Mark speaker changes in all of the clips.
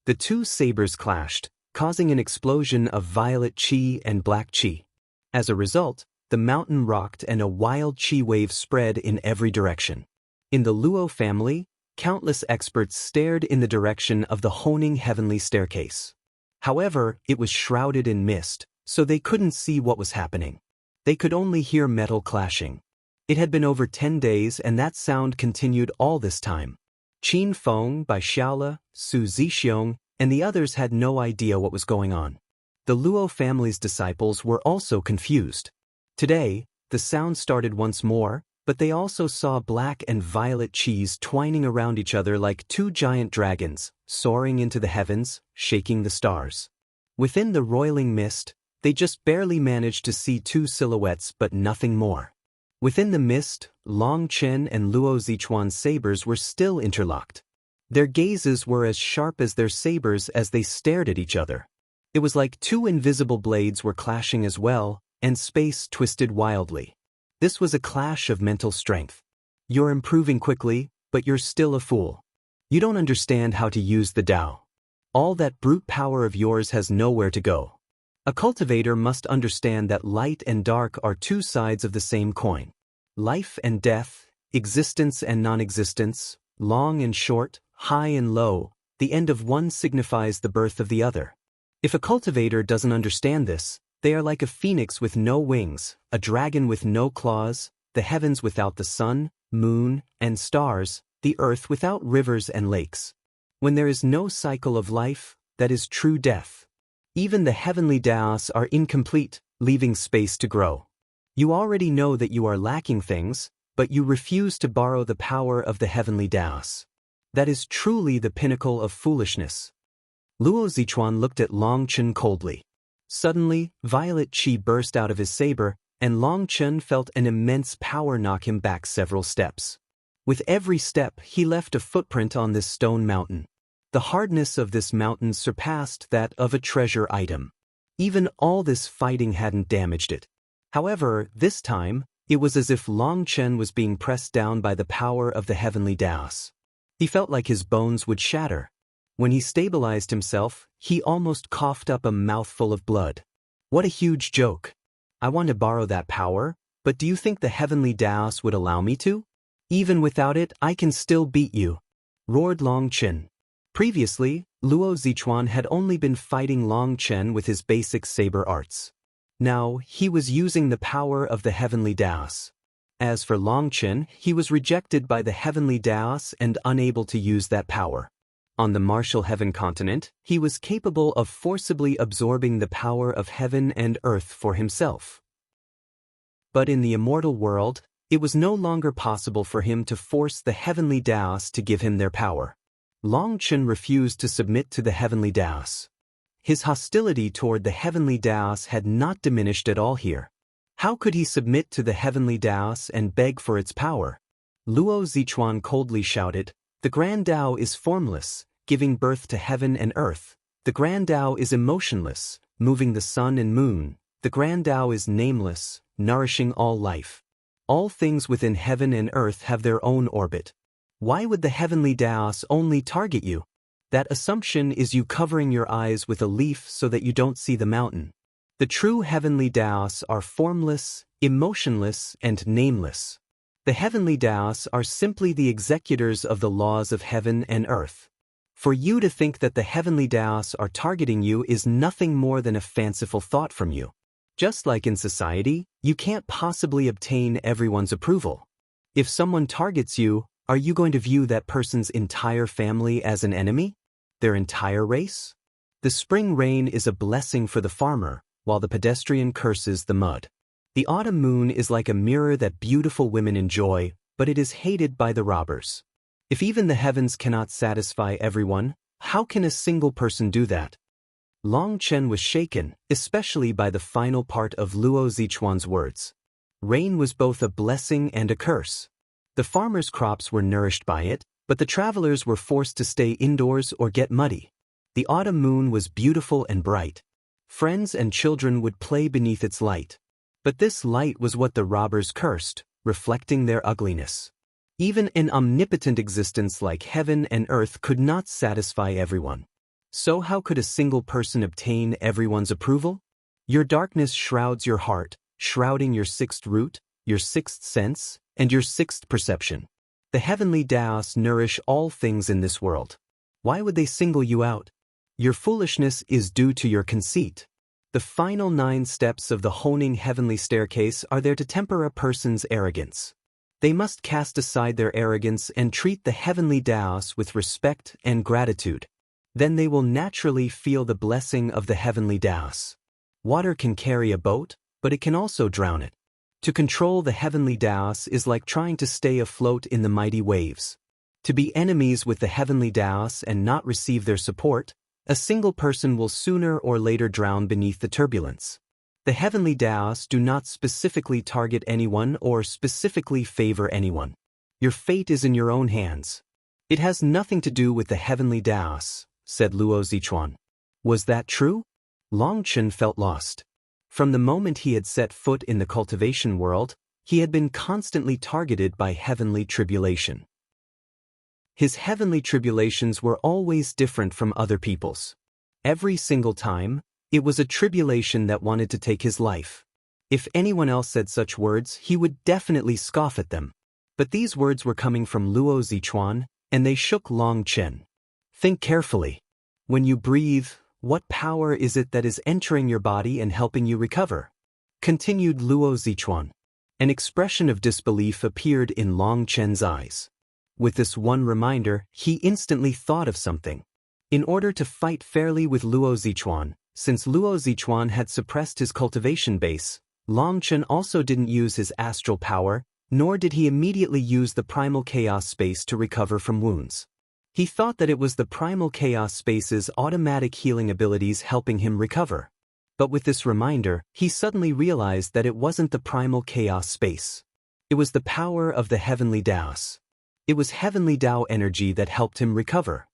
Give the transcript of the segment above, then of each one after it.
Speaker 1: The two sabers clashed, causing an explosion of violet chi and black chi. As a result, the mountain rocked and a wild chi wave spread in every direction. In the Luo family, countless experts stared in the direction of the honing heavenly staircase. However, it was shrouded in mist, so they couldn't see what was happening. They could only hear metal clashing. It had been over 10 days and that sound continued all this time. Qin Feng, Bai Xiaola, Su Zixiong, and the others had no idea what was going on. The Luo family's disciples were also confused. Today, the sound started once more, but they also saw black and violet chis twining around each other like two giant dragons, soaring into the heavens, shaking the stars. Within the roiling mist, they just barely managed to see two silhouettes but nothing more. Within the mist, Long Chen and Luo Zichuan's sabers were still interlocked. Their gazes were as sharp as their sabers as they stared at each other. It was like two invisible blades were clashing as well, and space twisted wildly. This was a clash of mental strength. You're improving quickly, but you're still a fool. You don't understand how to use the Tao. All that brute power of yours has nowhere to go. A cultivator must understand that light and dark are two sides of the same coin. Life and death, existence and non-existence, long and short, high and low, the end of one signifies the birth of the other. If a cultivator doesn't understand this, they are like a phoenix with no wings, a dragon with no claws, the heavens without the sun, moon, and stars, the earth without rivers and lakes. When there is no cycle of life, that is true death. Even the heavenly Taos are incomplete, leaving space to grow. You already know that you are lacking things, but you refuse to borrow the power of the heavenly Taos. That is truly the pinnacle of foolishness. Luo Zichuan looked at Long Chen coldly. Suddenly, violet chi burst out of his saber, and Long Chen felt an immense power knock him back several steps. With every step, he left a footprint on this stone mountain. The hardness of this mountain surpassed that of a treasure item. Even all this fighting hadn't damaged it. However, this time, it was as if Long Chen was being pressed down by the power of the heavenly Taos. He felt like his bones would shatter. When he stabilized himself, he almost coughed up a mouthful of blood. What a huge joke. I want to borrow that power, but do you think the heavenly Taos would allow me to? Even without it, I can still beat you, roared Long Chen. Previously, Luo Zichuan had only been fighting Long Chen with his basic saber arts. Now, he was using the power of the heavenly Taos. As for Long Chen, he was rejected by the heavenly Taos and unable to use that power. On the martial heaven continent, he was capable of forcibly absorbing the power of heaven and earth for himself. But in the immortal world, it was no longer possible for him to force the heavenly Taos to give him their power. Long Chen refused to submit to the heavenly Taos. His hostility toward the heavenly Taos had not diminished at all here. How could he submit to the heavenly Taos and beg for its power? Luo Zichuan coldly shouted, "The Grand Tao is formless, giving birth to heaven and earth. The Grand Tao is emotionless, moving the sun and moon. The Grand Tao is nameless, nourishing all life. All things within heaven and earth have their own orbit. Why would the heavenly Taos only target you? That assumption is you covering your eyes with a leaf so that you don't see the mountain. The true heavenly Taos are formless, emotionless, and nameless. The heavenly Taos are simply the executors of the laws of heaven and earth. For you to think that the heavenly Taos are targeting you is nothing more than a fanciful thought from you. Just like in society, you can't possibly obtain everyone's approval. If someone targets you, are you going to view that person's entire family as an enemy? Their entire race? The spring rain is a blessing for the farmer, while the pedestrian curses the mud. The autumn moon is like a mirror that beautiful women enjoy, but it is hated by the robbers. If even the heavens cannot satisfy everyone, how can a single person do that? Long Chen was shaken, especially by the final part of Luo Zichuan's words. Rain was both a blessing and a curse. The farmers' crops were nourished by it, but the travelers were forced to stay indoors or get muddy. The autumn moon was beautiful and bright. Friends and children would play beneath its light. But this light was what the robbers cursed, reflecting their ugliness. Even an omnipotent existence like heaven and earth could not satisfy everyone. So how could a single person obtain everyone's approval? Your darkness shrouds your heart, shrouding your sixth root, your sixth sense, and your sixth perception. The heavenly Daos nourish all things in this world. Why would they single you out? Your foolishness is due to your conceit. The final 9 steps of the honing heavenly staircase are there to temper a person's arrogance. They must cast aside their arrogance and treat the heavenly Daos with respect and gratitude. Then they will naturally feel the blessing of the heavenly Daos. Water can carry a boat, but it can also drown it. To control the heavenly Daos is like trying to stay afloat in the mighty waves. To be enemies with the heavenly Daos and not receive their support, a single person will sooner or later drown beneath the turbulence. The heavenly Daos do not specifically target anyone or specifically favor anyone. Your fate is in your own hands. It has nothing to do with the heavenly Daos, said Luo Zichuan. Was that true? Long Chen felt lost. From the moment he had set foot in the cultivation world, he had been constantly targeted by heavenly tribulation. His heavenly tribulations were always different from other people's. Every single time, it was a tribulation that wanted to take his life. If anyone else said such words, he would definitely scoff at them. But these words were coming from Luo Zichuan, and they shook Long Chen. Think carefully. When you breathe, what power is it that is entering your body and helping you recover? Continued Luo Zichuan. An expression of disbelief appeared in Long Chen's eyes. With this one reminder, he instantly thought of something. In order to fight fairly with Luo Zichuan, since Luo Zichuan had suppressed his cultivation base, Long Chen also didn't use his astral power, nor did he immediately use the primal chaos space to recover from wounds. He thought that it was the primal chaos space's automatic healing abilities helping him recover. But with this reminder, he suddenly realized that it wasn't the primal chaos space. It was the power of the heavenly Daos. It was heavenly Dao energy that helped him recover.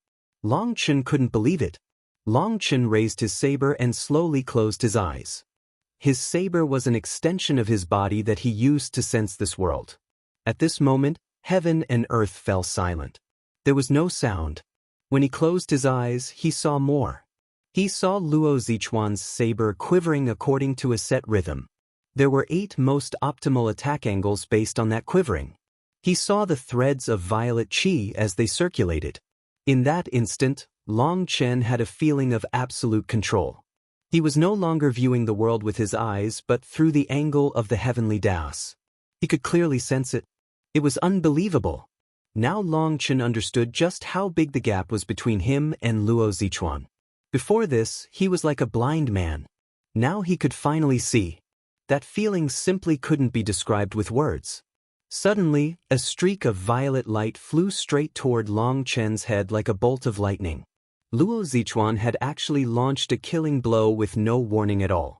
Speaker 1: Long Chen couldn't believe it. Long Chen raised his saber and slowly closed his eyes. His saber was an extension of his body that he used to sense this world. At this moment, heaven and earth fell silent. There was no sound. When he closed his eyes, he saw more. He saw Luo Zichuan's saber quivering according to a set rhythm. There were 8 most optimal attack angles based on that quivering. He saw the threads of violet qi as they circulated. In that instant, Long Chen had a feeling of absolute control. He was no longer viewing the world with his eyes but through the angle of the heavenly Daos. He could clearly sense it. It was unbelievable. Now Long Chen understood just how big the gap was between him and Luo Zichuan. Before this, he was like a blind man. Now he could finally see. That feeling simply couldn't be described with words. Suddenly, a streak of violet light flew straight toward Long Chen's head like a bolt of lightning. Luo Zichuan had actually launched a killing blow with no warning at all.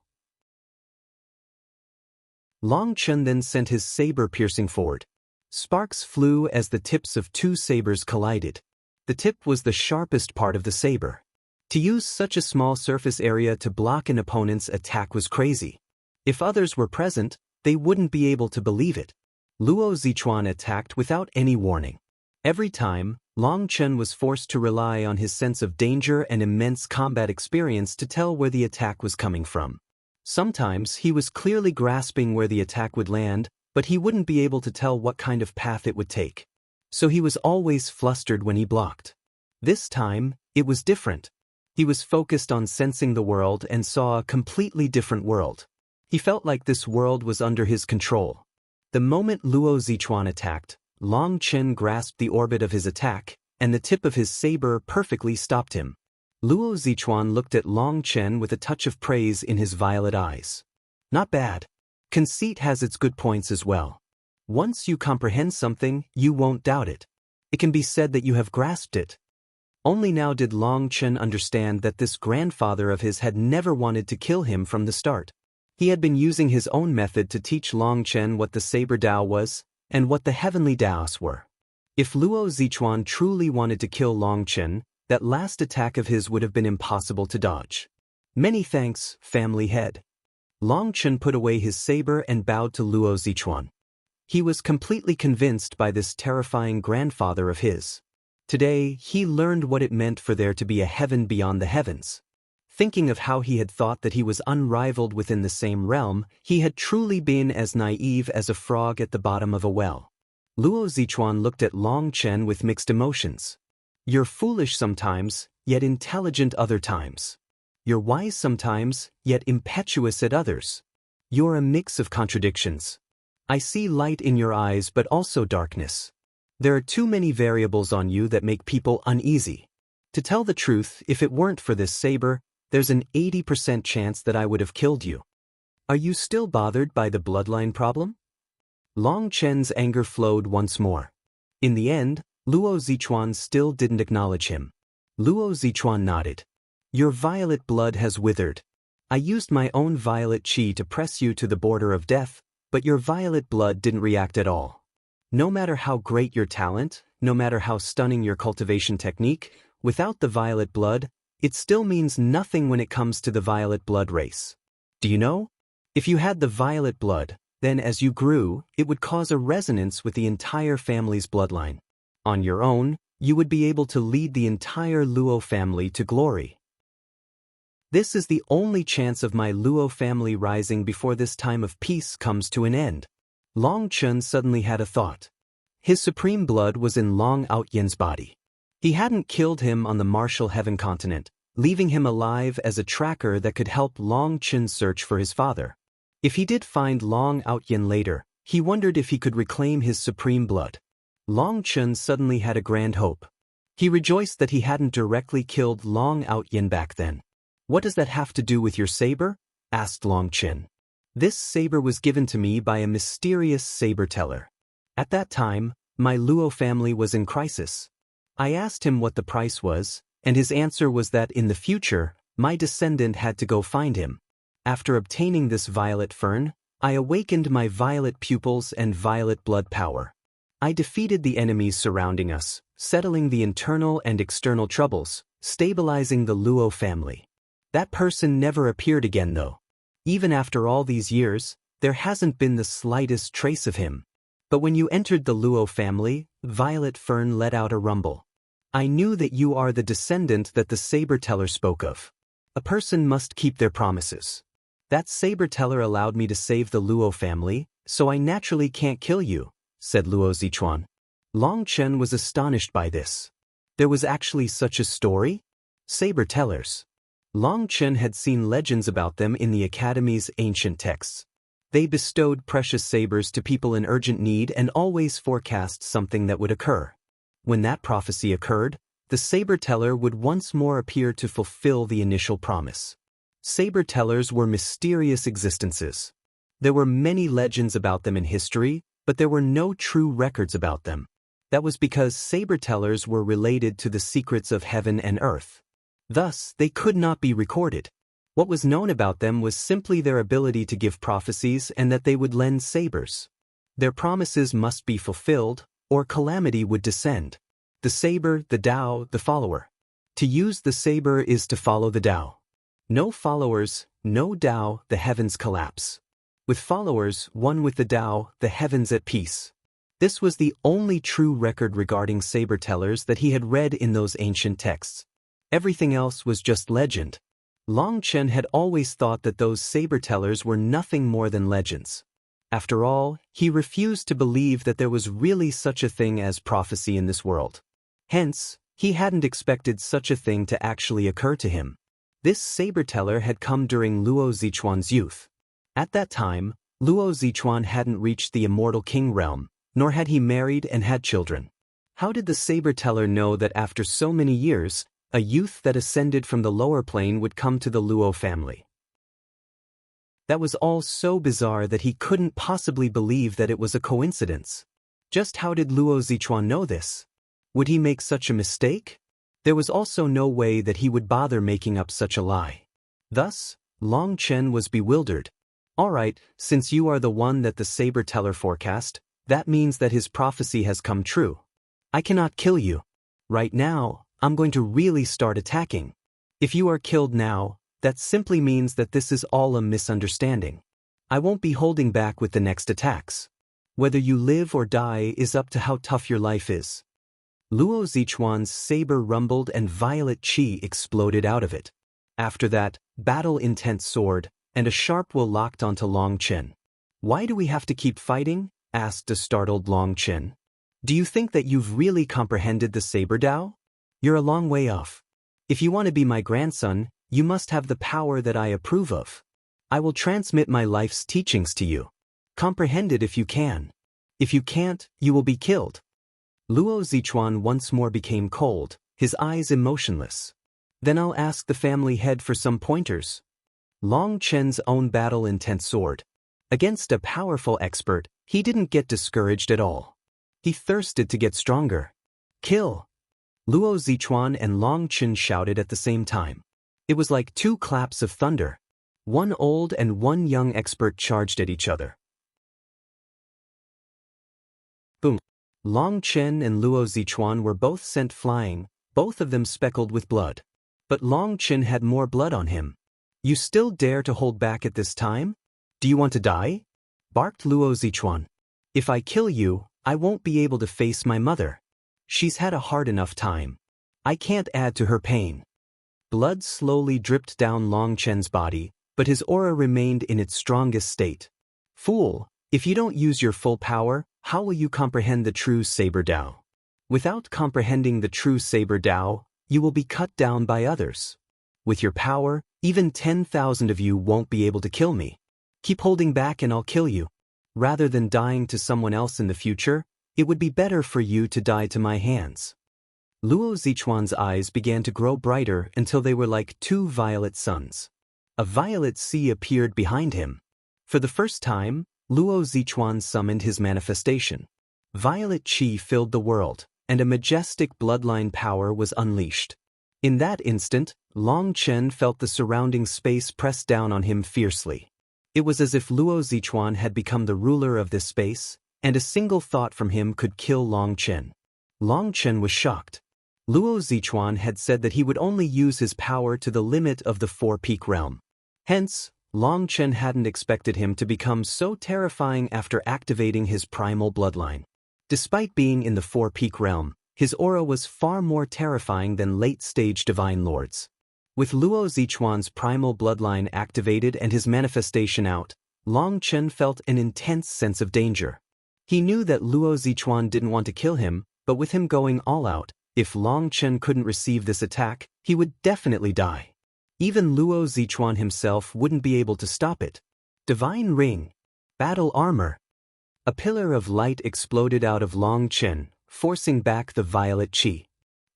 Speaker 1: Long Chen then sent his saber piercing forward. Sparks flew as the tips of 2 sabers collided. The tip was the sharpest part of the saber. To use such a small surface area to block an opponent's attack was crazy. If others were present, they wouldn't be able to believe it. Luo Zichuan attacked without any warning. Every time, Long Chen was forced to rely on his sense of danger and immense combat experience to tell where the attack was coming from. Sometimes he was clearly grasping where the attack would land, but he wouldn't be able to tell what kind of path it would take. So he was always flustered when he blocked. This time, it was different. He was focused on sensing the world and saw a completely different world. He felt like this world was under his control. The moment Luo Zichuan attacked, Long Chen grasped the orbit of his attack, and the tip of his saber perfectly stopped him. Luo Zichuan looked at Long Chen with a touch of praise in his violet eyes. Not bad. Conceit has its good points as well. Once you comprehend something, you won't doubt it. It can be said that you have grasped it. Only now did Long Chen understand that this grandfather of his had never wanted to kill him from the start. He had been using his own method to teach Long Chen what the Saber Dao was, and what the Heavenly Daos were. If Luo Zichuan truly wanted to kill Long Chen, that last attack of his would have been impossible to dodge. Many thanks, family head. Long Chen put away his saber and bowed to Luo Zichuan. He was completely convinced by this terrifying grandfather of his. Today, he learned what it meant for there to be a heaven beyond the heavens. Thinking of how he had thought that he was unrivaled within the same realm, he had truly been as naive as a frog at the bottom of a well. Luo Zichuan looked at Long Chen with mixed emotions. You're foolish sometimes, yet intelligent other times. You're wise sometimes, yet impetuous at others. You're a mix of contradictions. I see light in your eyes but also darkness. There are too many variables on you that make people uneasy. To tell the truth, if it weren't for this saber, there's an 80% chance that I would have killed you. Are you still bothered by the bloodline problem? Long Chen's anger flowed once more. In the end, Luo Zichuan still didn't acknowledge him. Luo Zichuan nodded. Your violet blood has withered. I used my own violet qi to press you to the border of death, but your violet blood didn't react at all. No matter how great your talent, no matter how stunning your cultivation technique, without the violet blood, it still means nothing when it comes to the violet blood race. Do you know? If you had the violet blood, then as you grew, it would cause a resonance with the entire family's bloodline. On your own, you would be able to lead the entire Luo family to glory. This is the only chance of my Luo family rising before this time of peace comes to an end. Long Chen suddenly had a thought. His supreme blood was in Long Outyen's body. He hadn't killed him on the martial heaven continent, leaving him alive as a tracker that could help Long Chen search for his father. If he did find Long Outyen later, he wondered if he could reclaim his supreme blood. Long Chen suddenly had a grand hope. He rejoiced that he hadn't directly killed Long Outyen back then. What does that have to do with your saber? Asked Long Chen. This saber was given to me by a mysterious saber teller. At that time, my Luo family was in crisis. I asked him what the price was, and his answer was that in the future, my descendant had to go find him. After obtaining this violet fern, I awakened my violet pupils and violet blood power. I defeated the enemies surrounding us, settling the internal and external troubles, stabilizing the Luo family. That person never appeared again though. Even after all these years, there hasn't been the slightest trace of him. But when you entered the Luo family, Violet Fern let out a rumble. I knew that you are the descendant that the saber teller spoke of. A person must keep their promises. That saber teller allowed me to save the Luo family, so I naturally can't kill you, said Luo Zichuan. Long Chen was astonished by this. There was actually such a story? Saber tellers. Long Chen had seen legends about them in the Academy's ancient texts. They bestowed precious sabers to people in urgent need and always forecast something that would occur. When that prophecy occurred, the saber teller would once more appear to fulfill the initial promise. Saber tellers were mysterious existences. There were many legends about them in history, but there were no true records about them. That was because saber tellers were related to the secrets of heaven and earth. Thus, they could not be recorded. What was known about them was simply their ability to give prophecies and that they would lend sabers. Their promises must be fulfilled, or calamity would descend. The saber, the Tao, the follower. To use the saber is to follow the Tao. No followers, no Tao, the heavens collapse. With followers, one with the Tao, the heavens at peace. This was the only true record regarding saber tellers that he had read in those ancient texts. Everything else was just legend. Long Chen had always thought that those saber tellers were nothing more than legends. After all, he refused to believe that there was really such a thing as prophecy in this world. Hence, he hadn't expected such a thing to actually occur to him. This saber teller had come during Luo Zichuan's youth. At that time, Luo Zichuan hadn't reached the immortal king realm, nor had he married and had children. How did the saber teller know that after so many years, a youth that ascended from the lower plane would come to the Luo family? That was all so bizarre that he couldn't possibly believe that it was a coincidence. Just how did Luo Zichuan know this? Would he make such a mistake? There was also no way that he would bother making up such a lie. Thus, Long Chen was bewildered. All right, since you are the one that the saber teller forecast, that means that his prophecy has come true. I cannot kill you. Right now, I'm going to really start attacking. If you are killed now, that simply means that this is all a misunderstanding. I won't be holding back with the next attacks. Whether you live or die is up to how tough your life is. Luo Zichuan's saber rumbled and violet qi exploded out of it. After that, battle-intense sword, and a sharp will locked onto Long Chen. "Why do we have to keep fighting?" asked a startled Long Chen. "Do you think that you've really comprehended the Saber Dao? You're a long way off. If you want to be my grandson, you must have the power that I approve of. I will transmit my life's teachings to you. Comprehend it if you can. If you can't, you will be killed." Luo Zichuan once more became cold, his eyes emotionless. "Then I'll ask the family head for some pointers." Long Chen's own battle-intense sword. Against a powerful expert, he didn't get discouraged at all. He thirsted to get stronger. "Kill!" Luo Zichuan and Long Chen shouted at the same time. It was like two claps of thunder. One old and one young expert charged at each other. Boom! Long Chen and Luo Zichuan were both sent flying, both of them speckled with blood. But Long Chen had more blood on him. "You still dare to hold back at this time? Do you want to die?" barked Luo Zichuan. "If I kill you, I won't be able to face my mother. She's had a hard enough time. I can't add to her pain." Blood slowly dripped down Long Chen's body, but his aura remained in its strongest state. "Fool, if you don't use your full power, how will you comprehend the true Saber Dao? Without comprehending the true Saber Dao, you will be cut down by others. With your power, even 10,000 of you won't be able to kill me. Keep holding back and I'll kill you. Rather than dying to someone else in the future, it would be better for you to die to my hands." Luo Zichuan's eyes began to grow brighter until they were like two violet suns. A violet sea appeared behind him. For the first time, Luo Zichuan summoned his manifestation. Violet qi filled the world, and a majestic bloodline power was unleashed. In that instant, Long Chen felt the surrounding space press down on him fiercely. It was as if Luo Zichuan had become the ruler of this space, and a single thought from him could kill Long Chen. Long Chen was shocked. Luo Zichuan had said that he would only use his power to the limit of the Four-Peak realm. Hence, Long Chen hadn't expected him to become so terrifying after activating his primal bloodline. Despite being in the Four-Peak realm, his aura was far more terrifying than late-stage divine lords. With Luo Zichuan's primal bloodline activated and his manifestation out, Long Chen felt an intense sense of danger. He knew that Luo Zichuan didn't want to kill him, but with him going all out, if Long Chen couldn't receive this attack, he would definitely die. Even Luo Zichuan himself wouldn't be able to stop it. Divine Ring. Battle Armor. A pillar of light exploded out of Long Chen, forcing back the violet qi.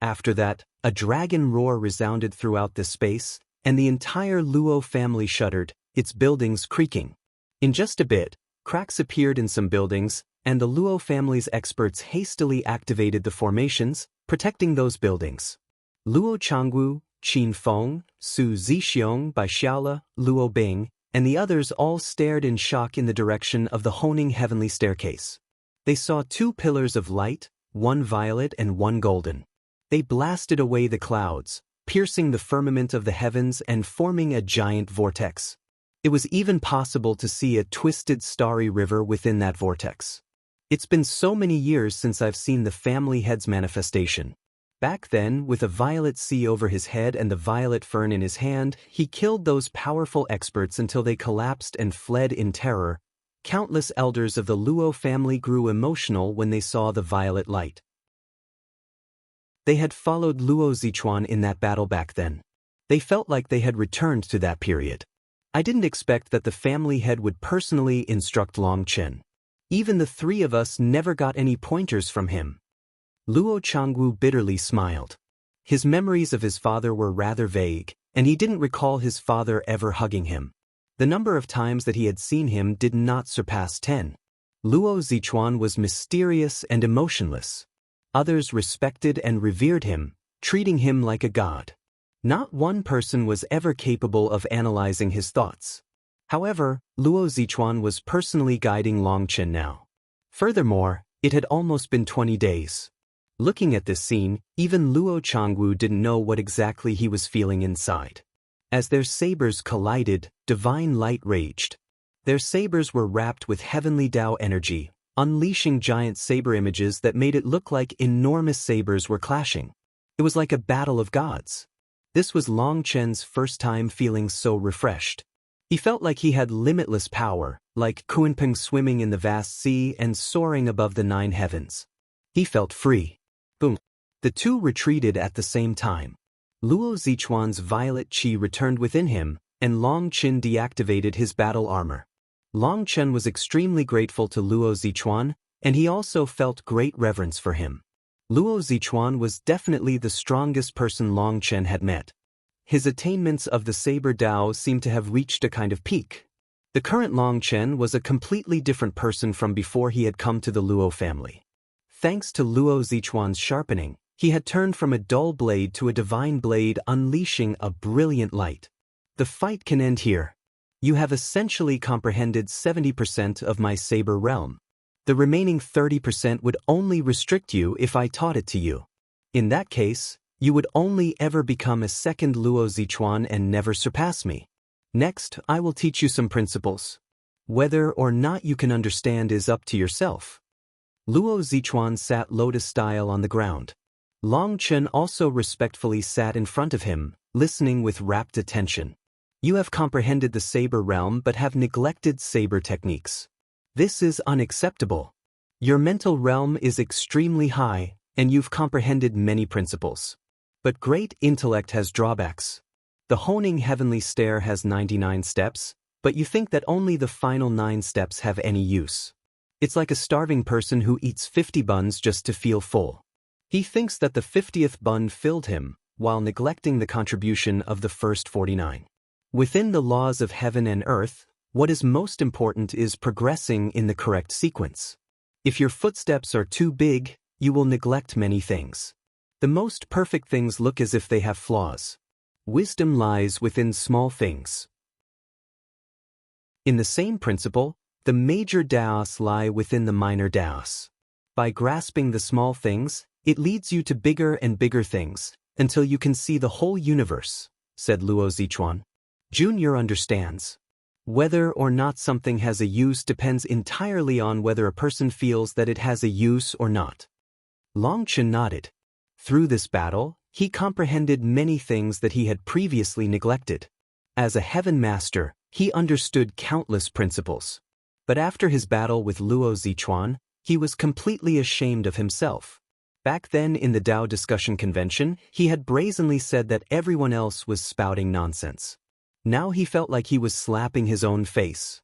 Speaker 1: After that, a dragon roar resounded throughout the space, and the entire Luo family shuddered, its buildings creaking. In just a bit, cracks appeared in some buildings, and the Luo family's experts hastily activated the formations, protecting those buildings. Luo Changwu, Qin Feng, Su Zixiong, Baixiaola, Luo Bing, and the others all stared in shock in the direction of the Honing Heavenly Staircase. They saw two pillars of light, one violet and one golden. They blasted away the clouds, piercing the firmament of the heavens and forming a giant vortex. It was even possible to see a twisted starry river within that vortex. It's been so many years since I've seen the family head's manifestation. Back then, with a violet sea over his head and the violet fern in his hand, he killed those powerful experts until they collapsed and fled in terror. Countless elders of the Luo family grew emotional when they saw the violet light. They had followed Luo Zichuan in that battle back then. They felt like they had returned to that period. I didn't expect that the family head would personally instruct Long Chen. Even the three of us never got any pointers from him. Luo Changwu bitterly smiled. His memories of his father were rather vague, and he didn't recall his father ever hugging him. The number of times that he had seen him did not surpass 10. Luo Zichuan was mysterious and emotionless. Others respected and revered him, treating him like a god. Not one person was ever capable of analyzing his thoughts. However, Luo Zichuan was personally guiding Long Chen now. Furthermore, it had almost been 20 days. Looking at this scene, even Luo Changwu didn't know what exactly he was feeling inside. As their sabers collided, divine light raged. Their sabers were wrapped with heavenly Dao energy, unleashing giant saber images that made it look like enormous sabers were clashing. It was like a battle of gods. This was Long Chen's first time feeling so refreshed. He felt like he had limitless power, like Kunpeng swimming in the vast sea and soaring above the 9 heavens. He felt free. Boom. The two retreated at the same time. Luo Zichuan's violet qi returned within him, and Long Chen deactivated his battle armor. Long Chen was extremely grateful to Luo Zichuan, and he also felt great reverence for him. Luo Zichuan was definitely the strongest person Long Chen had met. His attainments of the Saber Dao seemed to have reached a kind of peak. The current Long Chen was a completely different person from before he had come to the Luo family. Thanks to Luo Zichuan's sharpening, he had turned from a dull blade to a divine blade, unleashing a brilliant light. The fight can end here. You have essentially comprehended 70% of my Saber realm. The remaining 30% would only restrict you if I taught it to you. In that case, you would only ever become a second Luo Zichuan and never surpass me. Next, I will teach you some principles. Whether or not you can understand is up to yourself. Luo Zichuan sat lotus-style on the ground. Long Chen also respectfully sat in front of him, listening with rapt attention. You have comprehended the Saber realm but have neglected Saber techniques. This is unacceptable. Your mental realm is extremely high, and you've comprehended many principles. But great intellect has drawbacks. The honing heavenly stair has 99 steps, but you think that only the final 9 steps have any use. It's like a starving person who eats 50 buns just to feel full. He thinks that the 50th bun filled him, while neglecting the contribution of the first 49. Within the laws of heaven and earth, what is most important is progressing in the correct sequence. If your footsteps are too big, you will neglect many things. The most perfect things look as if they have flaws. Wisdom lies within small things. In the same principle, the major Daos lie within the minor Daos. By grasping the small things, it leads you to bigger and bigger things, until you can see the whole universe, said Luo Zichuan. Junior understands. Whether or not something has a use depends entirely on whether a person feels that it has a use or not. Long Chen nodded. Through this battle, he comprehended many things that he had previously neglected. As a heaven master, he understood countless principles. But after his battle with Luo Zichuan, he was completely ashamed of himself. Back then in the Dao discussion convention, he had brazenly said that everyone else was spouting nonsense. Now he felt like he was slapping his own face.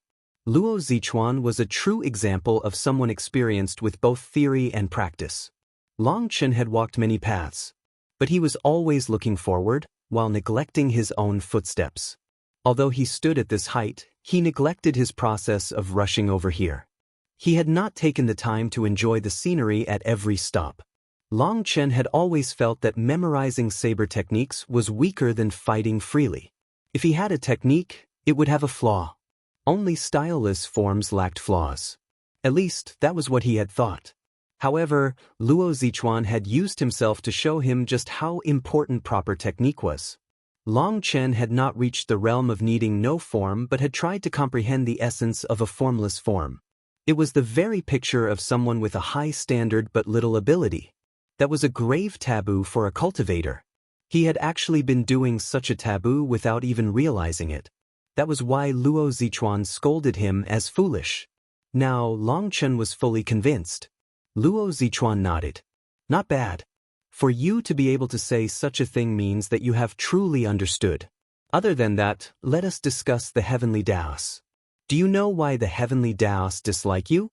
Speaker 1: Luo Zichuan was a true example of someone experienced with both theory and practice. Long Chen had walked many paths, but he was always looking forward, while neglecting his own footsteps. Although he stood at this height, he neglected his process of rushing over here. He had not taken the time to enjoy the scenery at every stop. Long Chen had always felt that memorizing saber techniques was weaker than fighting freely. If he had a technique, it would have a flaw. Only styleless forms lacked flaws. At least, that was what he had thought. However, Luo Zichuan had used himself to show him just how important proper technique was. Long Chen had not reached the realm of needing no form but had tried to comprehend the essence of a formless form. It was the very picture of someone with a high standard but little ability. That was a grave taboo for a cultivator. He had actually been doing such a taboo without even realizing it. That was why Luo Zichuan scolded him as foolish. Now Long Chen was fully convinced. Luo Zichuan nodded. Not bad. For you to be able to say such a thing means that you have truly understood. Other than that, let us discuss the heavenly Daos. Do you know why the heavenly Daos dislike you?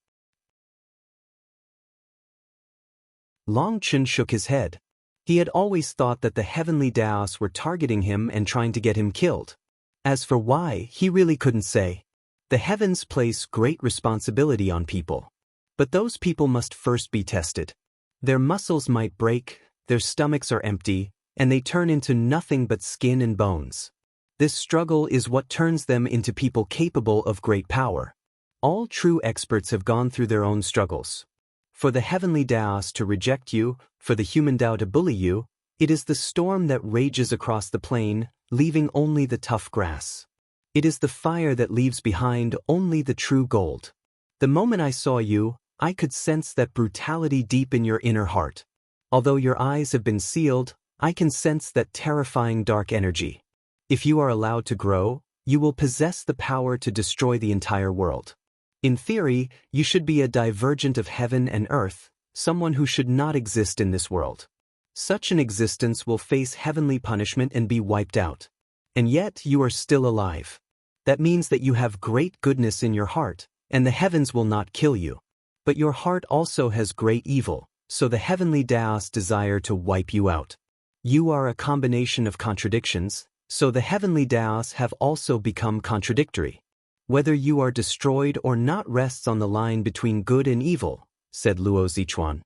Speaker 1: Long Chen shook his head. He had always thought that the heavenly Daos were targeting him and trying to get him killed. As for why, he really couldn't say. The heavens place great responsibility on people. But those people must first be tested. Their muscles might break, their stomachs are empty, and they turn into nothing but skin and bones. This struggle is what turns them into people capable of great power. All true experts have gone through their own struggles. For the heavenly Daos to reject you, for the human Dao to bully you, it is the storm that rages across the plain, leaving only the tough grass. It is the fire that leaves behind only the true gold. The moment I saw you, I could sense that brutality deep in your inner heart. Although your eyes have been sealed, I can sense that terrifying dark energy. If you are allowed to grow, you will possess the power to destroy the entire world. In theory, you should be a divergent of heaven and earth, someone who should not exist in this world. Such an existence will face heavenly punishment and be wiped out. And yet you are still alive. That means that you have great goodness in your heart, and the heavens will not kill you. But your heart also has great evil, so the heavenly Daos desire to wipe you out. You are a combination of contradictions, so the heavenly Daos have also become contradictory. Whether you are destroyed or not rests on the line between good and evil, said Luo Zichuan.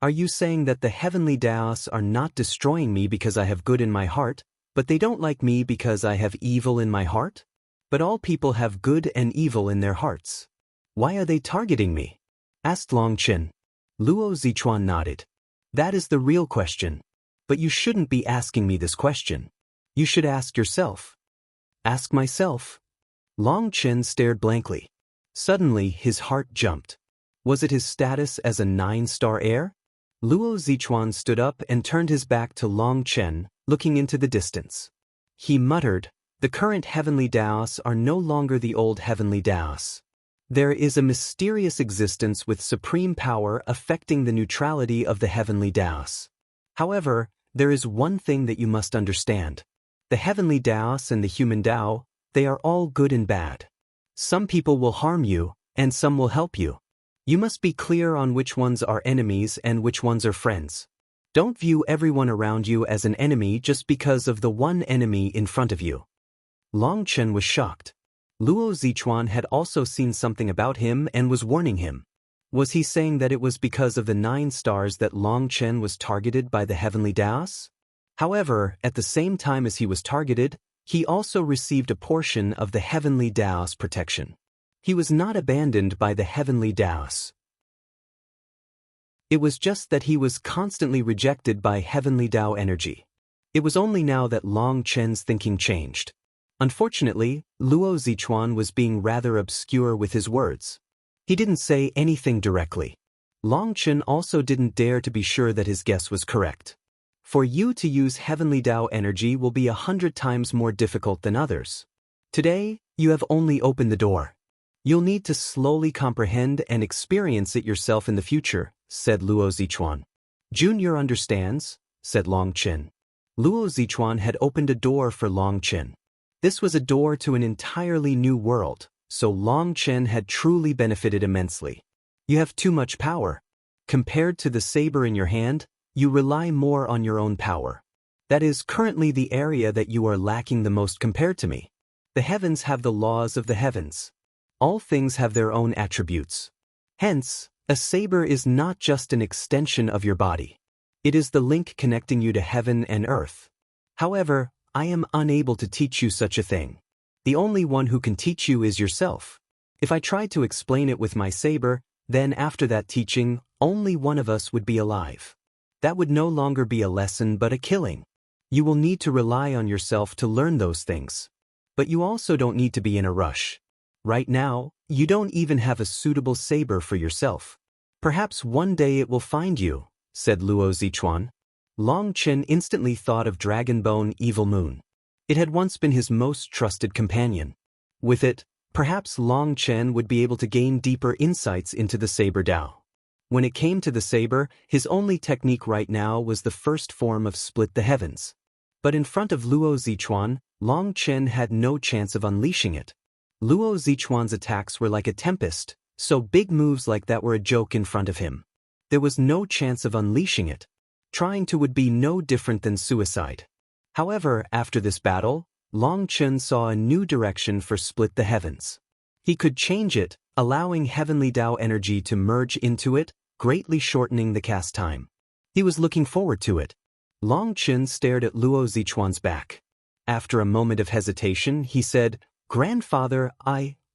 Speaker 1: Are you saying that the heavenly Daos are not destroying me because I have good in my heart, but they don't like me because I have evil in my heart? But all people have good and evil in their hearts. Why are they targeting me? Asked Long Chen. Luo Zichuan nodded. That is the real question. But you shouldn't be asking me this question. You should ask yourself. Ask myself? Long Chen stared blankly. Suddenly his heart jumped. Was it his status as a 9-star heir? Luo Zichuan stood up and turned his back to Long Chen, looking into the distance. He muttered, the current heavenly Daos are no longer the old heavenly Daos. There is a mysterious existence with supreme power affecting the neutrality of the heavenly Daos. However, there is one thing that you must understand. The heavenly Daos and the human Dao, they are all good and bad. Some people will harm you, and some will help you. You must be clear on which ones are enemies and which ones are friends. Don't view everyone around you as an enemy just because of the one enemy in front of you. Long Chen was shocked. Luo Zichuan had also seen something about him and was warning him. Was he saying that it was because of the 9 stars that Long Chen was targeted by the heavenly Daos? However, at the same time as he was targeted, he also received a portion of the heavenly Daos protection. He was not abandoned by the heavenly Daos. It was just that he was constantly rejected by heavenly Dao energy. It was only now that Long Chen's thinking changed. Unfortunately, Luo Zichuan was being rather obscure with his words. He didn't say anything directly. Long Chen also didn't dare to be sure that his guess was correct. For you to use heavenly Dao energy will be 100 times more difficult than others. Today, you have only opened the door. You'll need to slowly comprehend and experience it yourself in the future, said Luo Zichuan. Junior understands, said Long Chen. Luo Zichuan had opened a door for Long Chen. This was a door to an entirely new world, so Long Chen had truly benefited immensely. You have too much power. Compared to the saber in your hand, you rely more on your own power. That is currently the area that you are lacking the most compared to me. The heavens have the laws of the heavens. All things have their own attributes. Hence, a saber is not just an extension of your body. It is the link connecting you to heaven and earth. However, I am unable to teach you such a thing. The only one who can teach you is yourself. If I tried to explain it with my saber, then after that teaching, only one of us would be alive. That would no longer be a lesson but a killing. You will need to rely on yourself to learn those things. But you also don't need to be in a rush. Right now, you don't even have a suitable saber for yourself. Perhaps one day it will find you, said Luo Zichuan. Long Chen instantly thought of Dragonbone Evil Moon. It had once been his most trusted companion. With it, perhaps Long Chen would be able to gain deeper insights into the Saber Dao. When it came to the saber, his only technique right now was the first form of Split the Heavens. But in front of Luo Zichuan, Long Chen had no chance of unleashing it. Luo Zichuan's attacks were like a tempest, so big moves like that were a joke in front of him. There was no chance of unleashing it. Trying to would be no different than suicide. However, after this battle, Long Chen saw a new direction for Split the Heavens. He could change it, allowing heavenly Dao energy to merge into it, greatly shortening the cast time. He was looking forward to it. Long Chen stared at Luo Zichuan's back. After a moment of hesitation, he said, "Grandfather,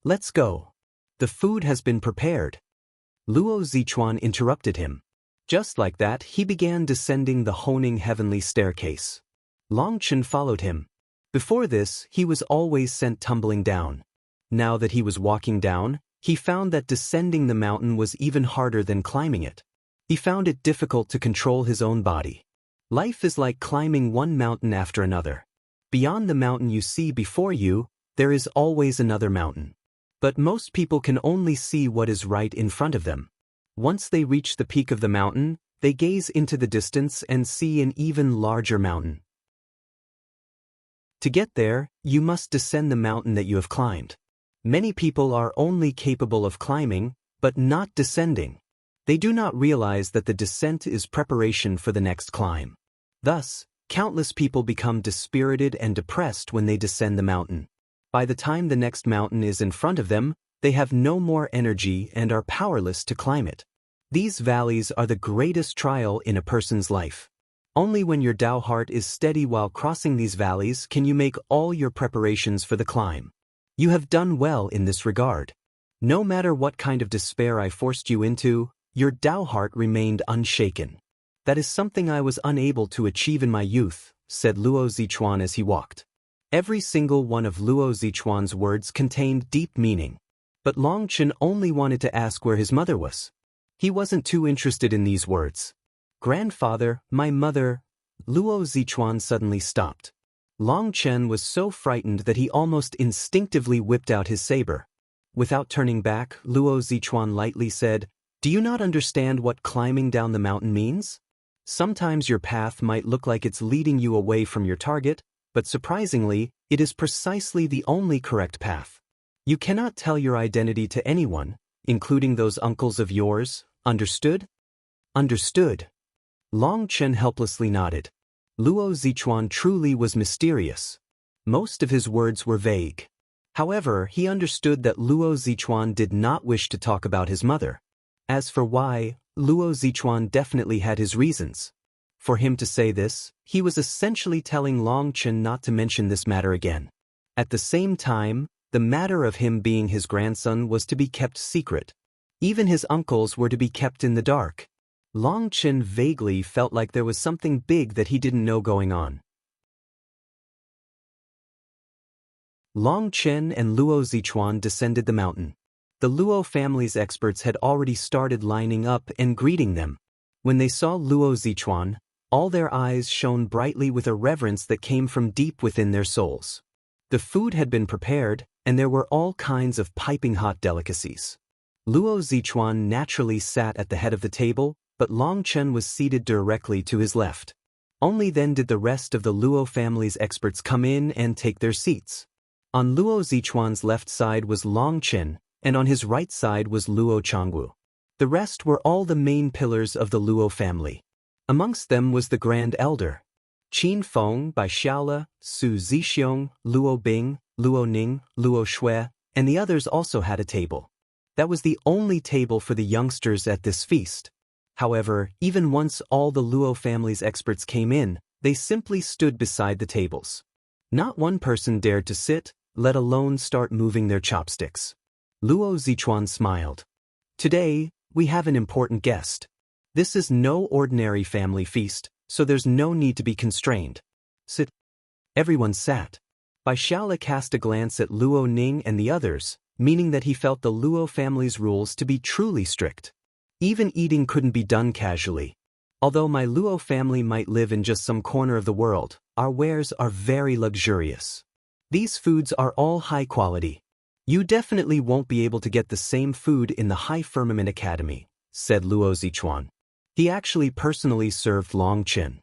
Speaker 1: let's go. The food has been prepared." Luo Zichuan interrupted him. Just like that, he began descending the honing heavenly staircase. Long Chen followed him. Before this, he was always sent tumbling down. Now that he was walking down, he found that descending the mountain was even harder than climbing it. He found it difficult to control his own body. Life is like climbing one mountain after another. Beyond the mountain you see before you, there is always another mountain. But most people can only see what is right in front of them. Once they reach the peak of the mountain, they gaze into the distance and see an even larger mountain. To get there, you must descend the mountain that you have climbed. Many people are only capable of climbing, but not descending. They do not realize that the descent is preparation for the next climb. Thus, countless people become dispirited and depressed when they descend the mountain. By the time the next mountain is in front of them, they have no more energy and are powerless to climb it. These valleys are the greatest trial in a person's life. Only when your Tao heart is steady while crossing these valleys can you make all your preparations for the climb. You have done well in this regard. No matter what kind of despair I forced you into, your Tao heart remained unshaken. That is something I was unable to achieve in my youth, said Luo Zichuan as he walked. Every single one of Luo Zichuan's words contained deep meaning. But Long Chen only wanted to ask where his mother was. He wasn't too interested in these words. Grandfather, my mother. Luo Zichuan suddenly stopped. Long Chen was so frightened that he almost instinctively whipped out his saber. Without turning back, Luo Zichuan lightly said, "Do you not understand what climbing down the mountain means? Sometimes your path might look like it's leading you away from your target, but surprisingly, it is precisely the only correct path. You cannot tell your identity to anyone, including those uncles of yours, understood?" Understood. Long Chen helplessly nodded. Luo Zichuan truly was mysterious. Most of his words were vague. However, he understood that Luo Zichuan did not wish to talk about his mother. As for why, Luo Zichuan definitely had his reasons. For him to say this, he was essentially telling Long Chen not to mention this matter again. At the same time, the matter of him being his grandson was to be kept secret. Even his uncles were to be kept in the dark. Long Chen vaguely felt like there was something big that he didn't know going on. Long Chen and Luo Zichuan descended the mountain. The Luo family's experts had already started lining up and greeting them. When they saw Luo Zichuan, all their eyes shone brightly with a reverence that came from deep within their souls. The food had been prepared, and there were all kinds of piping hot delicacies. Luo Zichuan naturally sat at the head of the table, but Long Chen was seated directly to his left. Only then did the rest of the Luo family's experts come in and take their seats. On Luo Zichuan's left side was Long Chen, and on his right side was Luo Changwu. The rest were all the main pillars of the Luo family. Amongst them was the Grand Elder. Qin Feng, Bai Xiaole, Su Zixiong, Luo Bing, Luo Ning, Luo Shui, and the others also had a table. That was the only table for the youngsters at this feast. However, even once all the Luo family's experts came in, they simply stood beside the tables. Not one person dared to sit, let alone start moving their chopsticks. Luo Zichuan smiled. Today, we have an important guest. This is no ordinary family feast, so there's no need to be constrained. Sit. Everyone sat. Bai Xiaole cast a glance at Luo Ning and the others, meaning that he felt the Luo family's rules to be truly strict. Even eating couldn't be done casually. Although my Luo family might live in just some corner of the world, our wares are very luxurious. These foods are all high quality. You definitely won't be able to get the same food in the High Firmament Academy, said Luo Zichuan. He actually personally served Long Chen.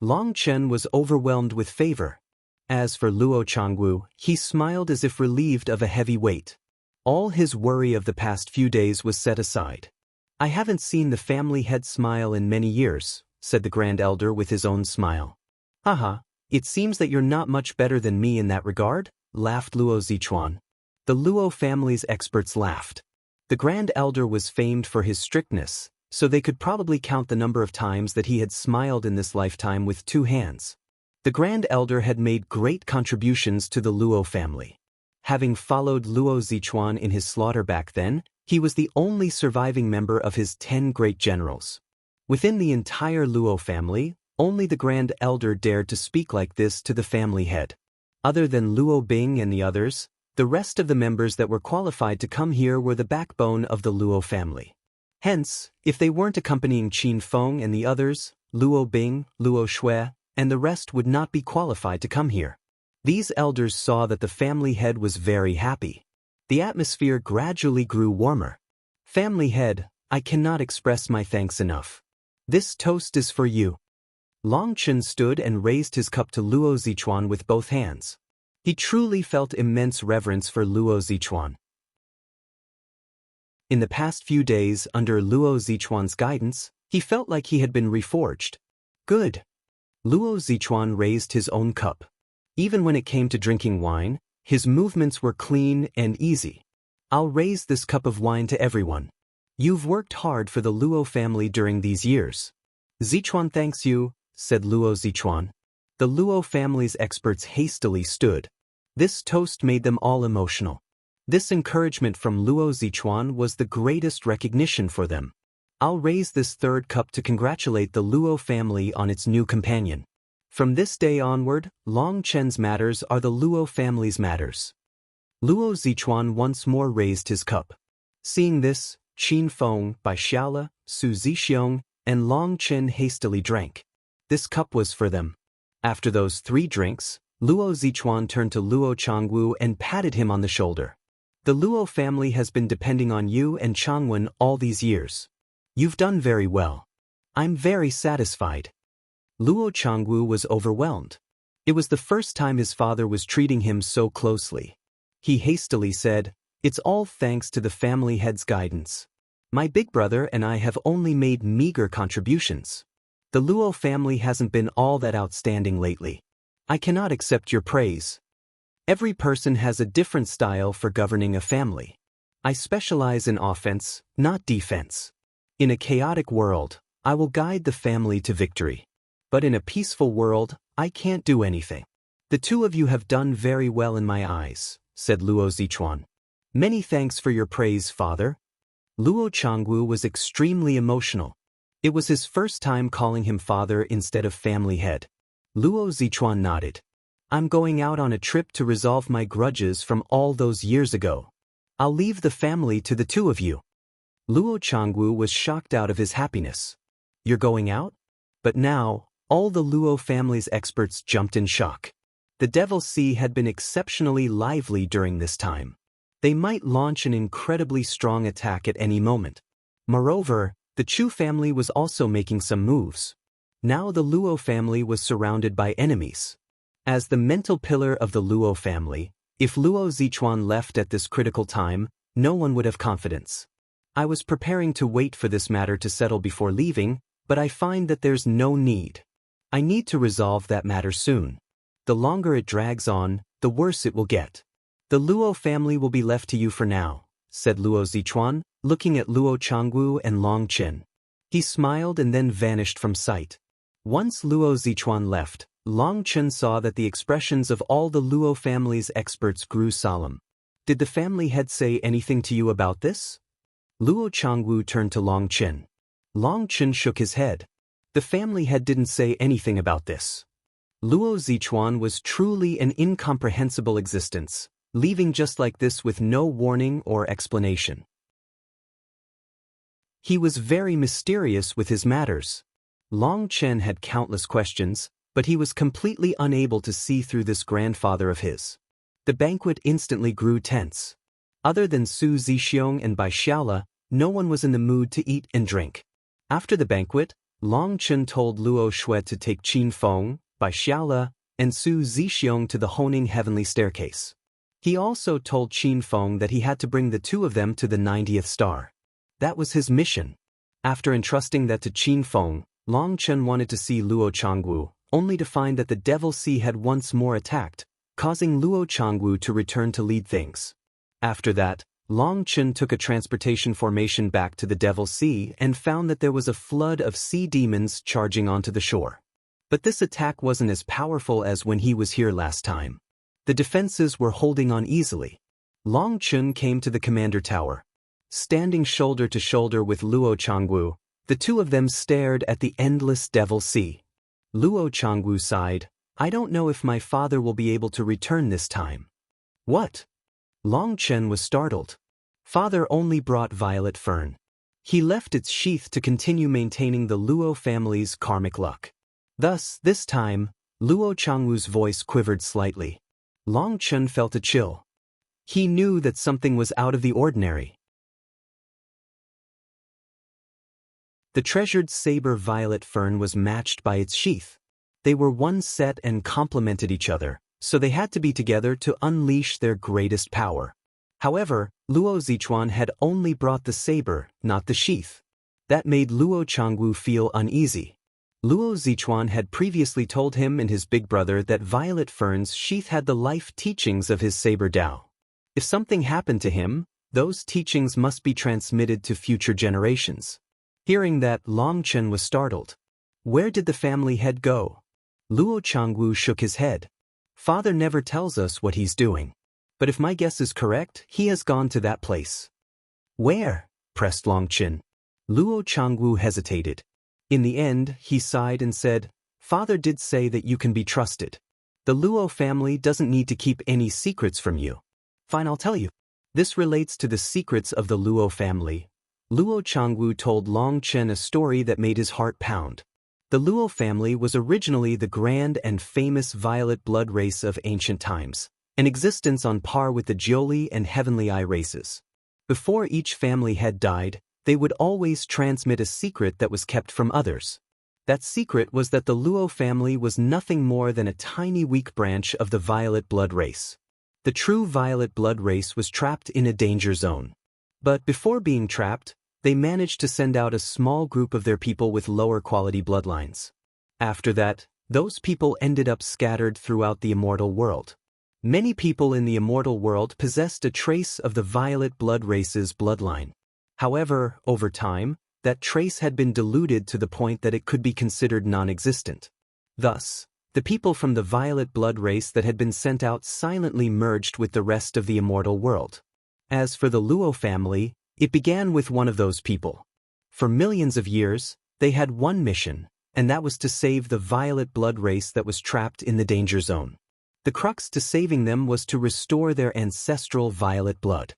Speaker 1: Long Chen was overwhelmed with favor. As for Luo Changwu, he smiled as if relieved of a heavy weight. All his worry of the past few days was set aside. I haven't seen the family head smile in many years, said the Grand Elder with his own smile. Haha, it seems that you're not much better than me in that regard, laughed Luo Zichuan. The Luo family's experts laughed. The Grand Elder was famed for his strictness, so they could probably count the number of times that he had smiled in this lifetime with 2 hands. The Grand Elder had made great contributions to the Luo family. Having followed Luo Zichuan in his slaughter back then, he was the only surviving member of his 10 great generals. Within the entire Luo family, only the Grand Elder dared to speak like this to the family head. Other than Luo Bing and the others, The rest of the members that were qualified to come here were the backbone of the Luo family. Hence, if they weren't accompanying Qin Feng and the others, Luo Bing, Luo Shui, and the rest would not be qualified to come here. These elders saw that the family head was very happy. The atmosphere gradually grew warmer. Family head, I cannot express my thanks enough. This toast is for you. Long Chen stood and raised his cup to Luo Zichuan with both hands. He truly felt immense reverence for Luo Zichuan. In the past few days, under Luo Zichuan's guidance, he felt like he had been reforged. Good. Luo Zichuan raised his own cup. Even when it came to drinking wine, his movements were clean and easy. I'll raise this cup of wine to everyone. You've worked hard for the Luo family during these years. Zichuan thanks you, said Luo Zichuan. The Luo family's experts hastily stood. This toast made them all emotional. This encouragement from Luo Zichuan was the greatest recognition for them. I'll raise this third cup to congratulate the Luo family on its new companion. From this day onward, Long Chen's matters are the Luo family's matters. Luo Zichuan once more raised his cup. Seeing this, Qin Feng, Bai Xiaola, Su Zixiong, and Long Chen hastily drank. This cup was for them. After those 3 drinks, Luo Zichuan turned to Luo Changwu and patted him on the shoulder. The Luo family has been depending on you and Changwen all these years. You've done very well. I'm very satisfied. Luo Changwu was overwhelmed. It was the first time his father was treating him so closely. He hastily said, "It's all thanks to the family head's guidance. My big brother and I have only made meager contributions. The Luo family hasn't been all that outstanding lately. I cannot accept your praise. Every person has a different style for governing a family. I specialize in offense, not defense. In a chaotic world, I will guide the family to victory. But in a peaceful world, I can't do anything. The 2 of you have done very well in my eyes," said Luo Zichuan. "Many thanks for your praise, father." Luo Changwu was extremely emotional. It was his first time calling him father instead of family head. Luo Zichuan nodded. "I'm going out on a trip to resolve my grudges from all those years ago. I'll leave the family to the 2 of you." Luo Changwu was shocked out of his happiness. "You're going out?" But now, all the Luo family's experts jumped in shock. The Devil Sea had been exceptionally lively during this time. They might launch an incredibly strong attack at any moment. Moreover, the Chu family was also making some moves. Now the Luo family was surrounded by enemies. As the mental pillar of the Luo family, if Luo Zichuan left at this critical time, no one would have confidence. I was preparing to wait for this matter to settle before leaving, but I find that there's no need. I need to resolve that matter soon. The longer it drags on, the worse it will get. The Luo family will be left to you for now, said Luo Zichuan, looking at Luo Changwu and Long Chen. He smiled and then vanished from sight. Once Luo Zichuan left, Long Chen saw that the expressions of all the Luo family's experts grew solemn. Did the family head say anything to you about this? Luo Changwu turned to Long Chen. Long Chen shook his head. The family head didn't say anything about this. Luo Zichuan was truly an incomprehensible existence, leaving just like this with no warning or explanation. He was very mysterious with his matters. Long Chen had countless questions, but he was completely unable to see through this grandfather of his. The banquet instantly grew tense. Other than Su Zixiong and Bai Xiaola, no one was in the mood to eat and drink. After the banquet, Long Chen told Luo Shui to take Qin Feng, Bai Xiaola, and Su Zixiong to the Honing Heavenly Staircase. He also told Qin Feng that he had to bring the 2 of them to the 90th star. That was his mission. After entrusting that to Qin Feng, Long Chen wanted to see Luo Changwu, only to find that the Devil Sea had once more attacked, causing Luo Changwu to return to lead things. After that, Long Chen took a transportation formation back to the Devil Sea and found that there was a flood of sea demons charging onto the shore. But this attack wasn't as powerful as when he was here last time. The defenses were holding on easily. Long Chen came to the commander tower. Standing shoulder to shoulder with Luo Changwu, the 2 of them stared at the endless Devil Sea. Luo Changwu sighed, I don't know if my father will be able to return this time. What? Long Chen was startled. Father only brought violet fern. He left its sheath to continue maintaining the Luo family's karmic luck. Thus, this time, Luo Changwu's voice quivered slightly. Long Chen felt a chill. He knew that something was out of the ordinary. The treasured Saber violet fern was matched by its sheath. They were one set and complemented each other, so they had to be together to unleash their greatest power. However, Luo Zichuan had only brought the saber, not the sheath. That made Luo Changwu feel uneasy. Luo Zichuan had previously told him and his big brother that Violet Fern's sheath had the life teachings of his Saber Dao. If something happened to him, those teachings must be transmitted to future generations. Hearing that, Long Chen was startled. Where did the family head go? Luo Changwu shook his head. Father never tells us what he's doing. But if my guess is correct, he has gone to that place. Where? Pressed Long Chen. Luo Changwu hesitated. In the end, he sighed and said, Father did say that you can be trusted. The Luo family doesn't need to keep any secrets from you. Fine, I'll tell you. This relates to the secrets of the Luo family. Luo Changwu told Long Chen a story that made his heart pound. The Luo family was originally the grand and famous violet blood race of ancient times, an existence on par with the Jiuli and Heavenly Eye races. Before each family head died, they would always transmit a secret that was kept from others. That secret was that the Luo family was nothing more than a tiny weak branch of the violet blood race. The true violet blood race was trapped in a danger zone. But before being trapped, they managed to send out a small group of their people with lower quality bloodlines. After that, those people ended up scattered throughout the immortal world. Many people in the immortal world possessed a trace of the violet blood race's bloodline. However, over time, that trace had been diluted to the point that it could be considered non-existent. Thus, the people from the violet blood race that had been sent out silently merged with the rest of the immortal world. As for the Luo family, it began with one of those people. For millions of years, they had one mission, and that was to save the violet blood race that was trapped in the danger zone. The crux to saving them was to restore their ancestral violet blood.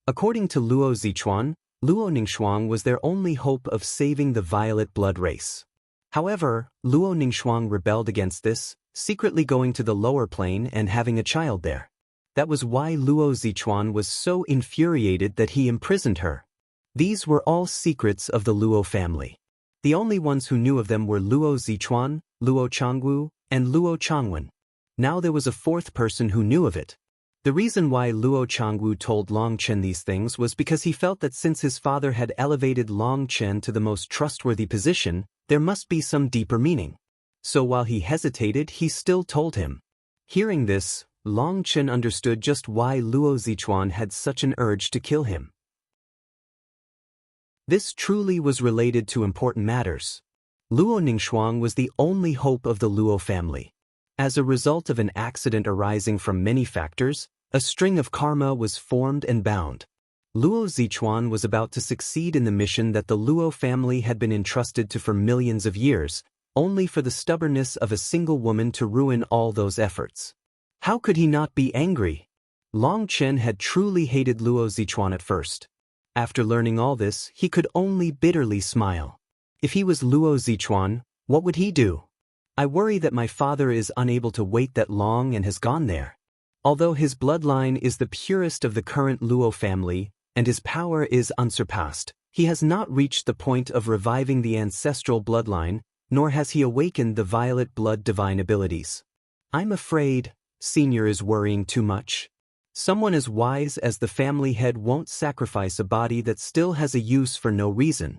Speaker 1: According to Luo Zichuan, Luo Ningxuang was their only hope of saving the violet blood race. However, Luo Ningxuang rebelled against this, secretly going to the lower plane and having a child there. That was why Luo Zichuan was so infuriated that he imprisoned her. These were all secrets of the Luo family. The only ones who knew of them were Luo Zichuan, Luo Changwu, and Luo Changwen. Now there was a fourth person who knew of it. The reason why Luo Changwu told Long Chen these things was because he felt that since his father had elevated Long Chen to the most trustworthy position, there must be some deeper meaning. So while he hesitated, he still told him. Hearing this, Long Chen understood just why Luo Zichuan had such an urge to kill him. This truly was related to important matters. Luo Ningxuang was the only hope of the Luo family. As a result of an accident arising from many factors, a string of karma was formed and bound. Luo Zichuan was about to succeed in the mission that the Luo family had been entrusted to for millions of years, only for the stubbornness of a single woman to ruin all those efforts. How could he not be angry? Long Chen had truly hated Luo Zichuan at first. After learning all this, he could only bitterly smile. If he was Luo Zichuan, what would he do? I worry that my father is unable to wait that long and has gone there. Although his bloodline is the purest of the current Luo family, and his power is unsurpassed, he has not reached the point of reviving the ancestral bloodline, nor has he awakened the violet blood divine abilities. I'm afraid Senior is worrying too much. Someone as wise as the family head won't sacrifice a body that still has a use for no reason.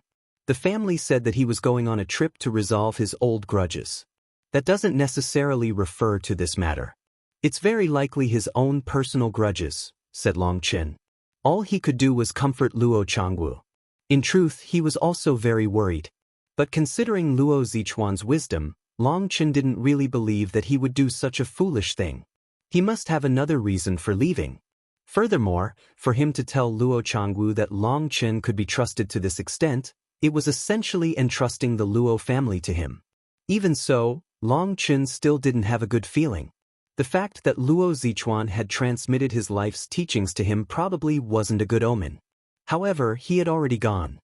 Speaker 1: The family said that he was going on a trip to resolve his old grudges. That doesn't necessarily refer to this matter. It's very likely his own personal grudges, said Long Chen. All he could do was comfort Luo Changwu. In truth, he was also very worried. But considering Luo Zichuan's wisdom, Long Chen didn't really believe that he would do such a foolish thing. He must have another reason for leaving. Furthermore, for him to tell Luo Changwu that Long Chen could be trusted to this extent, it was essentially entrusting the Luo family to him. Even so, Long Chen still didn't have a good feeling. The fact that Luo Zichuan had transmitted his life's teachings to him probably wasn't a good omen. However, he had already gone.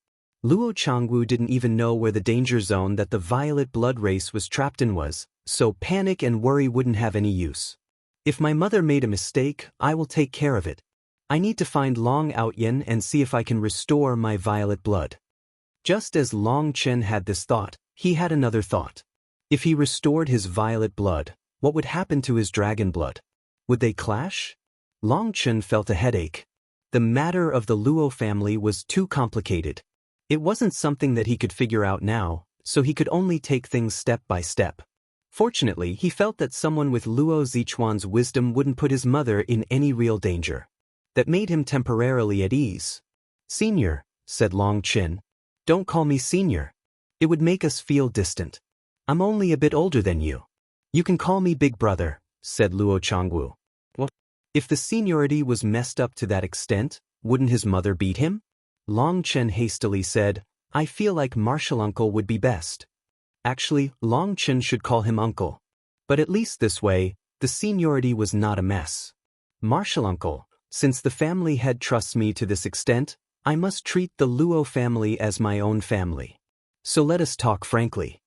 Speaker 1: Luo Changwu didn't even know where the danger zone that the violet blood race was trapped in was, so panic and worry wouldn't have any use. If my mother made a mistake, I will take care of it. I need to find Long Outyen and see if I can restore my violet blood. Just as Long Chen had this thought, he had another thought. If he restored his violet blood, what would happen to his dragon blood? Would they clash? Long Chen felt a headache. The matter of the Luo family was too complicated. It wasn't something that he could figure out now, so he could only take things step by step. Fortunately, he felt that someone with Luo Zichuan's wisdom wouldn't put his mother in any real danger. That made him temporarily at ease. "Senior," said Long Chen. "Don't call me senior. It would make us feel distant. I'm only a bit older than you. You can call me big brother," said Luo Changwu. What? If the seniority was messed up to that extent, wouldn't his mother beat him? Long Chen hastily said, "I feel like martial uncle would be best." Actually, Long Chen should call him uncle. But at least this way, the seniority was not a mess. "Martial uncle, since the family head trusts me to this extent, I must treat the Luo family as my own family. So let us talk frankly.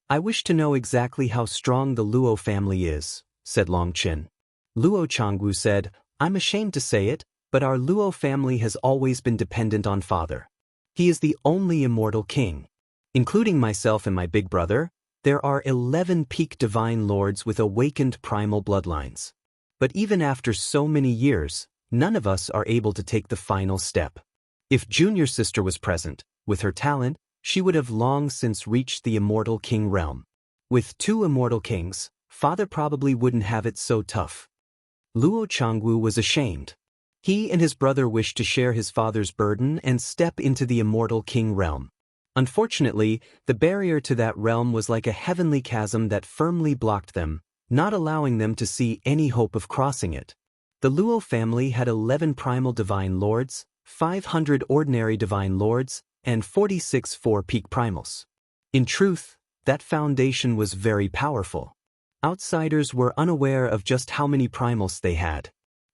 Speaker 1: I wish to know exactly how strong the Luo family is," said Long Chen. Luo Changwu said, "I'm ashamed to say it, but our Luo family has always been dependent on father. He is the only immortal king. Including myself and my big brother, there are 11 peak divine lords with awakened primal bloodlines. But even after so many years, none of us are able to take the final step. If junior sister was present, with her talent, she would have long since reached the immortal king realm. With 2 immortal kings, father probably wouldn't have it so tough." Luo Changwu was ashamed. He and his brother wished to share his father's burden and step into the immortal king realm. Unfortunately, the barrier to that realm was like a heavenly chasm that firmly blocked them, not allowing them to see any hope of crossing it. The Luo family had 11 primal divine lords, 500 ordinary divine lords, and 46 4-peak primals. In truth, that foundation was very powerful. Outsiders were unaware of just how many primals they had.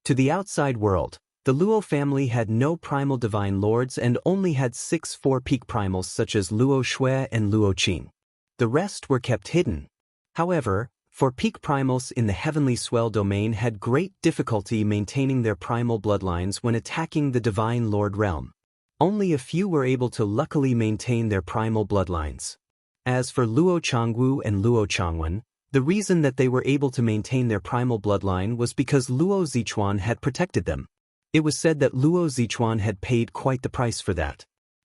Speaker 1: To the outside world, the Luo family had no primal divine lords and only had 6 4-peak primals such as Luo Shui and Luo Qin. The rest were kept hidden. However, 4-peak primals in the Heavenly Swell domain had great difficulty maintaining their primal bloodlines when attacking the Divine Lord realm. Only a few were able to luckily maintain their primal bloodlines. As for Luo Changwu and Luo Changwen, the reason that they were able to maintain their primal bloodline was because Luo Zichuan had protected them. It was said that Luo Zichuan had paid quite the price for that.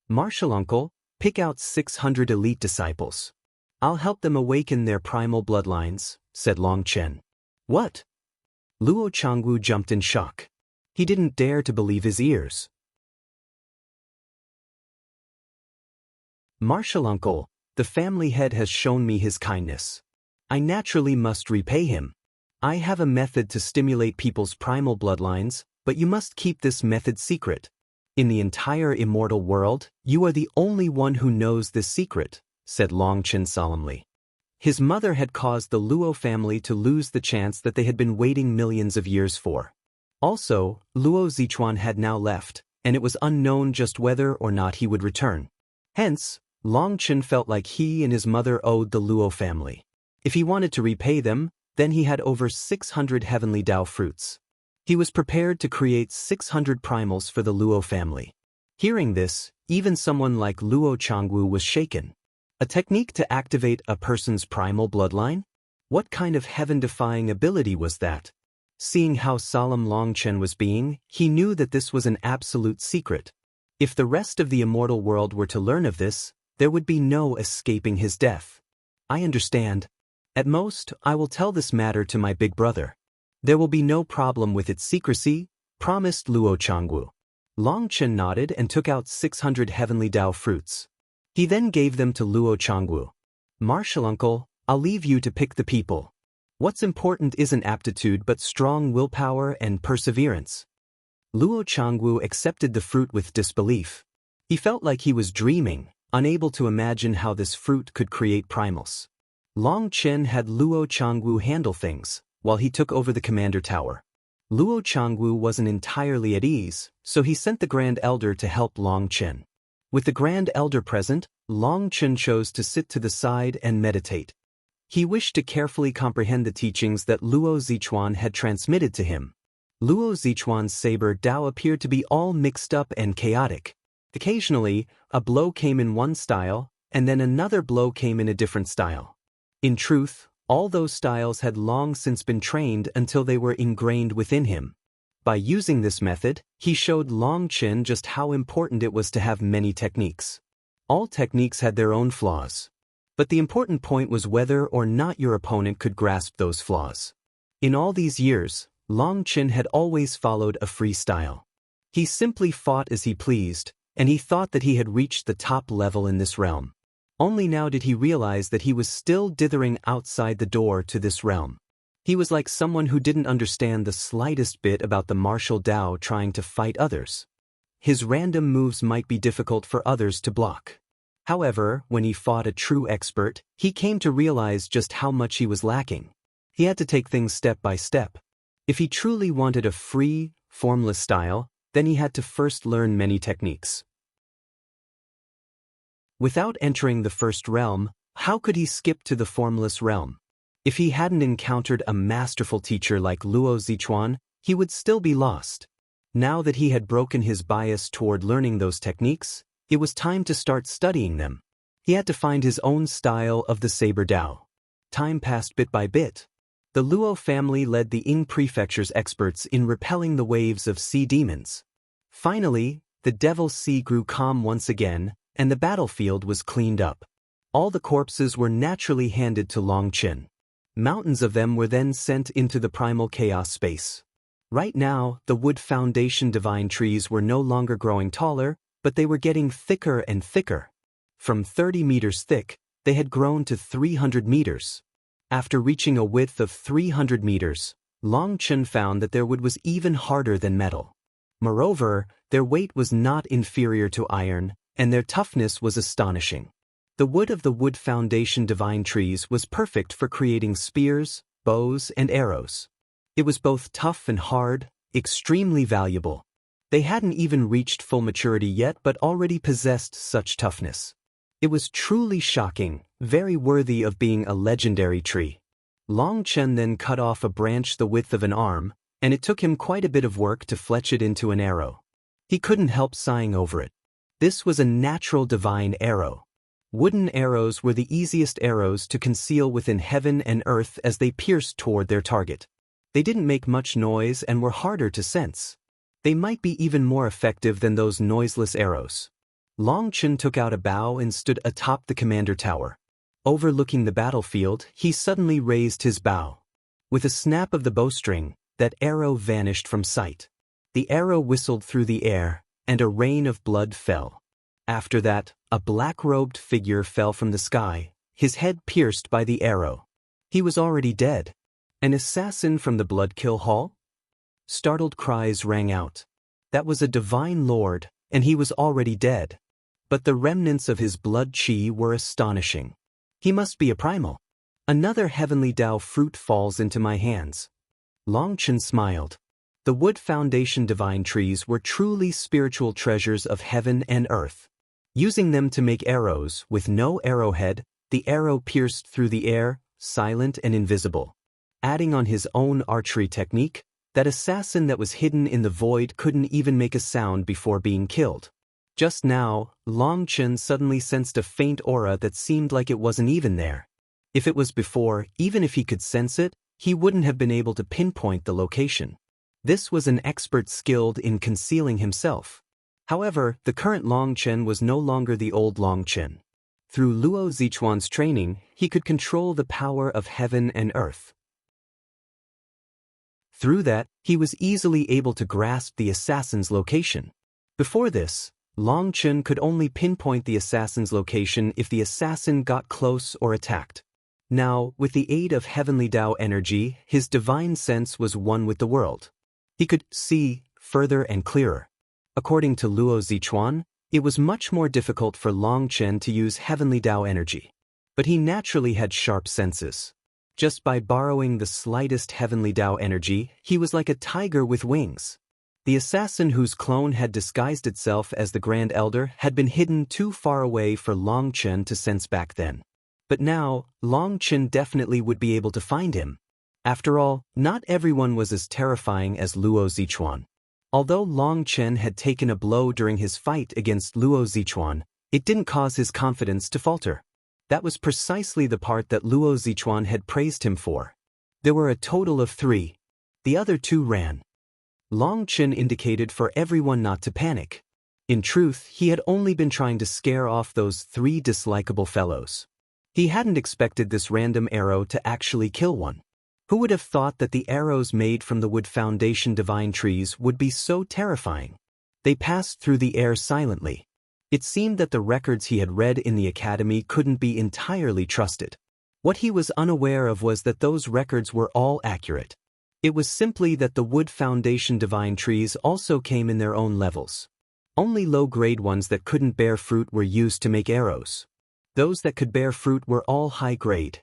Speaker 1: "Martial uncle, pick out 600 elite disciples. I'll help them awaken their primal bloodlines," said Long Chen. "What?" Luo Changwu jumped in shock. He didn't dare to believe his ears. "Martial uncle, the family head has shown me his kindness. I naturally must repay him. I have a method to stimulate people's primal bloodlines, but you must keep this method secret. In the entire immortal world, you are the only one who knows this secret," said Long Chen solemnly. His mother had caused the Luo family to lose the chance that they had been waiting millions of years for. Also, Luo Zichuan had now left, and it was unknown just whether or not he would return. Hence, Long Chen felt like he and his mother owed the Luo family. If he wanted to repay them, then he had over 600 heavenly Dao fruits. He was prepared to create 600 primals for the Luo family. Hearing this, even someone like Luo Changwu was shaken. A technique to activate a person's primal bloodline? What kind of heaven-defying ability was that? Seeing how solemn Long Chen was being, he knew that this was an absolute secret. If the rest of the immortal world were to learn of this, there would be no escaping his death. "I understand. At most, I will tell this matter to my big brother. There will be no problem with its secrecy," promised Luo Changwu. Long Chen nodded and took out 600 heavenly Dao fruits. He then gave them to Luo Changwu. "Martial uncle, I'll leave you to pick the people. What's important isn't aptitude but strong willpower and perseverance." Luo Changwu accepted the fruit with disbelief. He felt like he was dreaming, unable to imagine how this fruit could create primals. Long Chen had Luo Changwu handle things, while he took over the commander tower. Luo Changwu wasn't entirely at ease, so he sent the Grand Elder to help Long Chen. With the Grand Elder present, Long Chen chose to sit to the side and meditate. He wished to carefully comprehend the teachings that Luo Zichuan had transmitted to him. Luo Zichuan's Saber Dao appeared to be all mixed up and chaotic. Occasionally, a blow came in one style, and then another blow came in a different style. In truth, all those styles had long since been trained until they were ingrained within him. By using this method, he showed Long Chen just how important it was to have many techniques. All techniques had their own flaws. But the important point was whether or not your opponent could grasp those flaws. In all these years, Long Chen had always followed a free style. He simply fought as he pleased, and he thought that he had reached the top level in this realm. Only now did he realize that he was still dithering outside the door to this realm. He was like someone who didn't understand the slightest bit about the martial Dao trying to fight others. His random moves might be difficult for others to block. However, when he fought a true expert, he came to realize just how much he was lacking. He had to take things step by step. If he truly wanted a free, formless style, then he had to first learn many techniques. Without entering the first realm, how could he skip to the formless realm? If he hadn't encountered a masterful teacher like Luo Zichuan, he would still be lost. Now that he had broken his bias toward learning those techniques, it was time to start studying them. He had to find his own style of the Saber Dao. Time passed bit by bit. The Luo family led the Ying Prefecture's experts in repelling the waves of sea demons. Finally, the Devil's Sea grew calm once again, and the battlefield was cleaned up. All the corpses were naturally handed to Long Chen. Mountains of them were then sent into the primal chaos space. Right now, the wood foundation divine trees were no longer growing taller, but they were getting thicker and thicker. From 30 meters thick, they had grown to 300 meters. After reaching a width of 300 meters, Long Chen found that their wood was even harder than metal. Moreover, their weight was not inferior to iron, and their toughness was astonishing. The wood of the wood foundation divine trees was perfect for creating spears, bows, and arrows. It was both tough and hard, extremely valuable. They hadn't even reached full maturity yet but already possessed such toughness. It was truly shocking, very worthy of being a legendary tree. Long Chen then cut off a branch the width of an arm, and it took him quite a bit of work to fletch it into an arrow. He couldn't help sighing over it. This was a natural divine arrow. Wooden arrows were the easiest arrows to conceal within heaven and earth as they pierced toward their target. They didn't make much noise and were harder to sense. They might be even more effective than those noiseless arrows. Long Chen took out a bow and stood atop the commander tower. Overlooking the battlefield, he suddenly raised his bow. With a snap of the bowstring, that arrow vanished from sight. The arrow whistled through the air, and a rain of blood fell. After that, a black-robed figure fell from the sky, his head pierced by the arrow. He was already dead. An assassin from the Bloodkill Hall? Startled cries rang out. That was a divine lord, and he was already dead. But the remnants of his blood chi were astonishing. He must be a primal. Another heavenly Dao fruit falls into my hands. Long Chen smiled. The wood foundation divine trees were truly spiritual treasures of heaven and earth. Using them to make arrows with no arrowhead, the arrow pierced through the air, silent and invisible. Adding on his own archery technique, that assassin that was hidden in the void couldn't even make a sound before being killed. Just now, Long Chen suddenly sensed a faint aura that seemed like it wasn't even there. If it was before, even if he could sense it, he wouldn't have been able to pinpoint the location. This was an expert skilled in concealing himself. However, the current Long Chen was no longer the old Long Chen. Through Luo Zichuan's training, he could control the power of heaven and earth. Through that, he was easily able to grasp the assassin's location. Before this, Long Chen could only pinpoint the assassin's location if the assassin got close or attacked. Now, with the aid of heavenly Dao energy, his divine sense was one with the world. He could see further and clearer. According to Luo Zichuan, it was much more difficult for Long Chen to use heavenly Dao energy. But he naturally had sharp senses. Just by borrowing the slightest heavenly Tao energy, he was like a tiger with wings. The assassin whose clone had disguised itself as the Grand Elder had been hidden too far away for Long Chen to sense back then. But now, Long Chen definitely would be able to find him. After all, not everyone was as terrifying as Luo Zichuan. Although Long Chen had taken a blow during his fight against Luo Zichuan, it didn't cause his confidence to falter. That was precisely the part that Luo Zichuan had praised him for. There were a total of 3. The other 2 ran. Long Chen indicated for everyone not to panic. In truth, he had only been trying to scare off those 3 dislikable fellows. He hadn't expected this random arrow to actually kill one. Who would have thought that the arrows made from the Wood Foundation divine trees would be so terrifying? They passed through the air silently. It seemed that the records he had read in the academy couldn't be entirely trusted. What he was unaware of was that those records were all accurate. It was simply that the Wood Foundation divine trees also came in their own levels. Only low-grade ones that couldn't bear fruit were used to make arrows. Those that could bear fruit were all high-grade.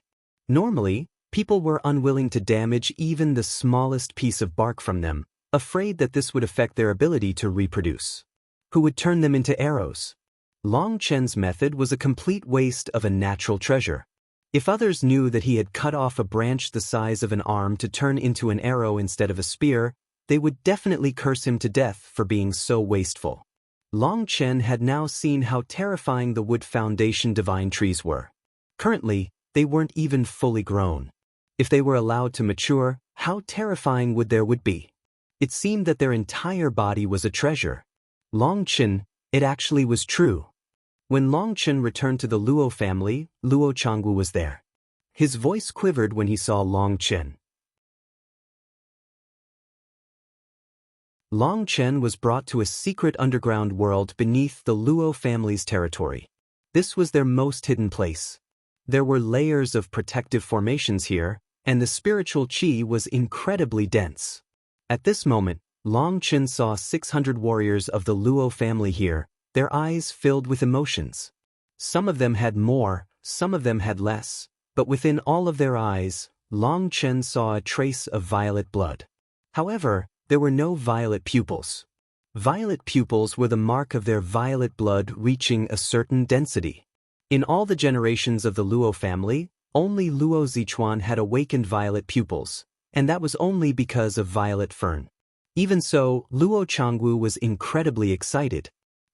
Speaker 1: Normally, people were unwilling to damage even the smallest piece of bark from them, afraid that this would affect their ability to reproduce. Who would turn them into arrows? Long Chen's method was a complete waste of a natural treasure. If others knew that he had cut off a branch the size of an arm to turn into an arrow instead of a spear, they would definitely curse him to death for being so wasteful. Long Chen had now seen how terrifying the Wood Foundation divine trees were. Currently, they weren't even fully grown. If they were allowed to mature, how terrifying would be? It seemed that their entire body was a treasure. Long Chen, it actually was true. When Long Chen returned to the Luo family, Luo Changwu was there. His voice quivered when he saw Long Chen. Long Chen was brought to a secret underground world beneath the Luo family's territory. This was their most hidden place. There were layers of protective formations here, and the spiritual qi was incredibly dense. At this moment, Long Chen saw 600 warriors of the Luo family here, their eyes filled with emotions. Some of them had more, some of them had less, but within all of their eyes, Long Chen saw a trace of violet blood. However, there were no violet pupils. Violet pupils were the mark of their violet blood reaching a certain density. In all the generations of the Luo family, only Luo Zichuan had awakened violet pupils, and that was only because of violet fern. Even so, Luo Changwu was incredibly excited.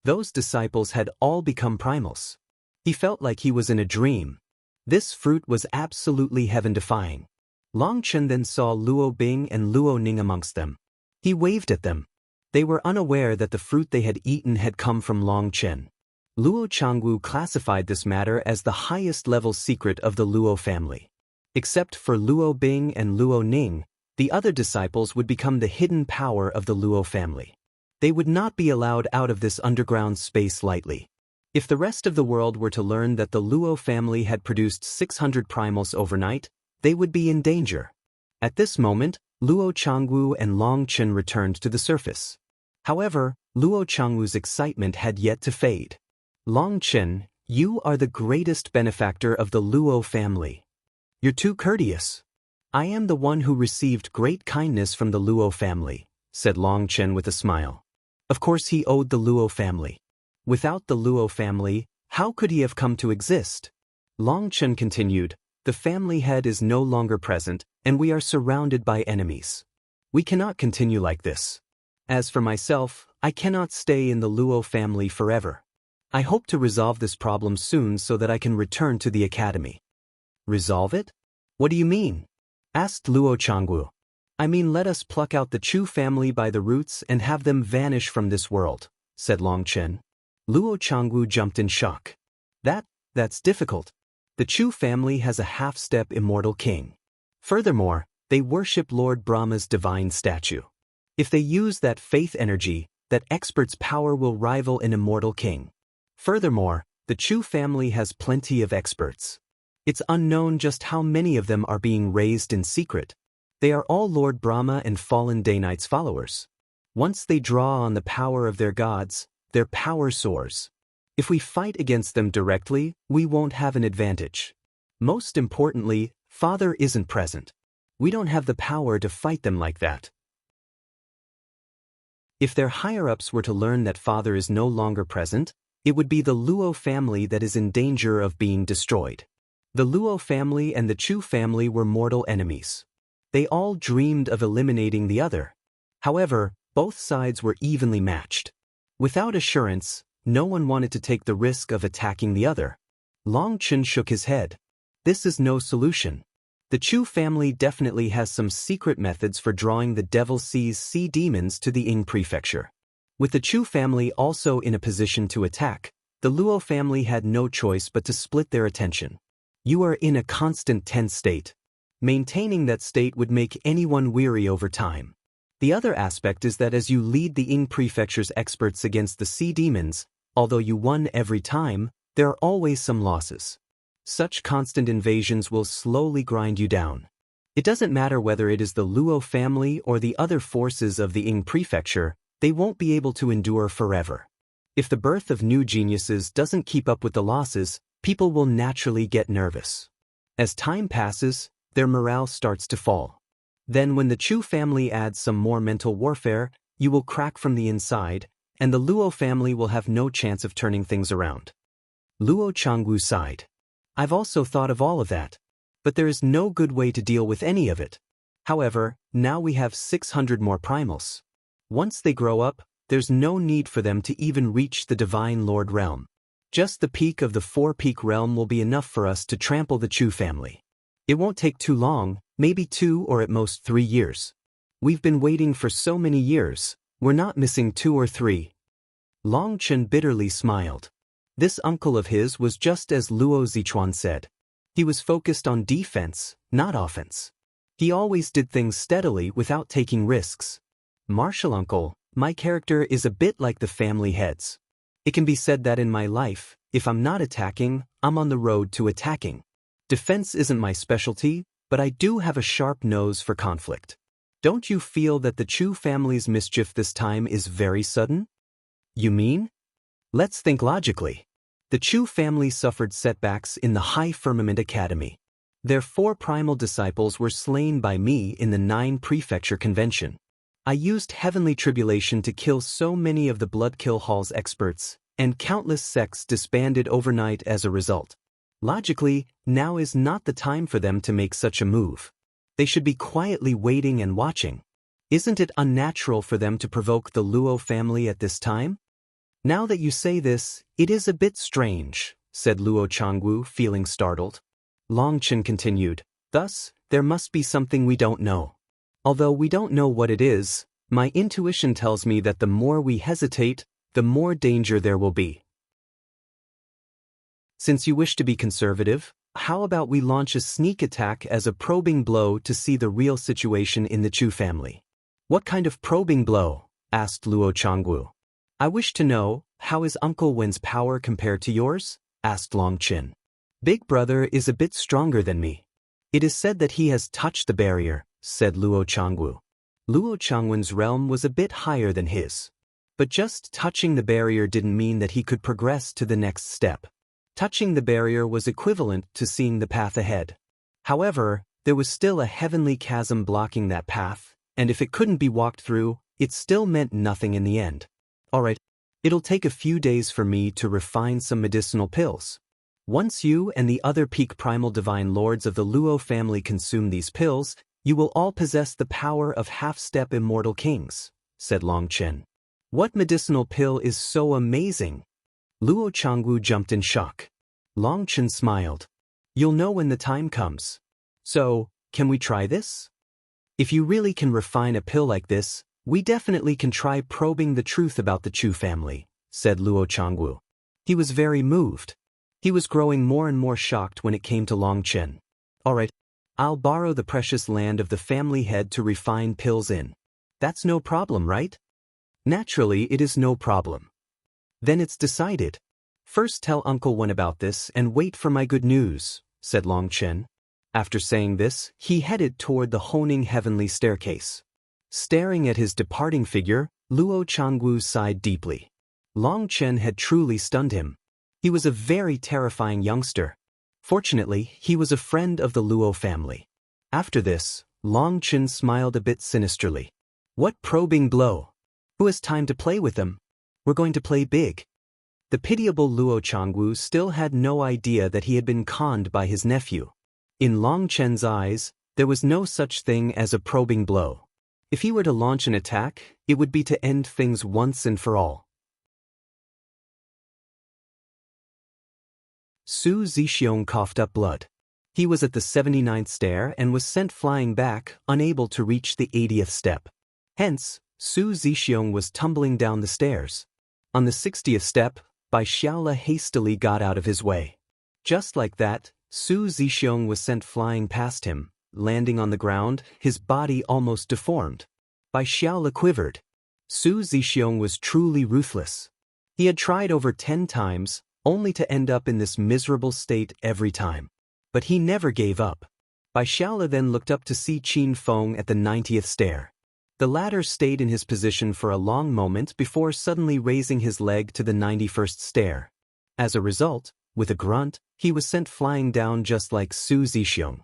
Speaker 1: Those disciples had all become primals. He felt like he was in a dream. This fruit was absolutely heaven-defying. Long Chen then saw Luo Bing and Luo Ning amongst them. He waved at them. They were unaware that the fruit they had eaten had come from Long Chen. Luo Changwu classified this matter as the highest-level secret of the Luo family. Except for Luo Bing and Luo Ning, the other disciples would become the hidden power of the Luo family. They would not be allowed out of this underground space lightly. If the rest of the world were to learn that the Luo family had produced 600 primals overnight, they would be in danger. At this moment, Luo Changwu and Long Chen returned to the surface. However, Luo Changwu's excitement had yet to fade. Long Chen, you are the greatest benefactor of the Luo family. You're too courteous. I am the one who received great kindness from the Luo family, said Long Chen with a smile. Of course he owed the Luo family. Without the Luo family, how could he have come to exist? Long Chen continued, the family head is no longer present, and we are surrounded by enemies. We cannot continue like this. As for myself, I cannot stay in the Luo family forever. I hope to resolve this problem soon so that I can return to the academy. Resolve it? What do you mean? Asked Luo Changwu. I mean let us pluck out the Chu family by the roots and have them vanish from this world, said Long Chen. Luo Changwu jumped in shock. That's difficult. The Chu family has a half-step immortal king. Furthermore, they worship Lord Brahma's divine statue. If they use that faith energy, that expert's power will rival an immortal king. Furthermore, the Chu family has plenty of experts. It's unknown just how many of them are being raised in secret. They are all Lord Brahma and fallen Day Knight's followers. Once they draw on the power of their gods, their power soars. If we fight against them directly, we won't have an advantage. Most importantly, Father isn't present. We don't have the power to fight them like that. If their higher-ups were to learn that Father is no longer present, it would be the Luo family that is in danger of being destroyed. The Luo family and the Chu family were mortal enemies. They all dreamed of eliminating the other. However, both sides were evenly matched. Without assurance, no one wanted to take the risk of attacking the other. Long Chen shook his head. This is no solution. The Chu family definitely has some secret methods for drawing the Devil Sea's sea demons to the Ying Prefecture. With the Chu family also in a position to attack, the Luo family had no choice but to split their attention. You are in a constant tense state. Maintaining that state would make anyone weary over time. The other aspect is that as you lead the Ying Prefecture's experts against the sea demons, although you won every time, there are always some losses. Such constant invasions will slowly grind you down. It doesn't matter whether it is the Luo family or the other forces of the Ying Prefecture, they won't be able to endure forever. If the birth of new geniuses doesn't keep up with the losses, people will naturally get nervous. As time passes, their morale starts to fall. Then when the Chu family adds some more mental warfare, you will crack from the inside, and the Luo family will have no chance of turning things around. Luo Changwu sighed. I've also thought of all of that. But there is no good way to deal with any of it. However, now we have 600 more primals. Once they grow up, there's no need for them to even reach the Divine Lord realm. Just the peak of the 4-peak realm will be enough for us to trample the Chu family. It won't take too long, maybe 2 or at most 3 years. We've been waiting for so many years, we're not missing 2 or 3. Long Chen bitterly smiled. This uncle of his was just as Luo Zichuan said. He was focused on defense, not offense. He always did things steadily without taking risks. Martial uncle, my character is a bit like the family heads. It can be said that in my life, if I'm not attacking, I'm on the road to attacking. Defense isn't my specialty, but I do have a sharp nose for conflict. Don't you feel that the Chu family's mischief this time is very sudden? You mean? Let's think logically. The Chu family suffered setbacks in the High Firmament Academy. Their 4 primal disciples were slain by me in the 9 Prefecture Convention. I used Heavenly Tribulation to kill so many of the Bloodkill Hall's experts, and countless sects disbanded overnight as a result. Logically, now is not the time for them to make such a move. They should be quietly waiting and watching. Isn't it unnatural for them to provoke the Luo family at this time? Now that you say this, it is a bit strange, said Luo Changwu, feeling startled. Long Chen continued, thus, there must be something we don't know. Although we don't know what it is, my intuition tells me that the more we hesitate, the more danger there will be. Since you wish to be conservative, how about we launch a sneak attack as a probing blow to see the real situation in the Chu family? What kind of probing blow? Asked Luo Changwu. I wish to know, how is Uncle Wen's power compared to yours? Asked Long Chen. Big brother is a bit stronger than me. It is said that he has touched the barrier, said Luo Changwu. Luo Changwen's realm was a bit higher than his. But just touching the barrier didn't mean that he could progress to the next step. Touching the barrier was equivalent to seeing the path ahead. However, there was still a heavenly chasm blocking that path, and if it couldn't be walked through, it still meant nothing in the end. Alright, it'll take a few days for me to refine some medicinal pills. Once you and the other peak primal divine lords of the Luo family consume these pills, you will all possess the power of half-step immortal kings, said Long Chen. What medicinal pill is so amazing? Luo Changwu jumped in shock. Long Chen smiled. You'll know when the time comes. So, can we try this? If you really can refine a pill like this, we definitely can try probing the truth about the Chu family, said Luo Changwu. He was very moved. He was growing more and more shocked when it came to Long Chen. Alright, I'll borrow the precious land of the family head to refine pills in. That's no problem, right? Naturally, it is no problem. Then it's decided. First tell Uncle Wen about this and wait for my good news, said Long Chen. After saying this, he headed toward the Honing Heavenly Staircase. Staring at his departing figure, Luo Changwu sighed deeply. Long Chen had truly stunned him. He was a very terrifying youngster. Fortunately, he was a friend of the Luo family. After this, Long Chen smiled a bit sinisterly. What probing blow! Who has time to play with them? We're going to play big. The pitiable Luo Changwu still had no idea that he had been conned by his nephew. In Long Chen's eyes, there was no such thing as a probing blow. If he were to launch an attack, it would be to end things once and for all. Su Zixiong coughed up blood. He was at the 79th stair and was sent flying back, unable to reach the 80th step. Hence, Su Zixiong was tumbling down the stairs. On the 60th step, Bai Xiaola hastily got out of his way. Just like that, Su Zixiong was sent flying past him, landing on the ground, his body almost deformed. Bai Xiaola quivered. Su Zixiong was truly ruthless. He had tried over 10 times, only to end up in this miserable state every time. But he never gave up. Bai Xiaola then looked up to see Qin Feng at the 90th stair. The latter stayed in his position for a long moment before suddenly raising his leg to the 91st stair. As a result, with a grunt, he was sent flying down just like Su Zixiong.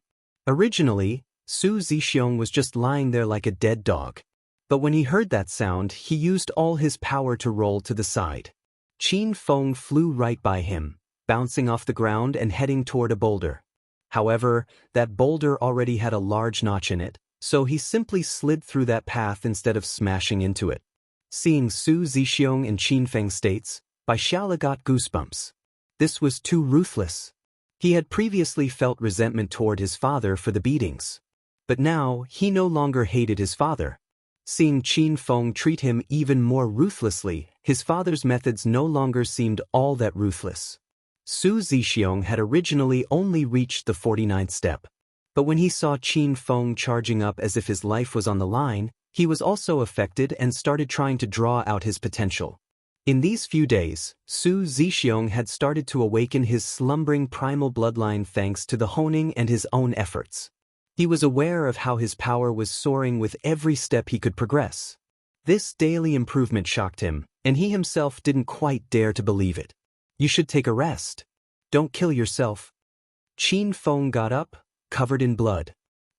Speaker 1: Originally, Su Zixiong was just lying there like a dead dog. But when he heard that sound, he used all his power to roll to the side. Qin Feng flew right by him, bouncing off the ground and heading toward a boulder. However, that boulder already had a large notch in it, so he simply slid through that path instead of smashing into it. Seeing Su Zixiong in Qin Feng's states, Bai Xiaola got goosebumps. This was too ruthless. He had previously felt resentment toward his father for the beatings. But now, he no longer hated his father. Seeing Qin Feng treat him even more ruthlessly, his father's methods no longer seemed all that ruthless. Su Zixiong had originally only reached the 49th step. But when he saw Qin Feng charging up as if his life was on the line, he was also affected and started trying to draw out his potential. In these few days, Su Zixiong had started to awaken his slumbering primal bloodline thanks to the honing and his own efforts. He was aware of how his power was soaring with every step he could progress. This daily improvement shocked him, and he himself didn't quite dare to believe it. You should take a rest. Don't kill yourself. Qin Feng got up, covered in blood.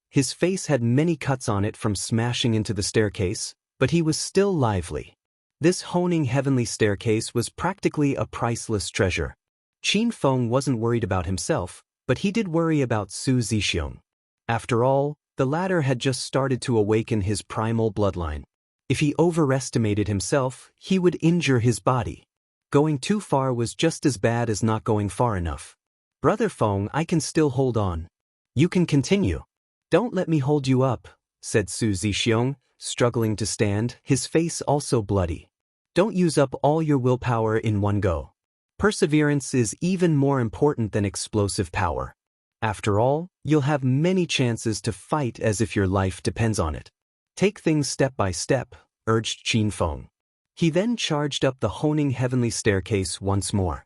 Speaker 1: His face had many cuts on it from smashing into the staircase, but he was still lively. This honing heavenly staircase was practically a priceless treasure. Qin Feng wasn't worried about himself, but he did worry about Su Zixiong. After all, the latter had just started to awaken his primal bloodline. If he overestimated himself, he would injure his body. Going too far was just as bad as not going far enough. Brother Feng, I can still hold on. You can continue. Don't let me hold you up, said Su Zixiong, struggling to stand, his face also bloody. Don't use up all your willpower in one go. Perseverance is even more important than explosive power. After all, you'll have many chances to fight as if your life depends on it. Take things step by step, urged Qin Feng. He then charged up the honing heavenly staircase once more.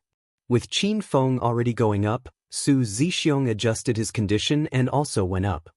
Speaker 1: With Qin Feng already going up, Su Zixiong adjusted his condition and also went up.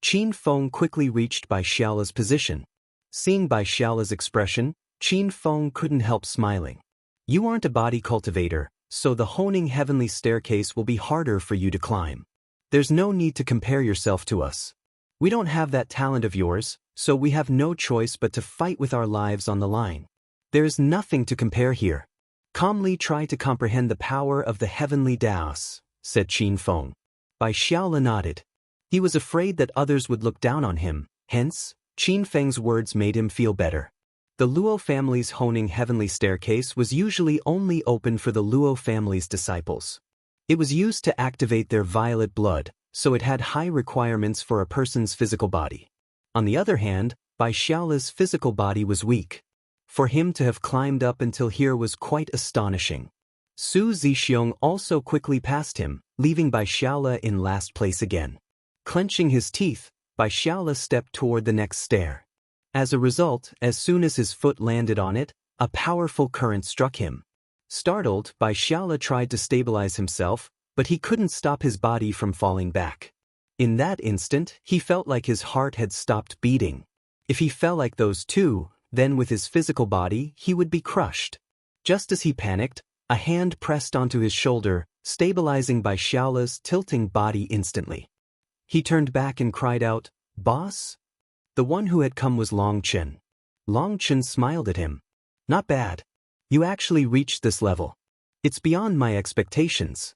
Speaker 1: Qin Feng quickly reached Bai Xiaola's position. Seeing Bai Xiaola's expression, Qin Feng couldn't help smiling. You aren't a body cultivator, so the honing heavenly staircase will be harder for you to climb. There's no need to compare yourself to us. We don't have that talent of yours, so we have no choice but to fight with our lives on the line. There's nothing to compare here. Calmly try to comprehend the power of the heavenly Daos, said Qin Feng. Bai Xiaola nodded. He was afraid that others would look down on him, hence, Qin Feng's words made him feel better. The Luo family's honing heavenly staircase was usually only open for the Luo family's disciples. It was used to activate their violet blood, so it had high requirements for a person's physical body. On the other hand, Bai Xiaola's physical body was weak. For him to have climbed up until here was quite astonishing. Su Zixiong also quickly passed him, leaving Bai Xiaola in last place again. Clenching his teeth, Bai Xiaola stepped toward the next stair. As a result, as soon as his foot landed on it, a powerful current struck him. Startled, Bai Xiaola tried to stabilize himself, but he couldn't stop his body from falling back. In that instant, he felt like his heart had stopped beating. If he fell like those two, then with his physical body, he would be crushed. Just as he panicked, A hand pressed onto his shoulder, stabilizing Bai Xiaola's tilting body instantly. He turned back and cried out, "Boss?" The one who had come was Long Chen. Long Chen smiled at him. "Not bad. You actually reached this level. It's beyond my expectations."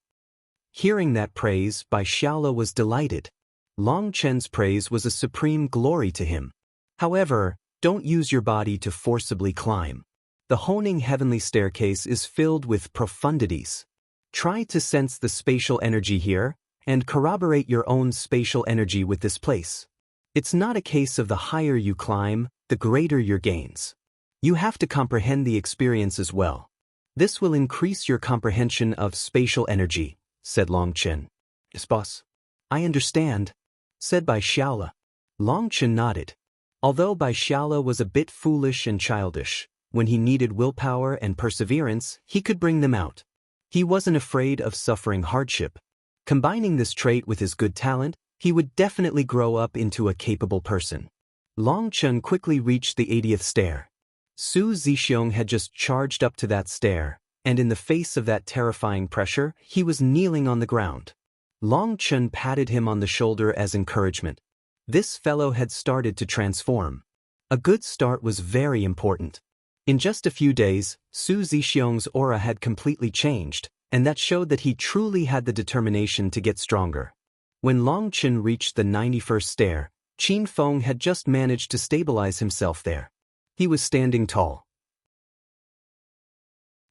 Speaker 1: Hearing that praise, Bai Xiaola was delighted. Long Chen's praise was a supreme glory to him. However, don't use your body to forcibly climb. The honing heavenly staircase is filled with profundities. Try to sense the spatial energy here, and corroborate your own spatial energy with this place. It's not a case of the higher you climb, the greater your gains. You have to comprehend the experience as well. This will increase your comprehension of spatial energy, said Long Chen. Yes, boss. I understand, said Bai Xiaola. Long Chen nodded. Although Bai Xiaola was a bit foolish and childish, when he needed willpower and perseverance, he could bring them out. He wasn't afraid of suffering hardship. Combining this trait with his good talent, he would definitely grow up into a capable person. Long Chen quickly reached the 80th stair. Su Zixiong had just charged up to that stair, and in the face of that terrifying pressure, he was kneeling on the ground. Long Chen patted him on the shoulder as encouragement. This fellow had started to transform. A good start was very important. In just a few days, Su Zixiong's aura had completely changed, and that showed that he truly had the determination to get stronger. When Long Chen reached the 91st stair, Qin Feng had just managed to stabilize himself there. He was standing tall.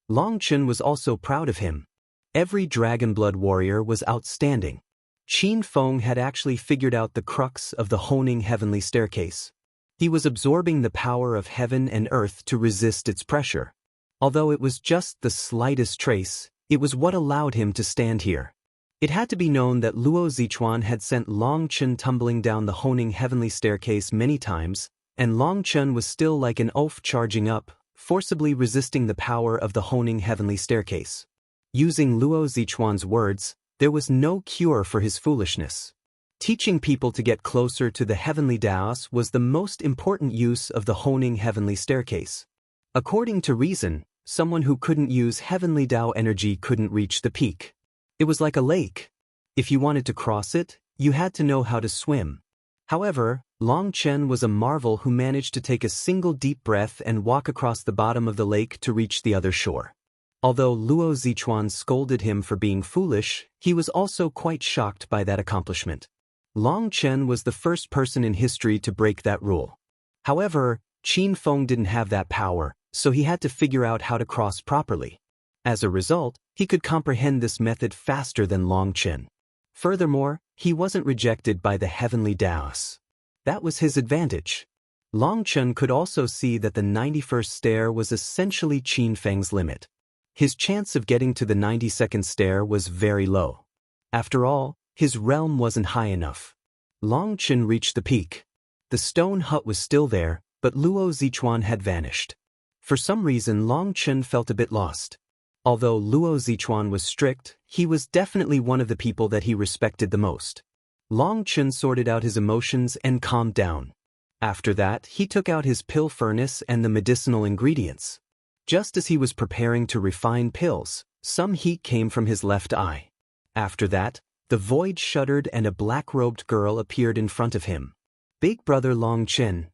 Speaker 1: Long Chen was also proud of him. Every Dragonblood warrior was outstanding. Qin Feng had actually figured out the crux of the honing heavenly staircase. He was absorbing the power of heaven and earth to resist its pressure. Although it was just the slightest trace, it was what allowed him to stand here. It had to be known that Luo Zichuan had sent Long Chen tumbling down the honing heavenly staircase many times, and Long Chen was still like an oaf charging up, forcibly resisting the power of the honing heavenly staircase. Using Luo Zichuan's words, there was no cure for his foolishness. Teaching people to get closer to the heavenly Daos was the most important use of the honing heavenly staircase. According to reason, someone who couldn't use heavenly Dao energy couldn't reach the peak. It was like a lake. If you wanted to cross it, you had to know how to swim. However, Long Chen was a marvel who managed to take a single deep breath and walk across the bottom of the lake to reach the other shore. Although Luo Zichuan scolded him for being foolish, he was also quite shocked by that accomplishment. Long Chen was the first person in history to break that rule. However, Qin Feng didn't have that power, so he had to figure out how to cross properly. As a result, he could comprehend this method faster than Long Chen. Furthermore, he wasn't rejected by the heavenly Daos. That was his advantage. Long Chen could also see that the 91st stair was essentially Qin Feng's limit. His chance of getting to the 92nd stair was very low. After all, his realm wasn't high enough. Long Chen reached the peak. The stone hut was still there, but Luo Zichuan had vanished. For some reason, Long Chen felt a bit lost. Although Luo Zichuan was strict, he was definitely one of the people that he respected the most. Long Chen sorted out his emotions and calmed down. After that, he took out his pill furnace and the medicinal ingredients. Just as he was preparing to refine pills, some heat came from his left eye. After that, the void shuddered and a black-robed girl appeared in front of him. Big brother Long Chen.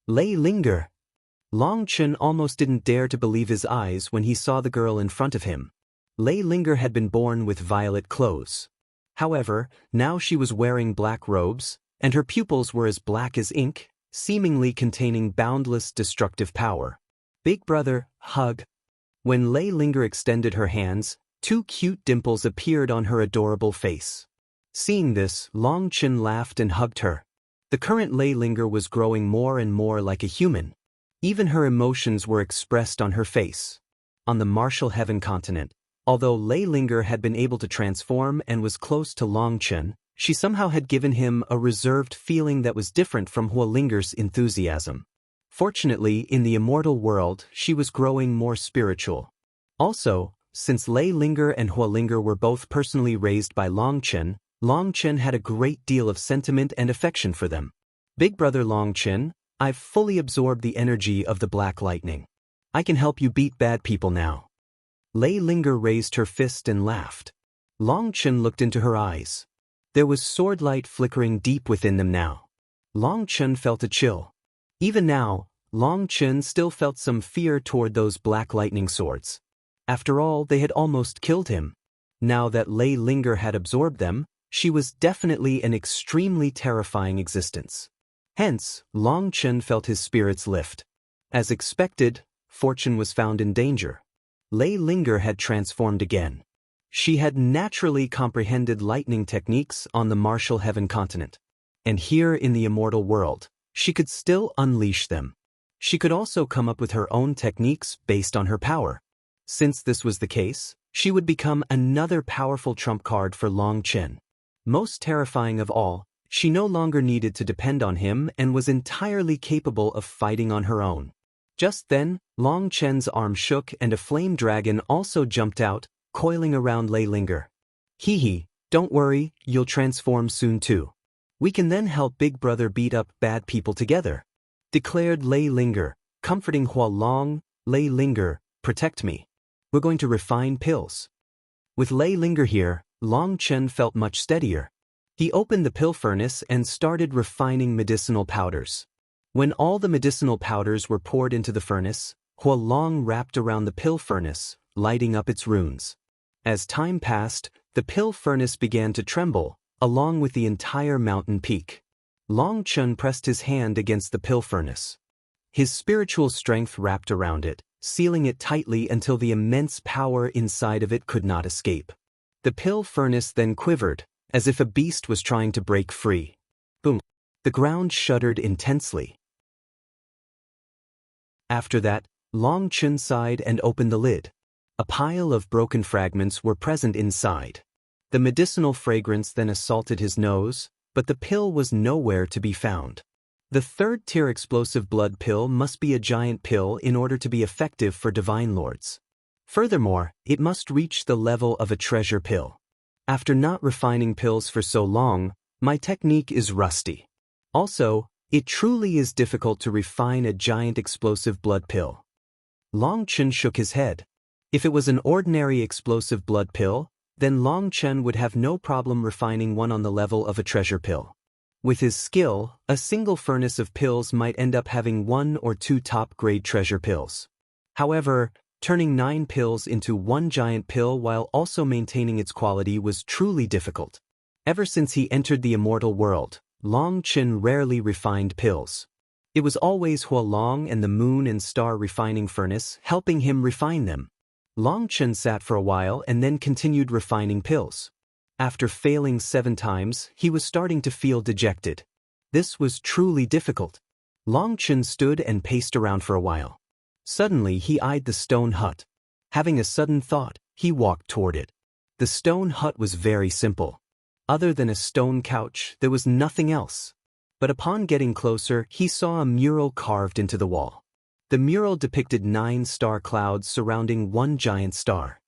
Speaker 1: Lei Linger. Long Chen almost didn't dare to believe his eyes when he saw the girl in front of him. Lei Linger had been born with violet clothes. However, now she was wearing black robes, and her pupils were as black as ink, seemingly containing boundless destructive power. Big brother, hug. When Lei Linger extended her hands, two cute dimples appeared on her adorable face. Seeing this, Long Chen laughed and hugged her. The current Lei Linger was growing more and more like a human. Even her emotions were expressed on her face. On the Martial Heaven continent, although Lei Linger had been able to transform and was close to Long Chen, she somehow had given him a reserved feeling that was different from Hua Linger's enthusiasm. Fortunately, in the immortal world, she was growing more spiritual. Also, since Lei Linger and Hua Linger were both personally raised by Long Chen had a great deal of sentiment and affection for them. Big brother Long Chen, I've fully absorbed the energy of the black lightning. I can help you beat bad people now. Lei Linger raised her fist and laughed. Long Chen looked into her eyes. There was sword light flickering deep within them now. Long Chen felt a chill. Even now, Long Chen still felt some fear toward those black lightning swords. After all, they had almost killed him. Now that Lei Linger had absorbed them, she was definitely an extremely terrifying existence. Hence, Long Chen felt his spirits lift. As expected, fortune was found in danger. Lei Linger had transformed again. She had naturally comprehended lightning techniques on the martial heaven continent. And here in the immortal world, she could still unleash them. She could also come up with her own techniques based on her power. Since this was the case, she would become another powerful trump card for Long Chen. Most terrifying of all, she no longer needed to depend on him and was entirely capable of fighting on her own. Just then, Long Chen's arm shook and a flame dragon also jumped out, coiling around Lei Linger. Hee hee, don't worry, you'll transform soon too. We can then help Big Brother beat up bad people together, declared Lei Linger, comforting Hua Long. Lei Linger, protect me. We're going to refine pills. With Lei Linger here, Long Chen felt much steadier. He opened the pill furnace and started refining medicinal powders. When all the medicinal powders were poured into the furnace, Hua Long wrapped around the pill furnace, lighting up its runes. As time passed, the pill furnace began to tremble, along with the entire mountain peak. Long Chen pressed his hand against the pill furnace. His spiritual strength wrapped around it, sealing it tightly until the immense power inside of it could not escape. The pill furnace then quivered, as if a beast was trying to break free. Boom! The ground shuddered intensely. After that, Long Chen sighed and opened the lid. A pile of broken fragments were present inside. The medicinal fragrance then assaulted his nose, but the pill was nowhere to be found. The third-tier explosive blood pill must be a giant pill in order to be effective for Divine Lords. Furthermore, it must reach the level of a treasure pill. After not refining pills for so long, my technique is rusty. Also, it truly is difficult to refine a giant explosive blood pill. Long Chen shook his head. If it was an ordinary explosive blood pill, then Long Chen would have no problem refining one on the level of a treasure pill. With his skill, a single furnace of pills might end up having 1 or 2 top-grade treasure pills. However, turning 9 pills into one giant pill while also maintaining its quality was truly difficult. Ever since he entered the immortal world, Long Chen rarely refined pills. It was always Hua Long and the moon and star refining furnace helping him refine them. Long Chen sat for a while and then continued refining pills. After failing 7 times, he was starting to feel dejected. This was truly difficult. Long Chen stood and paced around for a while. Suddenly he eyed the stone hut. Having a sudden thought, he walked toward it. The stone hut was very simple. Other than a stone couch, there was nothing else. But upon getting closer, he saw a mural carved into the wall. The mural depicted 9 star clouds surrounding one giant star.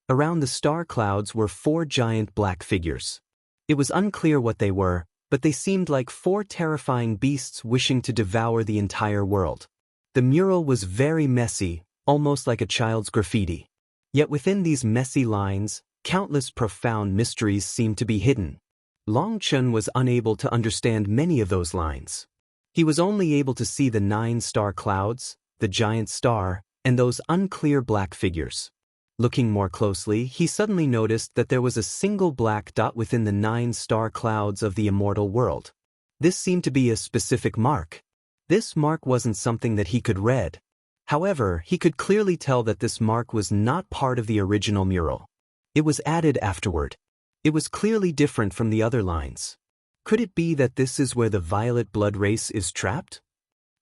Speaker 1: Around the star clouds were 4 giant black figures. It was unclear what they were, but they seemed like 4 terrifying beasts wishing to devour the entire world. The mural was very messy, almost like a child's graffiti. Yet within these messy lines, countless profound mysteries seemed to be hidden. Long Chen was unable to understand many of those lines. He was only able to see the 9 star clouds, the giant star, and those unclear black figures. Looking more closely, he suddenly noticed that there was a single black dot within the 9 star clouds of the immortal world. This seemed to be a specific mark. This mark wasn't something that he could read. However, he could clearly tell that this mark was not part of the original mural. It was added afterward. It was clearly different from the other lines. Could it be that this is where the violet blood race is trapped?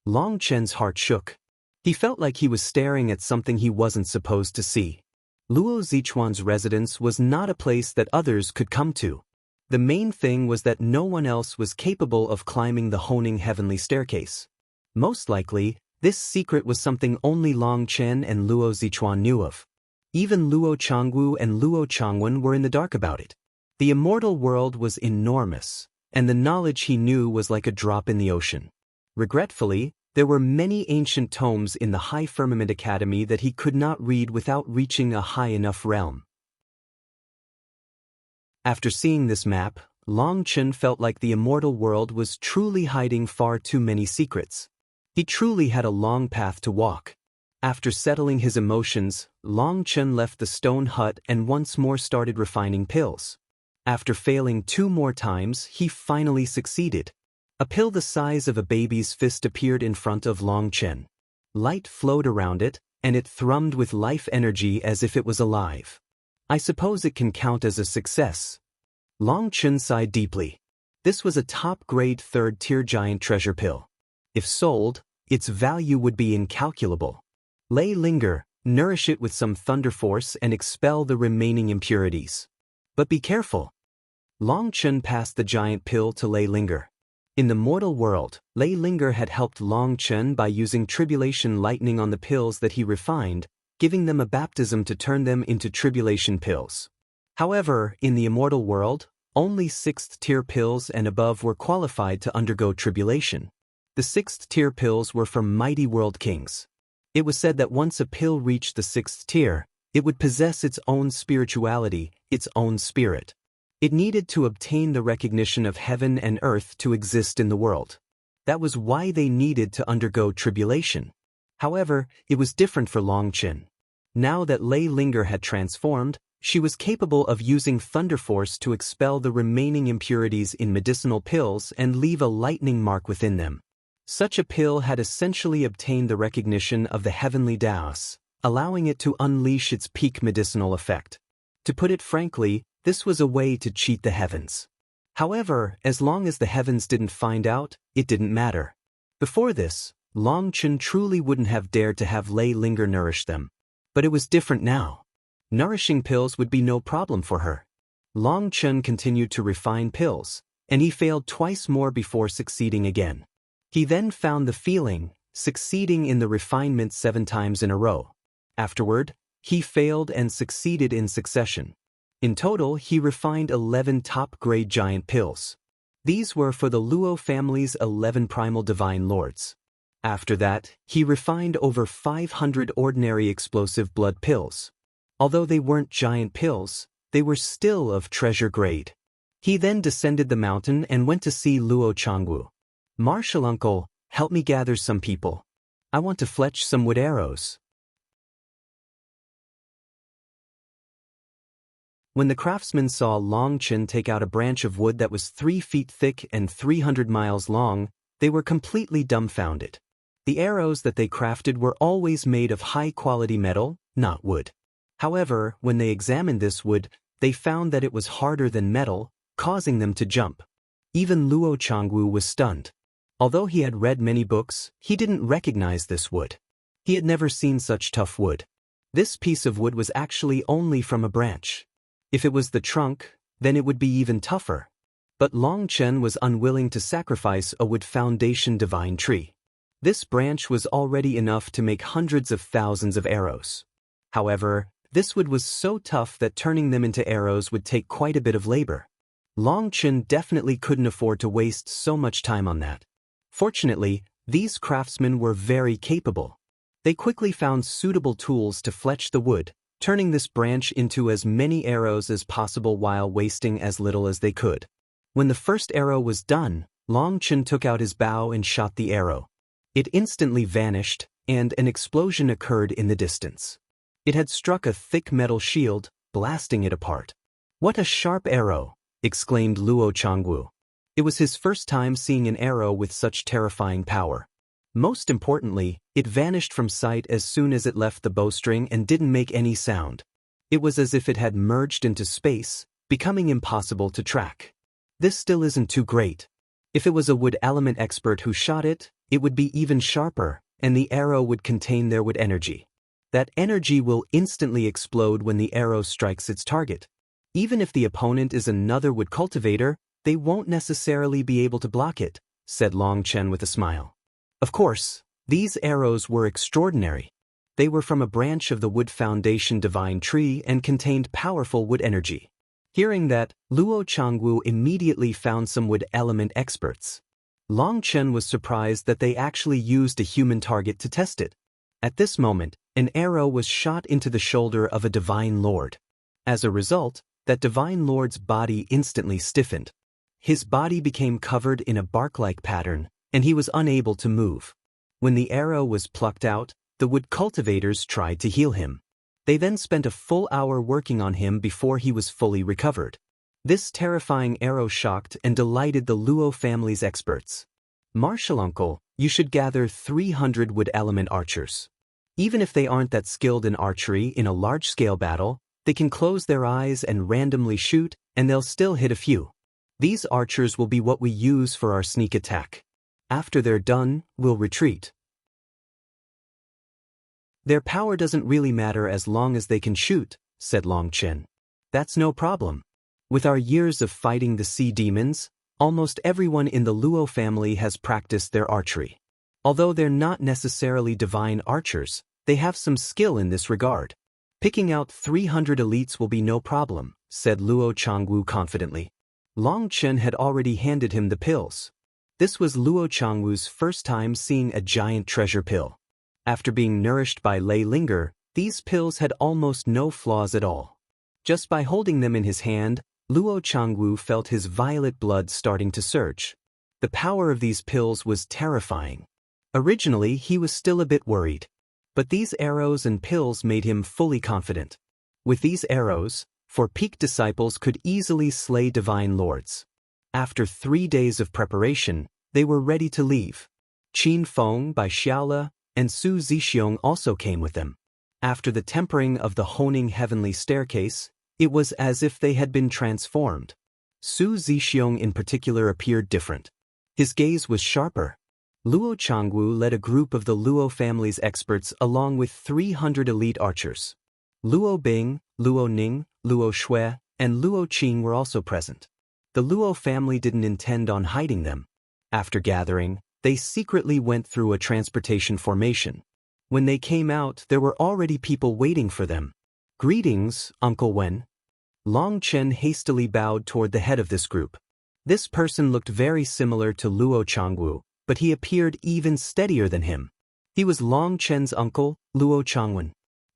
Speaker 1: Long Chen's heart shook. He felt like he was staring at something he wasn't supposed to see. Luo Zichuan's residence was not a place that others could come to. The main thing was that no one else was capable of climbing the Honing Heavenly Staircase. Most likely, this secret was something only Long Chen and Luo Zichuan knew of. Even Luo Changwu and Luo Changwen were in the dark about it. The immortal world was enormous, and the knowledge he knew was like a drop in the ocean. Regretfully, There were many ancient tomes in the High Firmament Academy that he could not read without reaching a high enough realm. After seeing this map, Long Chen felt like the immortal world was truly hiding far too many secrets. He truly had a long path to walk. After settling his emotions, Long Chen left the stone hut and once more started refining pills. After failing 2 more times, he finally succeeded. A pill the size of a baby's fist appeared in front of Long Chen. Light flowed around it, and it thrummed with life energy as if it was alive. I suppose it can count as a success. Long Chen sighed deeply. This was a top-grade 3rd-tier giant treasure pill. If sold, its value would be incalculable. Lay Linger, nourish it with some thunder force and expel the remaining impurities. But be careful. Long Chen passed the giant pill to Lay Linger. In the mortal world, Lay Linger had helped Long Chen by using tribulation lightning on the pills that he refined, giving them a baptism to turn them into tribulation pills. However, in the immortal world, only 6th-tier pills and above were qualified to undergo tribulation. The 6th-tier pills were from mighty world kings. It was said that once a pill reached the 6th tier, it would possess its own spirituality, its own spirit. It needed to obtain the recognition of heaven and earth to exist in the world. That was why they needed to undergo tribulation. However, it was different for Long Chen. Now that Lay Linger had transformed, she was capable of using Thunder Force to expel the remaining impurities in medicinal pills and leave a lightning mark within them. Such a pill had essentially obtained the recognition of the heavenly Daos, allowing it to unleash its peak medicinal effect. To put it frankly, this was a way to cheat the heavens. However, as long as the heavens didn't find out, it didn't matter. Before this, Long Chen truly wouldn't have dared to have Lay Linger nourish them. But it was different now. Nourishing pills would be no problem for her. Long Chen continued to refine pills, and he failed twice more before succeeding again. He then found the feeling, succeeding in the refinement 7 times in a row. Afterward, he failed and succeeded in succession. In total, he refined 11 top-grade giant pills. These were for the Luo family's 11 primal divine lords. After that, he refined over 500 ordinary explosive blood pills. Although they weren't giant pills, they were still of treasure grade. He then descended the mountain and went to see Luo Changwu. "Martial uncle, help me gather some people. I want to fletch some wood arrows." When the craftsmen saw Long Chen take out a branch of wood that was 3 feet thick and 300 miles long, they were completely dumbfounded. The arrows that they crafted were always made of high-quality metal, not wood. However, when they examined this wood, they found that it was harder than metal, causing them to jump. Even Luo Changwu was stunned. Although he had read many books, he didn't recognize this wood. He had never seen such tough wood. This piece of wood was actually only from a branch. If it was the trunk, then it would be even tougher. But Long Chen was unwilling to sacrifice a wood foundation divine tree. This branch was already enough to make hundreds of thousands of arrows. However, this wood was so tough that turning them into arrows would take quite a bit of labor. Long Chen definitely couldn't afford to waste so much time on that. Fortunately, these craftsmen were very capable. They quickly found suitable tools to fletch the wood, turning this branch into as many arrows as possible while wasting as little as they could. When the first arrow was done, Long Chen took out his bow and shot the arrow. It instantly vanished, and an explosion occurred in the distance. It had struck a thick metal shield, blasting it apart. "What a sharp arrow!" exclaimed Luo Changwu. It was his first time seeing an arrow with such terrifying power. Most importantly, it vanished from sight as soon as it left the bowstring and didn't make any sound. It was as if it had merged into space, becoming impossible to track. This still isn't too great. If it was a wood element expert who shot it, it would be even sharper, and the arrow would contain their wood energy. That energy will instantly explode when the arrow strikes its target. Even if the opponent is another wood cultivator, they won't necessarily be able to block it, said Long Chen with a smile. Of course, these arrows were extraordinary. They were from a branch of the wood foundation divine tree and contained powerful wood energy. Hearing that, Luo Changwu immediately found some wood element experts. Long Chen was surprised that they actually used a human target to test it. At this moment, an arrow was shot into the shoulder of a divine lord. As a result, that divine lord's body instantly stiffened. His body became covered in a bark-like pattern, and he was unable to move. When the arrow was plucked out, the wood cultivators tried to heal him. They then spent a full hour working on him before he was fully recovered. This terrifying arrow shocked and delighted the Luo family's experts. Martial uncle, you should gather 300 wood element archers. Even if they aren't that skilled in archery in a large-scale battle, they can close their eyes and randomly shoot, and they'll still hit a few. These archers will be what we use for our sneak attack. After they're done, we'll retreat. Their power doesn't really matter as long as they can shoot, said Long Chen. That's no problem. With our years of fighting the sea demons, almost everyone in the Luo family has practiced their archery. Although they're not necessarily divine archers, they have some skill in this regard. Picking out 300 elites will be no problem, said Luo Changwu confidently. Long Chen had already handed him the pills. This was Luo Changwu's first time seeing a giant treasure pill. After being nourished by Lei Linger, these pills had almost no flaws at all. Just by holding them in his hand, Luo Changwu felt his violet blood starting to surge. The power of these pills was terrifying. Originally, he was still a bit worried. But these arrows and pills made him fully confident. With these arrows, for peak disciples could easily slay divine lords. After 3 days of preparation, they were ready to leave. Qin Feng by Xiaola and Su Zixiong also came with them. After the tempering of the Honing Heavenly Staircase, it was as if they had been transformed. Su Zixiong in particular appeared different. His gaze was sharper. Luo Changwu led a group of the Luo family's experts along with 300 elite archers. Luo Bing, Luo Ning, Luo Shui, and Luo Qing were also present. The Luo family didn't intend on hiding them. After gathering, they secretly went through a transportation formation. When they came out, there were already people waiting for them. Greetings, Uncle Wen. Long Chen hastily bowed toward the head of this group. This person looked very similar to Luo Changwu, but he appeared even steadier than him. He was Long Chen's uncle, Luo Changwen.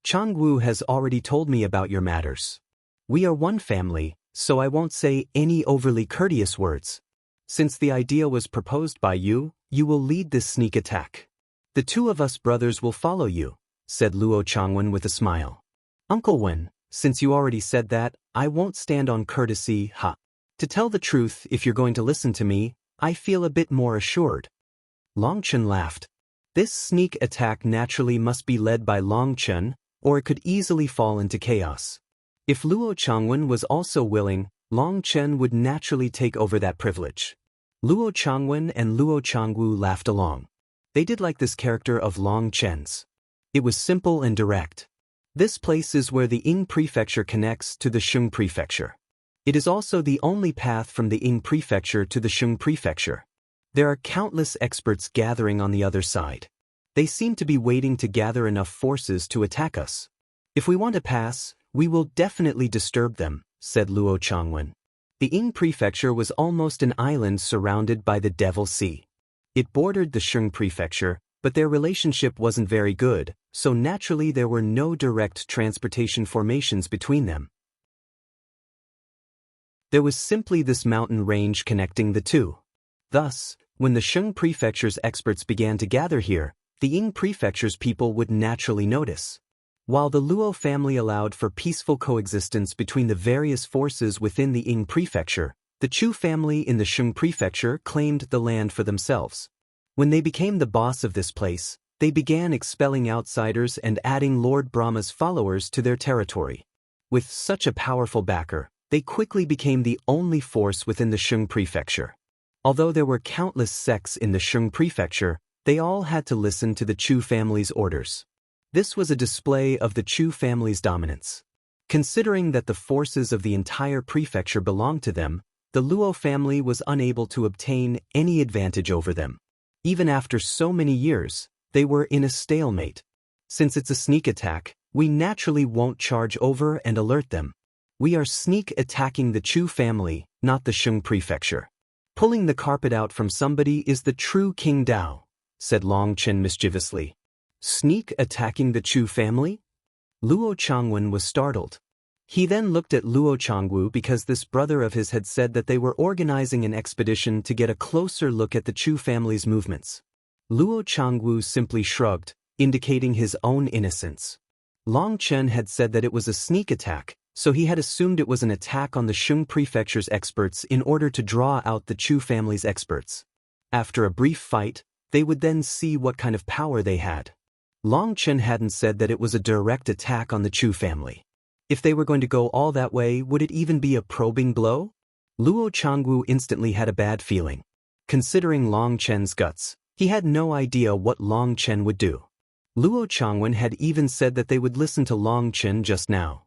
Speaker 1: Changwu has already told me about your matters. We are one family, so I won't say any overly courteous words. Since the idea was proposed by you, you will lead this sneak attack. The two of us brothers will follow you, said Luo Changwen with a smile. Uncle Wen, since you already said that, I won't stand on courtesy, ha. To tell the truth, if you're going to listen to me, I feel a bit more assured. Long Chen laughed. This sneak attack naturally must be led by Long Chen, or it could easily fall into chaos. If Luo Changwen was also willing, Long Chen would naturally take over that privilege. Luo Changwen and Luo Changwu laughed along. They did like this character of Long Chen's. It was simple and direct. This place is where the Ying Prefecture connects to the Sheng Prefecture. It is also the only path from the Ying Prefecture to the Sheng Prefecture. There are countless experts gathering on the other side. They seem to be waiting to gather enough forces to attack us. If we want to pass, we will definitely disturb them, said Luo Changwen. The Ying Prefecture was almost an island surrounded by the Devil Sea. It bordered the Sheng Prefecture, but their relationship wasn't very good, so naturally there were no direct transportation formations between them. There was simply this mountain range connecting the two. Thus, when the Sheng Prefecture's experts began to gather here, the Ying Prefecture's people would naturally notice. While the Luo family allowed for peaceful coexistence between the various forces within the Ying Prefecture, the Chu family in the Sheng Prefecture claimed the land for themselves. When they became the boss of this place, they began expelling outsiders and adding Lord Brahma's followers to their territory. With such a powerful backer, they quickly became the only force within the Sheng Prefecture. Although there were countless sects in the Sheng Prefecture, they all had to listen to the Chu family's orders. This was a display of the Chu family's dominance. Considering that the forces of the entire prefecture belonged to them, the Luo family was unable to obtain any advantage over them. Even after so many years, they were in a stalemate. Since it's a sneak attack, we naturally won't charge over and alert them. We are sneak attacking the Chu family, not the Sheng Prefecture. Pulling the carpet out from somebody is the true King Dao, said Long Chen mischievously. Sneak attacking the Chu family? Luo Changwen was startled. He then looked at Luo Changwu because this brother of his had said that they were organizing an expedition to get a closer look at the Chu family's movements. Luo Changwu simply shrugged, indicating his own innocence. Long Chen had said that it was a sneak attack, so he had assumed it was an attack on the Sheng Prefecture's experts in order to draw out the Chu family's experts. After a brief fight, they would then see what kind of power they had. Long Chen hadn't said that it was a direct attack on the Chu family. If they were going to go all that way, would it even be a probing blow? Luo Changwu instantly had a bad feeling. Considering Long Chen's guts, he had no idea what Long Chen would do. Luo Changwen had even said that they would listen to Long Chen just now.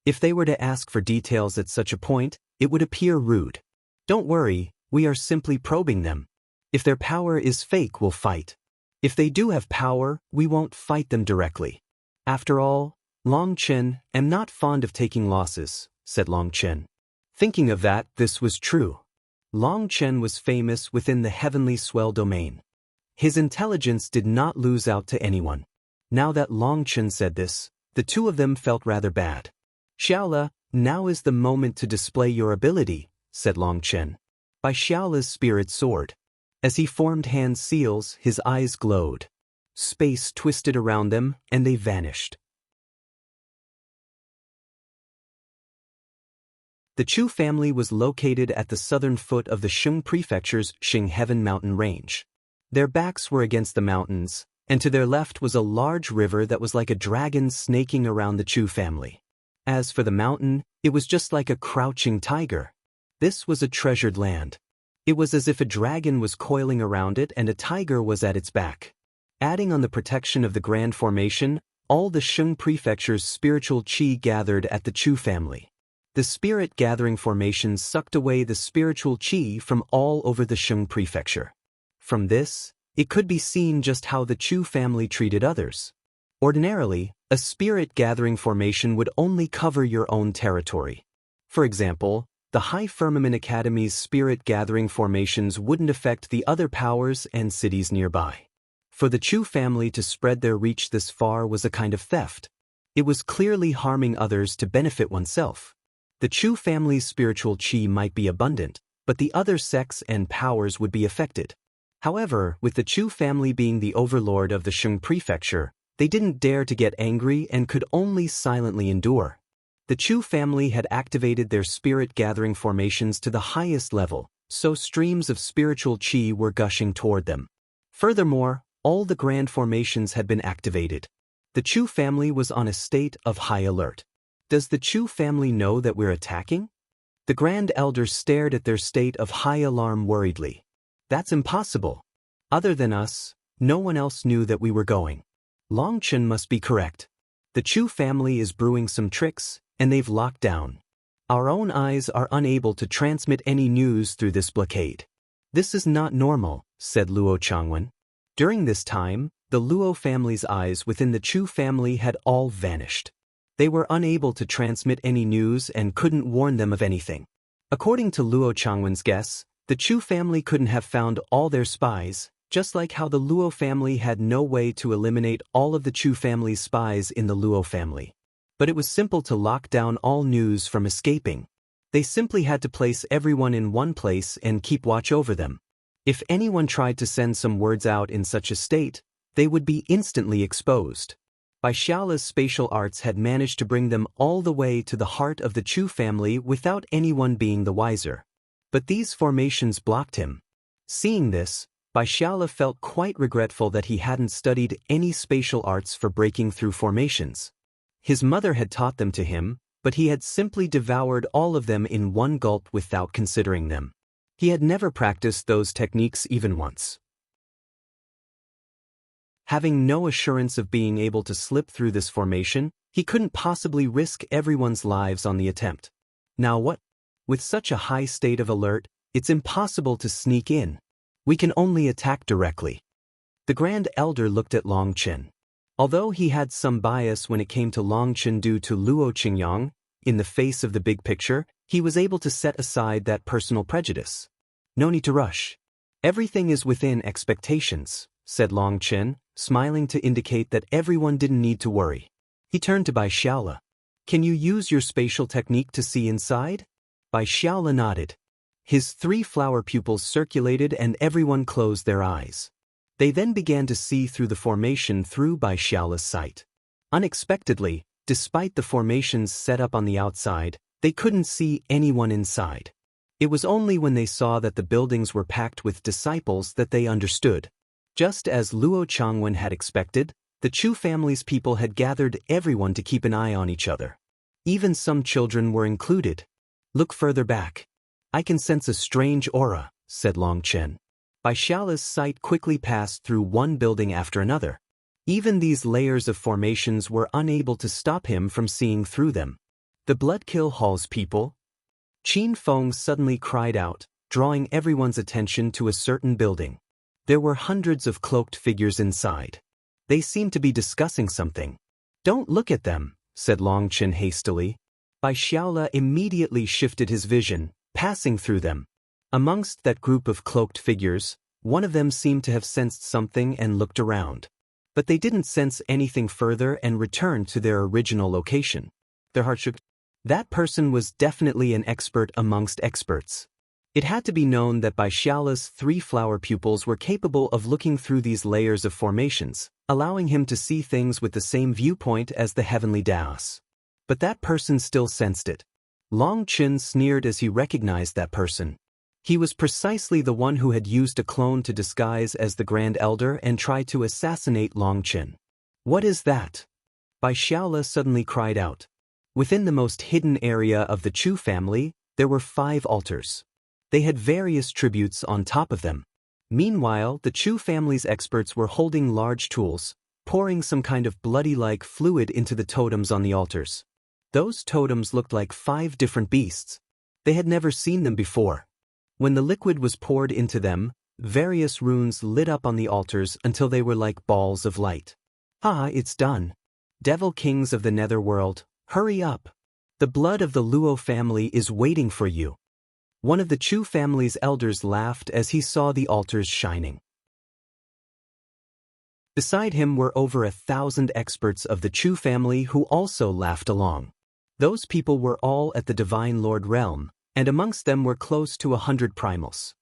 Speaker 1: If they were to ask for details at such a point, it would appear rude. Don't worry, we are simply probing them. If their power is fake, we'll fight. If they do have power, we won't fight them directly. After all, Long Chen, am not fond of taking losses, said Long Chen. Thinking of that, this was true. Long Chen was famous within the heavenly swell domain. His intelligence did not lose out to anyone. Now that Long Chen said this, the two of them felt rather bad. Xiaola, now is the moment to display your ability, said Long Chen. By Xiaola's spirit sword. As he formed hand seals, his eyes glowed. Space twisted around them, and they vanished. The Chu family was located at the southern foot of the Sheng Prefecture's Sheng Heaven mountain range. Their backs were against the mountains, and to their left was a large river that was like a dragon snaking around the Chu family. As for the mountain, it was just like a crouching tiger. This was a treasured land. It was as if a dragon was coiling around it and a tiger was at its back. Adding on the protection of the Grand Formation, all the Sheng Prefecture's spiritual qi gathered at the Chu family. The spirit-gathering formations sucked away the spiritual qi from all over the Sheng Prefecture. From this, it could be seen just how the Chu family treated others. Ordinarily, a spirit-gathering formation would only cover your own territory. For example, the High Firmament Academy's spirit-gathering formations wouldn't affect the other powers and cities nearby. For the Chu family to spread their reach this far was a kind of theft. It was clearly harming others to benefit oneself. The Chu family's spiritual qi might be abundant, but the other sects and powers would be affected. However, with the Chu family being the overlord of the Sheng Prefecture, they didn't dare to get angry and could only silently endure. The Chu family had activated their spirit-gathering formations to the highest level, so streams of spiritual qi were gushing toward them. Furthermore, all the grand formations had been activated. The Chu family was on a state of high alert. Does the Chu family know that we're attacking? The Grand Elder stared at their state of high alarm worriedly. That's impossible. Other than us, no one else knew that we were going. Long Chen must be correct. The Chu family is brewing some tricks, and they've locked down. Our own eyes are unable to transmit any news through this blockade. This is not normal, said Luo Changwen. During this time, the Luo family's eyes within the Chu family had all vanished. They were unable to transmit any news and couldn't warn them of anything. According to Luo Changwen's guess, the Chu family couldn't have found all their spies, just like how the Luo family had no way to eliminate all of the Chu family's spies in the Luo family. But it was simple to lock down all news from escaping. They simply had to place everyone in one place and keep watch over them. If anyone tried to send some words out in such a state, they would be instantly exposed. Bai Xiaola's spatial arts had managed to bring them all the way to the heart of the Chu family without anyone being the wiser. But these formations blocked him. Seeing this, Bai Xiaola felt quite regretful that he hadn't studied any spatial arts for breaking through formations. His mother had taught them to him, but he had simply devoured all of them in one gulp without considering them. He had never practiced those techniques even once. Having no assurance of being able to slip through this formation, he couldn't possibly risk everyone's lives on the attempt. Now what? With such a high state of alert, it's impossible to sneak in. We can only attack directly. The Grand Elder looked at Long Chen. Although he had some bias when it came to Long Chen due to Luo Qingyang, in the face of the big picture, he was able to set aside that personal prejudice. No need to rush. Everything is within expectations, said Long Chen, smiling to indicate that everyone didn't need to worry. He turned to Bai Xiaola. Can you use your spatial technique to see inside? Bai Xiaola nodded. His 3 flower pupils circulated and everyone closed their eyes. They then began to see through the formation through Bai Xiaola's sight. Unexpectedly, despite the formations set up on the outside, they couldn't see anyone inside. It was only when they saw that the buildings were packed with disciples that they understood. Just as Luo Changwen had expected, the Chu family's people had gathered everyone to keep an eye on each other. Even some children were included. Look further back. I can sense a strange aura, said Long Chen. Bai Xiaola's sight quickly passed through one building after another. Even these layers of formations were unable to stop him from seeing through them. The Bloodkill Hall's people? Qin Feng suddenly cried out, drawing everyone's attention to a certain building. There were hundreds of cloaked figures inside. They seemed to be discussing something. Don't look at them, said Long Chen hastily. Bai Xiaola immediately shifted his vision, passing through them. Amongst that group of cloaked figures, one of them seemed to have sensed something and looked around. But they didn't sense anything further and returned to their original location. Their heart shook. That person was definitely an expert amongst experts. It had to be known that Bai Xiaola's 3 flower pupils were capable of looking through these layers of formations, allowing him to see things with the same viewpoint as the heavenly Daos. But that person still sensed it. Long Chen sneered as he recognized that person. He was precisely the one who had used a clone to disguise as the Grand Elder and tried to assassinate Long Chen. What is that? Bai Xiaola suddenly cried out. Within the most hidden area of the Chu family, there were 5 altars. They had various tributes on top of them. Meanwhile, the Chu family's experts were holding large tools, pouring some kind of bloody-like fluid into the totems on the altars. Those totems looked like 5 different beasts. They had never seen them before. When the liquid was poured into them, various runes lit up on the altars until they were like balls of light. Ah, it's done. Devil Kings of the Netherworld, hurry up. The blood of the Luo family is waiting for you. One of the Chu family's elders laughed as he saw the altars shining. Beside him were over 1,000 experts of the Chu family who also laughed along. Those people were all at the Divine Lord realm, and amongst them were close to 100 primals.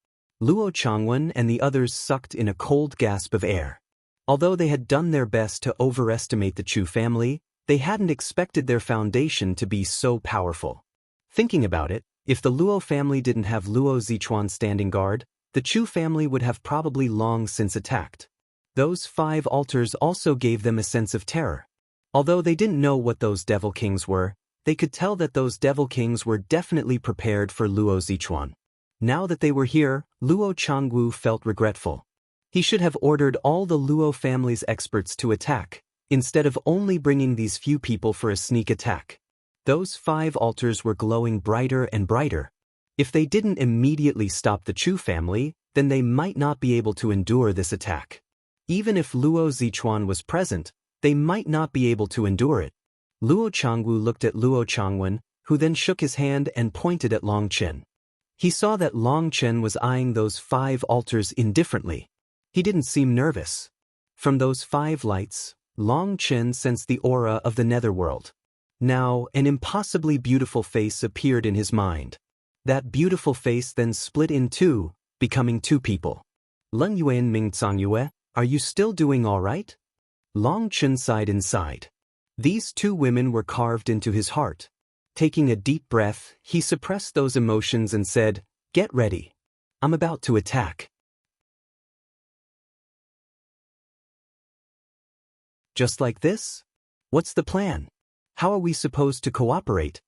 Speaker 1: Luo Changwen and the others sucked in a cold gasp of air. Although they had done their best to overestimate the Chu family, they hadn't expected their foundation to be so powerful. Thinking about it, if the Luo family didn't have Luo Zichuan standing guard, the Chu family would have probably long since attacked. Those 5 altars also gave them a sense of terror. Although they didn't know what those Devil Kings were, they could tell that those Devil Kings were definitely prepared for Luo Zichuan. Now that they were here, Luo Changwu felt regretful. He should have ordered all the Luo family's experts to attack, instead of only bringing these few people for a sneak attack. Those 5 altars were glowing brighter and brighter. If they didn't immediately stop the Chu family, then they might not be able to endure this attack. Even if Luo Zichuan was present, they might not be able to endure it. Luo Changwu looked at Luo Changwen, who then shook his hand and pointed at Long Chen. He saw that Long Chen was eyeing those 5 altars indifferently. He didn't seem nervous. From those 5 lights, Long Chen sensed the aura of the netherworld. Now, an impossibly beautiful face appeared in his mind. That beautiful face then split in 2, becoming 2 people. Leng Yue and Ming Yue, are you still doing all right? Long Chen sighed inside. These 2 women were carved into his heart. Taking a deep breath, he suppressed those emotions and said, "Get ready. I'm about to attack." Just like this? What's the plan? How are we supposed to cooperate?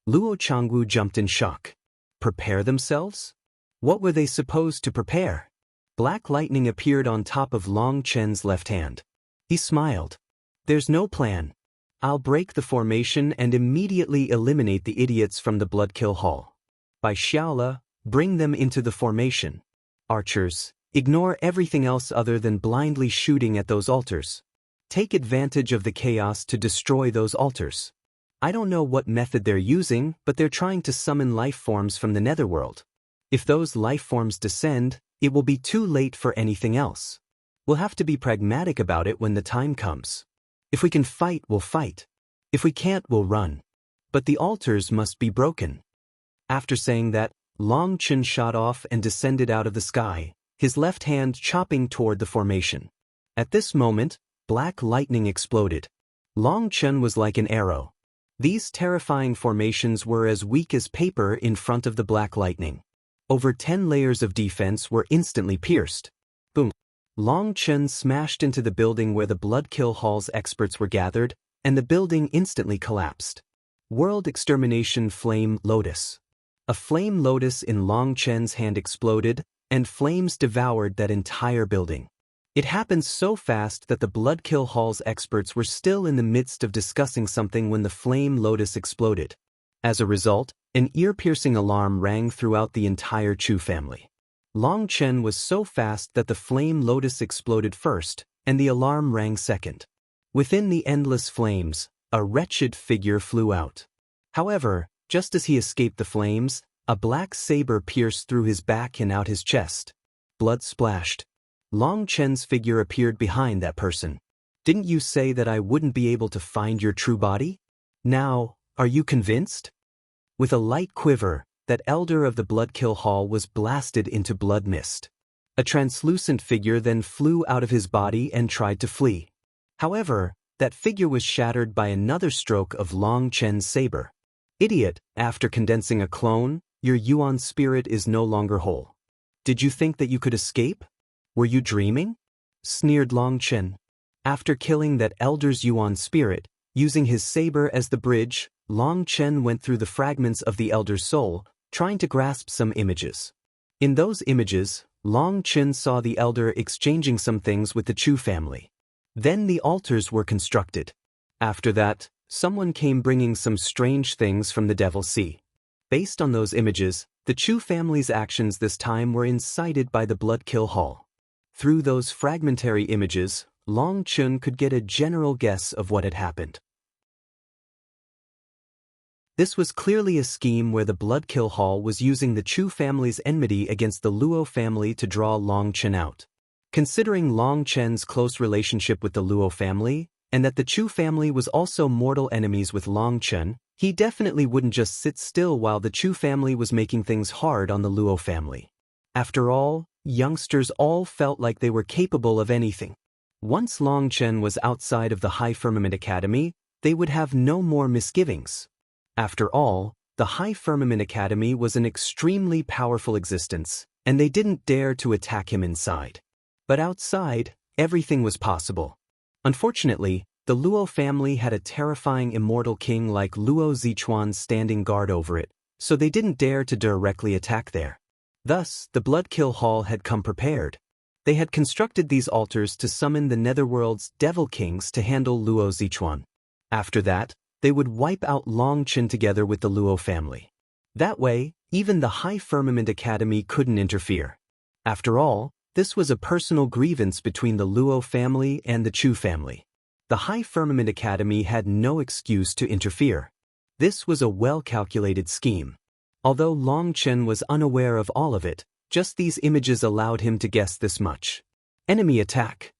Speaker 1: Luo Changwu jumped in shock. Prepare themselves? What were they supposed to prepare? Black lightning appeared on top of Long Chen's left hand. He smiled. There's no plan. I'll break the formation and immediately eliminate the idiots from the Bloodkill Hall. Bai Xiaola, bring them into the formation. Archers, ignore everything else other than blindly shooting at those altars. Take advantage of the chaos to destroy those altars. I don't know what method they're using, but they're trying to summon life forms from the netherworld. If those life forms descend, it will be too late for anything else. We'll have to be pragmatic about it when the time comes. If we can fight, we'll fight. If we can't, we'll run. But the altars must be broken. After saying that, Long Chen shot off and descended out of the sky, his left hand chopping toward the formation. At this moment, black lightning exploded. Long Chen was like an arrow. These terrifying formations were as weak as paper in front of the black lightning. Over 10 layers of defense were instantly pierced. Boom. Long Chen smashed into the building where the Bloodkill Hall's experts were gathered, and the building instantly collapsed. World Extermination Flame Lotus. A flame lotus in Long Chen's hand exploded, and flames devoured that entire building. It happened so fast that the Bloodkill Hall's experts were still in the midst of discussing something when the flame lotus exploded. As a result, an ear-piercing alarm rang throughout the entire Chu family. Long Chen was so fast that the flame lotus exploded first, and the alarm rang second. Within the endless flames, a wretched figure flew out. However, just as he escaped the flames, a black saber pierced through his back and out his chest. Blood splashed. Long Chen's figure appeared behind that person. Didn't you say that I wouldn't be able to find your true body? Now, are you convinced? With a light quiver, that elder of the Bloodkill Hall was blasted into blood mist. A translucent figure then flew out of his body and tried to flee. However, that figure was shattered by another stroke of Long Chen's saber. Idiot, after condensing a clone, your Yuan spirit is no longer whole. Did you think that you could escape? Were you dreaming? Sneered Long Chen. After killing that elder's Yuan spirit, using his saber as the bridge, Long Chen went through the fragments of the elder's soul, trying to grasp some images. In those images, Long Chen saw the elder exchanging some things with the Chu family. Then the altars were constructed. After that, someone came bringing some strange things from the Devil's Sea. Based on those images, the Chu family's actions this time were incited by the Bloodkill Hall. Through those fragmentary images, Long Chen could get a general guess of what had happened. This was clearly a scheme where the Bloodkill Hall was using the Chu family's enmity against the Luo family to draw Long Chen out. Considering Long Chen's close relationship with the Luo family, and that the Chu family was also mortal enemies with Long Chen, he definitely wouldn't just sit still while the Chu family was making things hard on the Luo family. After all, youngsters all felt like they were capable of anything. Once Long Chen was outside of the High Firmament Academy, they would have no more misgivings. After all, the High Firmament Academy was an extremely powerful existence, and they didn't dare to attack him inside. But outside, everything was possible. Unfortunately, the Luo family had a terrifying immortal king like Luo Zichuan standing guard over it, so they didn't dare to directly attack there. Thus, the Bloodkill Hall had come prepared. They had constructed these altars to summon the Netherworld's Devil Kings to handle Luo Zichuan. After that, they would wipe out Long Chen together with the Luo family. That way, even the High Firmament Academy couldn't interfere. After all, this was a personal grievance between the Luo family and the Chu family. The High Firmament Academy had no excuse to interfere. This was a well-calculated scheme. Although Long Chen was unaware of all of it, just these images allowed him to guess this much. Enemy attack!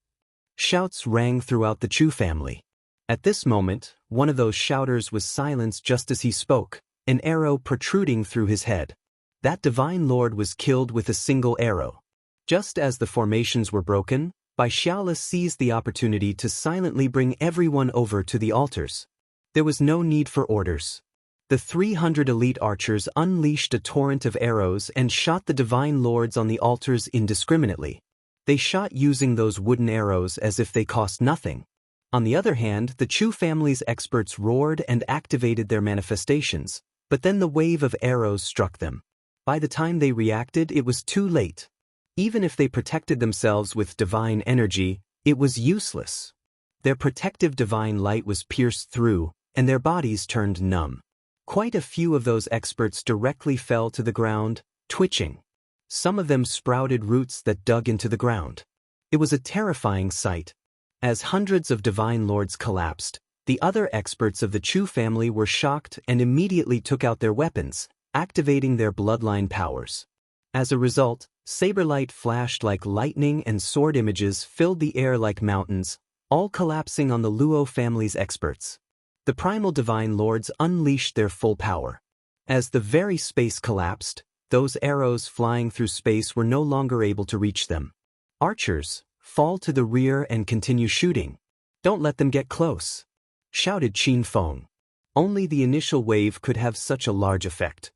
Speaker 1: Shouts rang throughout the Chu family. At this moment, one of those shouters was silenced just as he spoke, an arrow protruding through his head. That divine lord was killed with a single arrow. Just as the formations were broken, Bai Xiaola seized the opportunity to silently bring everyone over to the altars. There was no need for orders. The 300 elite archers unleashed a torrent of arrows and shot the divine lords on the altars indiscriminately. They shot using those wooden arrows as if they cost nothing. On the other hand, the Chu family's experts roared and activated their manifestations, but then the wave of arrows struck them. By the time they reacted, it was too late. Even if they protected themselves with divine energy, it was useless. Their protective divine light was pierced through, and their bodies turned numb. Quite a few of those experts directly fell to the ground, twitching. Some of them sprouted roots that dug into the ground. It was a terrifying sight. As hundreds of divine lords collapsed, the other experts of the Chu family were shocked and immediately took out their weapons, activating their bloodline powers. As a result, saber light flashed like lightning and sword images filled the air like mountains, all collapsing on the Luo family's experts. The primal divine lords unleashed their full power. As the very space collapsed, those arrows flying through space were no longer able to reach them. Archers, fall to the rear and continue shooting. Don't let them get close, shouted Qin Feng. Only the initial wave could have such a large effect.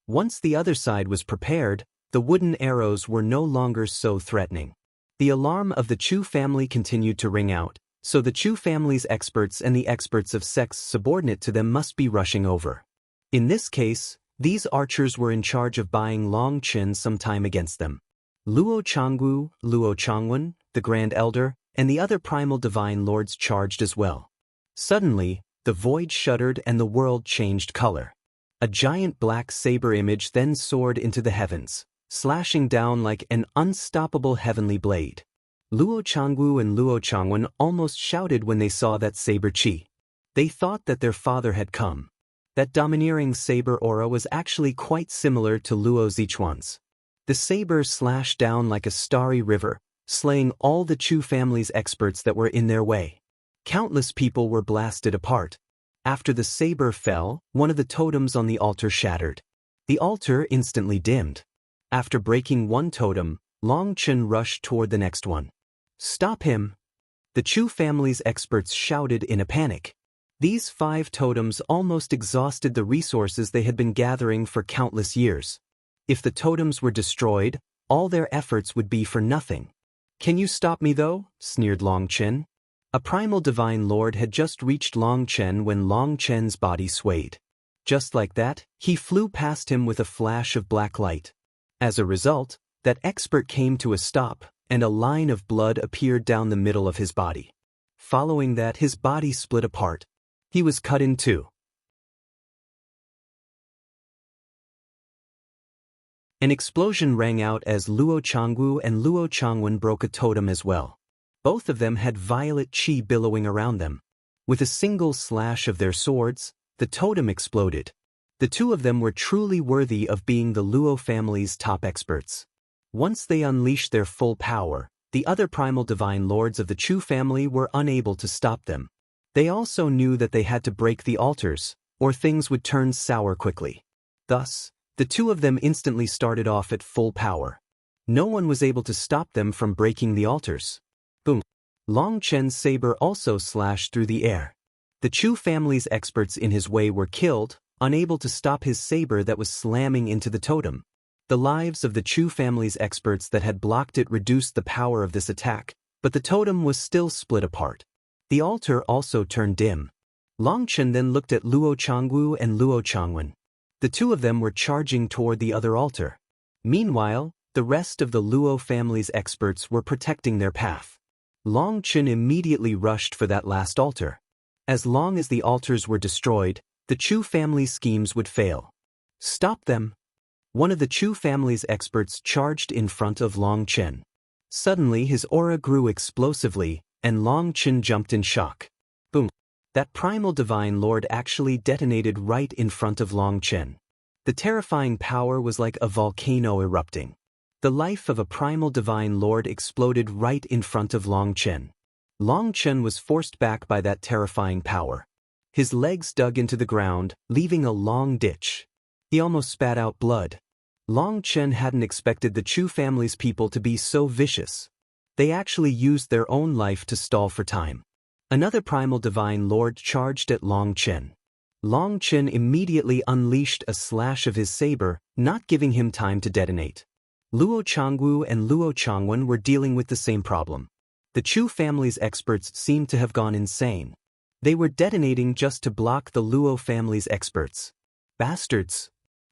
Speaker 1: Once the other side was prepared, the wooden arrows were no longer so threatening. The alarm of the Chu family continued to ring out, so the Chu family's experts and the experts of sects subordinate to them must be rushing over. In this case, these archers were in charge of buying Long Chen some time against them. Luo Changwu, Luo Changwen, the Grand Elder, and the other primal divine lords charged as well. Suddenly, the void shuddered and the world changed color. A giant black saber image then soared into the heavens, slashing down like an unstoppable heavenly blade. Luo Changwu and Luo Changwen almost shouted when they saw that saber chi. They thought that their father had come. That domineering saber aura was actually quite similar to Luo Zichuan's. The saber slashed down like a starry river, slaying all the Chu family's experts that were in their way. Countless people were blasted apart. After the saber fell, one of the totems on the altar shattered. The altar instantly dimmed. After breaking one totem, Long Chen rushed toward the next one. Stop him! The Chu family's experts shouted in a panic. These 5 totems almost exhausted the resources they had been gathering for countless years. If the totems were destroyed, all their efforts would be for nothing. Can you stop me though? Sneered Long Chen. A primal divine lord had just reached Long Chen when Long Chen's body swayed. Just like that, he flew past him with a flash of black light. As a result, that expert came to a stop, and a line of blood appeared down the middle of his body. Following that, his body split apart. He was cut in two. An explosion rang out as Luo Changwu and Luo Changwen broke a totem as well. Both of them had violet qi billowing around them. With a single slash of their swords, the totem exploded. The two of them were truly worthy of being the Luo family's top experts. Once they unleashed their full power, the other primal divine lords of the Chu family were unable to stop them. They also knew that they had to break the altars, or things would turn sour quickly. Thus, the two of them instantly started off at full power. No one was able to stop them from breaking the altars. Boom! Long Chen's saber also slashed through the air. The Chu family's experts in his way were killed, unable to stop his saber that was slamming into the totem. The lives of the Chu family's experts that had blocked it reduced the power of this attack, but the totem was still split apart. The altar also turned dim. Long Chen then looked at Luo Changwu and Luo Changwen. The two of them were charging toward the other altar. Meanwhile, the rest of the Luo family's experts were protecting their path. Long Chen immediately rushed for that last altar. As long as the altars were destroyed, the Chu family's schemes would fail. Stop them! One of the Chu family's experts charged in front of Long Chen. Suddenly his aura grew explosively, and Long Chen jumped in shock. Boom! That primal divine lord actually detonated right in front of Long Chen. The terrifying power was like a volcano erupting. The life of a primal divine lord exploded right in front of Long Chen. Long Chen was forced back by that terrifying power. His legs dug into the ground, leaving a long ditch. He almost spat out blood. Long Chen hadn't expected the Chu family's people to be so vicious. They actually used their own life to stall for time. Another primal divine lord charged at Long Chen. Long Chen immediately unleashed a slash of his saber, not giving him time to detonate. Luo Changwu and Luo Changwen were dealing with the same problem. The Chu family's experts seemed to have gone insane. They were detonating just to block the Luo family's experts. Bastards!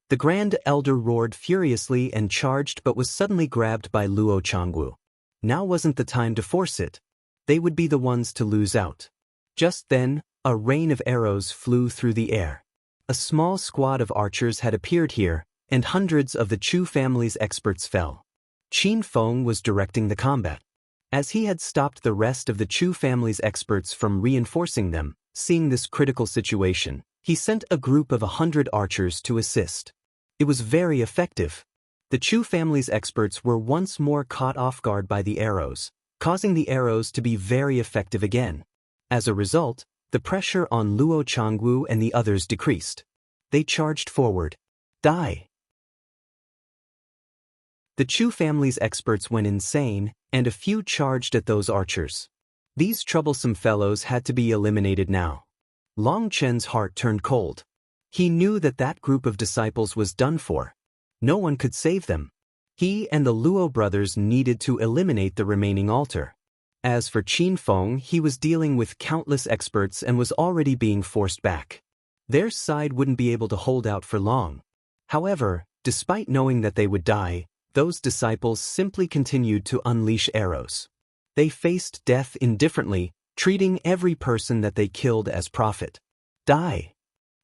Speaker 1: The Grand Elder roared furiously and charged but was suddenly grabbed by Luo Changwu. Now wasn't the time to force it. They would be the ones to lose out. Just then, a rain of arrows flew through the air. A small squad of archers had appeared here, and hundreds of the Chu family's experts fell. Qin Feng was directing the combat. As he had stopped the rest of the Chu family's experts from reinforcing them, seeing this critical situation, he sent a group of 100 archers to assist. It was very effective. The Chu family's experts were once more caught off guard by the arrows, causing the arrows to be very effective again. As a result, the pressure on Luo Changwu and the others decreased. They charged forward. Die! The Chu family's experts went insane, and a few charged at those archers. These troublesome fellows had to be eliminated now. Long Chen's heart turned cold. He knew that that group of disciples was done for. No one could save them. He and the Luo brothers needed to eliminate the remaining altar. As for Qin Feng, he was dealing with countless experts and was already being forced back. Their side wouldn't be able to hold out for long. However, despite knowing that they would die, those disciples simply continued to unleash arrows. They faced death indifferently, treating every person that they killed as profit. Die!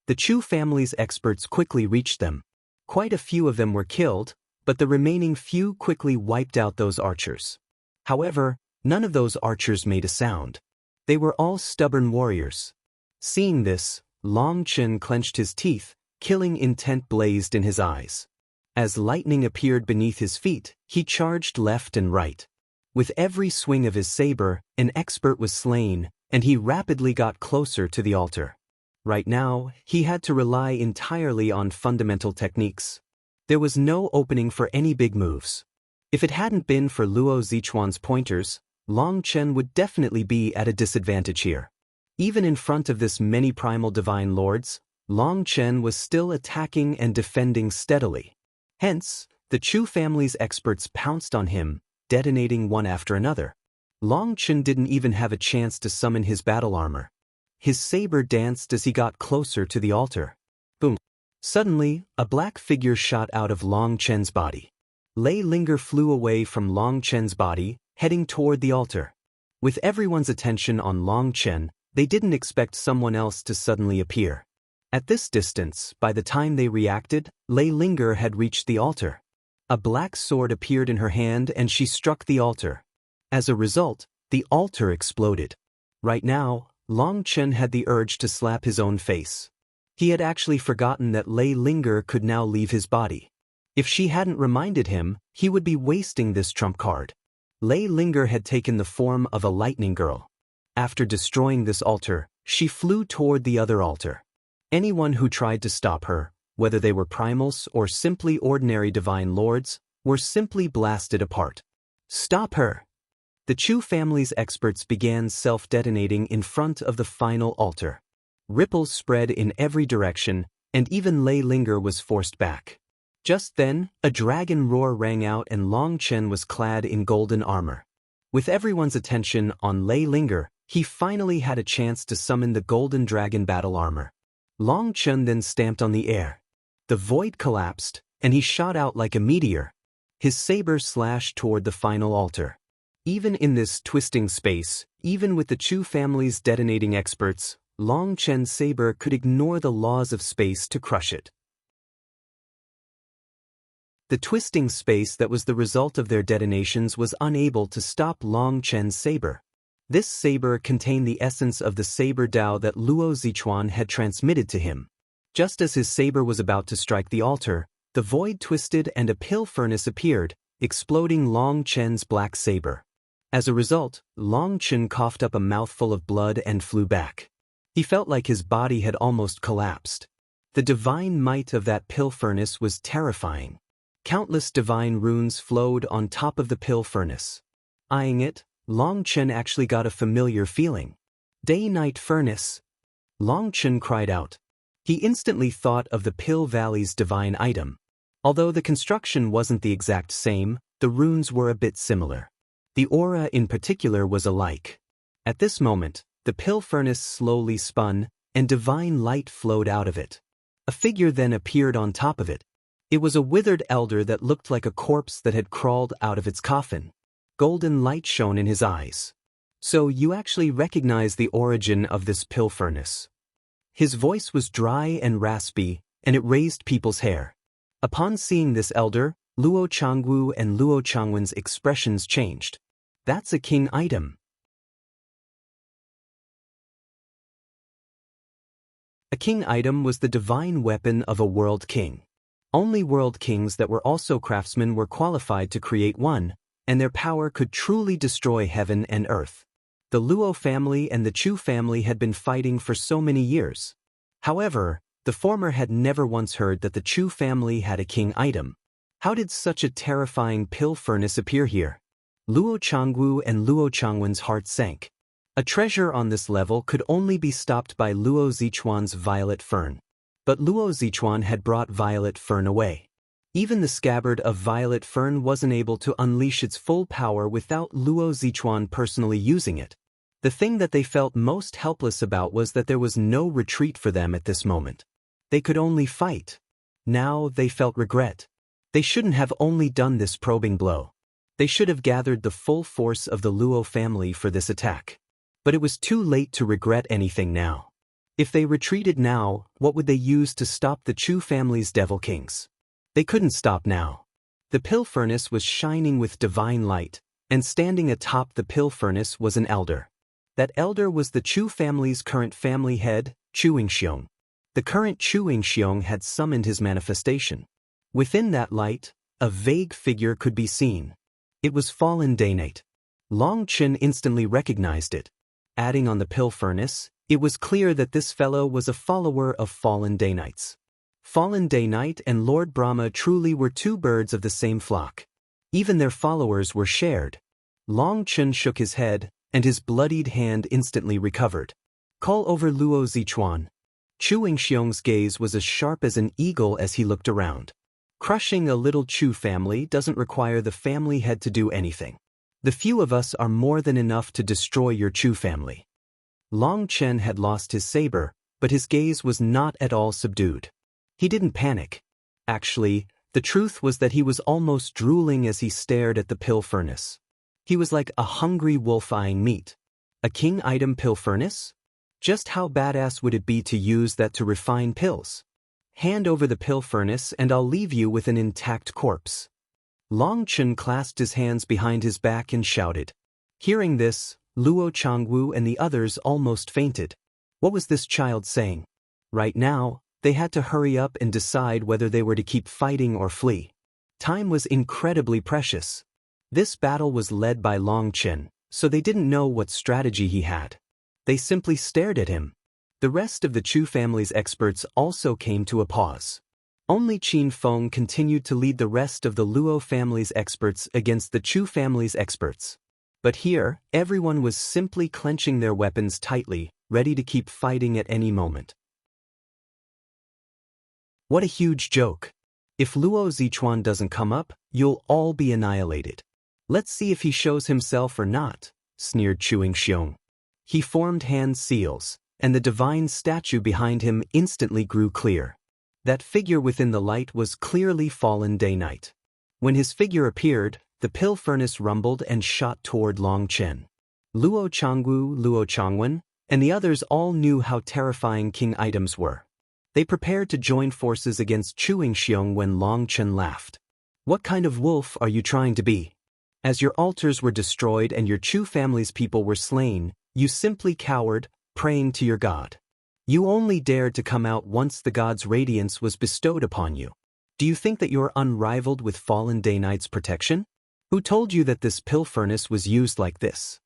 Speaker 1: The Chu family's experts quickly reached them. Quite a few of them were killed, but the remaining few quickly wiped out those archers. However, none of those archers made a sound. They were all stubborn warriors. Seeing this, Long Chen clenched his teeth, killing intent blazed in his eyes. As lightning appeared beneath his feet, he charged left and right. With every swing of his saber, an expert was slain, and he rapidly got closer to the altar. Right now, he had to rely entirely on fundamental techniques. There was no opening for any big moves. If it hadn't been for Luo Zichuan's pointers, Long Chen would definitely be at a disadvantage here. Even in front of this many primal divine lords, Long Chen was still attacking and defending steadily. Hence, the Chu family's experts pounced on him, detonating one after another. Long Chen didn't even have a chance to summon his battle armor. His saber danced as he got closer to the altar. Boom! Suddenly, a black figure shot out of Long Chen's body. Lei Linger flew away from Long Chen's body, heading toward the altar. With everyone's attention on Long Chen, they didn't expect someone else to suddenly appear. At this distance, by the time they reacted, Lei Linger had reached the altar. A black sword appeared in her hand and she struck the altar. As a result, the altar exploded. Right now, Long Chen had the urge to slap his own face. He had actually forgotten that Lei Linger could now leave his body. If she hadn't reminded him, he would be wasting this trump card. Lei Linger had taken the form of a lightning girl. After destroying this altar, she flew toward the other altar. Anyone who tried to stop her, whether they were primals or simply ordinary divine lords, were simply blasted apart. Stop her! The Chu family's experts began self-detonating in front of the final altar. Ripples spread in every direction, and even Lei Linger was forced back. Just then, a dragon roar rang out and Long Chen was clad in golden armor. With everyone's attention on Lei Linger, he finally had a chance to summon the golden dragon battle armor. Long Chen then stamped on the air. The void collapsed, and he shot out like a meteor. His saber slashed toward the final altar. Even in this twisting space, even with the Chu family's detonating experts, Long Chen's saber could ignore the laws of space to crush it. The twisting space that was the result of their detonations was unable to stop Long Chen's saber. This saber contained the essence of the saber Dao that Luo Zichuan had transmitted to him. Just as his saber was about to strike the altar, the void twisted and a pill furnace appeared, exploding Long Chen's black saber. As a result, Long Chen coughed up a mouthful of blood and flew back. He felt like his body had almost collapsed. The divine might of that pill furnace was terrifying. Countless divine runes flowed on top of the pill furnace. Eyeing it, Long Chen actually got a familiar feeling. Day-night furnace. Long Chen cried out. He instantly thought of the Pill Valley's divine item. Although the construction wasn't the exact same, the runes were a bit similar. The aura in particular was alike. At this moment, the pill furnace slowly spun, and divine light flowed out of it. A figure then appeared on top of it. It was a withered elder that looked like a corpse that had crawled out of its coffin. Golden light shone in his eyes. So you actually recognize the origin of this pill furnace. His voice was dry and raspy, and it raised people's hair. Upon seeing this elder, Luo Changwu and Luo Changwen's expressions changed. That's a king item. A king item was the divine weapon of a world king. Only world kings that were also craftsmen were qualified to create one, and their power could truly destroy heaven and earth. The Luo family and the Chu family had been fighting for so many years. However, the former had never once heard that the Chu family had a king item. How did such a terrifying pill furnace appear here? Luo Changwu and Luo Changwen's heart sank. A treasure on this level could only be stopped by Luo Zichuan's violet fern. But Luo Zichuan had brought violet fern away. Even the scabbard of violet fern wasn't able to unleash its full power without Luo Zichuan personally using it. The thing that they felt most helpless about was that there was no retreat for them at this moment. They could only fight. Now they felt regret. They shouldn't have only done this probing blow. They should have gathered the full force of the Luo family for this attack. But it was too late to regret anything now. If they retreated now, what would they use to stop the Chu family's devil kings? They couldn't stop now. The pill furnace was shining with divine light, and standing atop the pill furnace was an elder. That elder was the Chu family's current family head, Chu Yingxiong. The current Chu Yingxiong had summoned his manifestation. Within that light, a vague figure could be seen. It was Fallen Day Knight. Long Chen instantly recognized it. Adding on the pill furnace, it was clear that this fellow was a follower of Fallen Day Knights. Fallen Day Knight and Lord Brahma truly were two birds of the same flock. Even their followers were shared. Long Chen shook his head, and his bloodied hand instantly recovered. Call over Luo Zichuan. Chu Yingxiong's gaze was as sharp as an eagle as he looked around. Crushing a little Chu family doesn't require the family head to do anything. The few of us are more than enough to destroy your Chu family. Long Chen had lost his saber, but his gaze was not at all subdued. He didn't panic. Actually, the truth was that he was almost drooling as he stared at the pill furnace. He was like a hungry wolf eyeing meat. A king item pill furnace? Just how badass would it be to use that to refine pills? Hand over the pill furnace and I'll leave you with an intact corpse. Long Chen clasped his hands behind his back and shouted. Hearing this, Luo Changwu and the others almost fainted. What was this child saying? Right now, they had to hurry up and decide whether they were to keep fighting or flee. Time was incredibly precious. This battle was led by Long Chen, so they didn't know what strategy he had. They simply stared at him. The rest of the Chu family's experts also came to a pause. Only Qin Feng continued to lead the rest of the Luo family's experts against the Chu family's experts. But here, everyone was simply clenching their weapons tightly, ready to keep fighting at any moment. What a huge joke. If Luo Zichuan doesn't come up, you'll all be annihilated. Let's see if he shows himself or not, sneered Chu Yingxiong. He formed hand seals, and the divine statue behind him instantly grew clear. That figure within the light was clearly Fallen Day Knight. When his figure appeared, the pill furnace rumbled and shot toward Long Chen. Luo Changwu, Luo Changwen, and the others all knew how terrifying king items were. They prepared to join forces against Chu Yingxiong when Long Chen laughed. What kind of wolf are you trying to be? As your altars were destroyed and your Chu family's people were slain, you simply cowered, praying to your god. You only dared to come out once the god's radiance was bestowed upon you. Do you think that you're unrivaled with Fallen Day Knight's protection? Who told you that this pill furnace was used like this?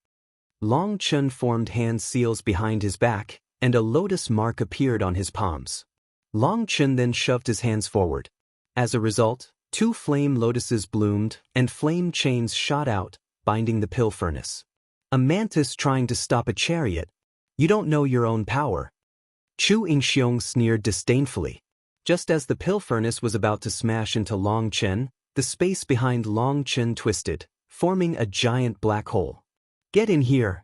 Speaker 1: Long Chen formed hand seals behind his back, and a lotus mark appeared on his palms. Long Chen then shoved his hands forward. As a result, 2 flame lotuses bloomed, and flame chains shot out, binding the pill furnace. A mantis trying to stop a chariot. You don't know your own power. Chu Yingxiong sneered disdainfully. Just as the pill furnace was about to smash into Long Chen, the space behind Long Chen twisted, forming a giant black hole. Get in here.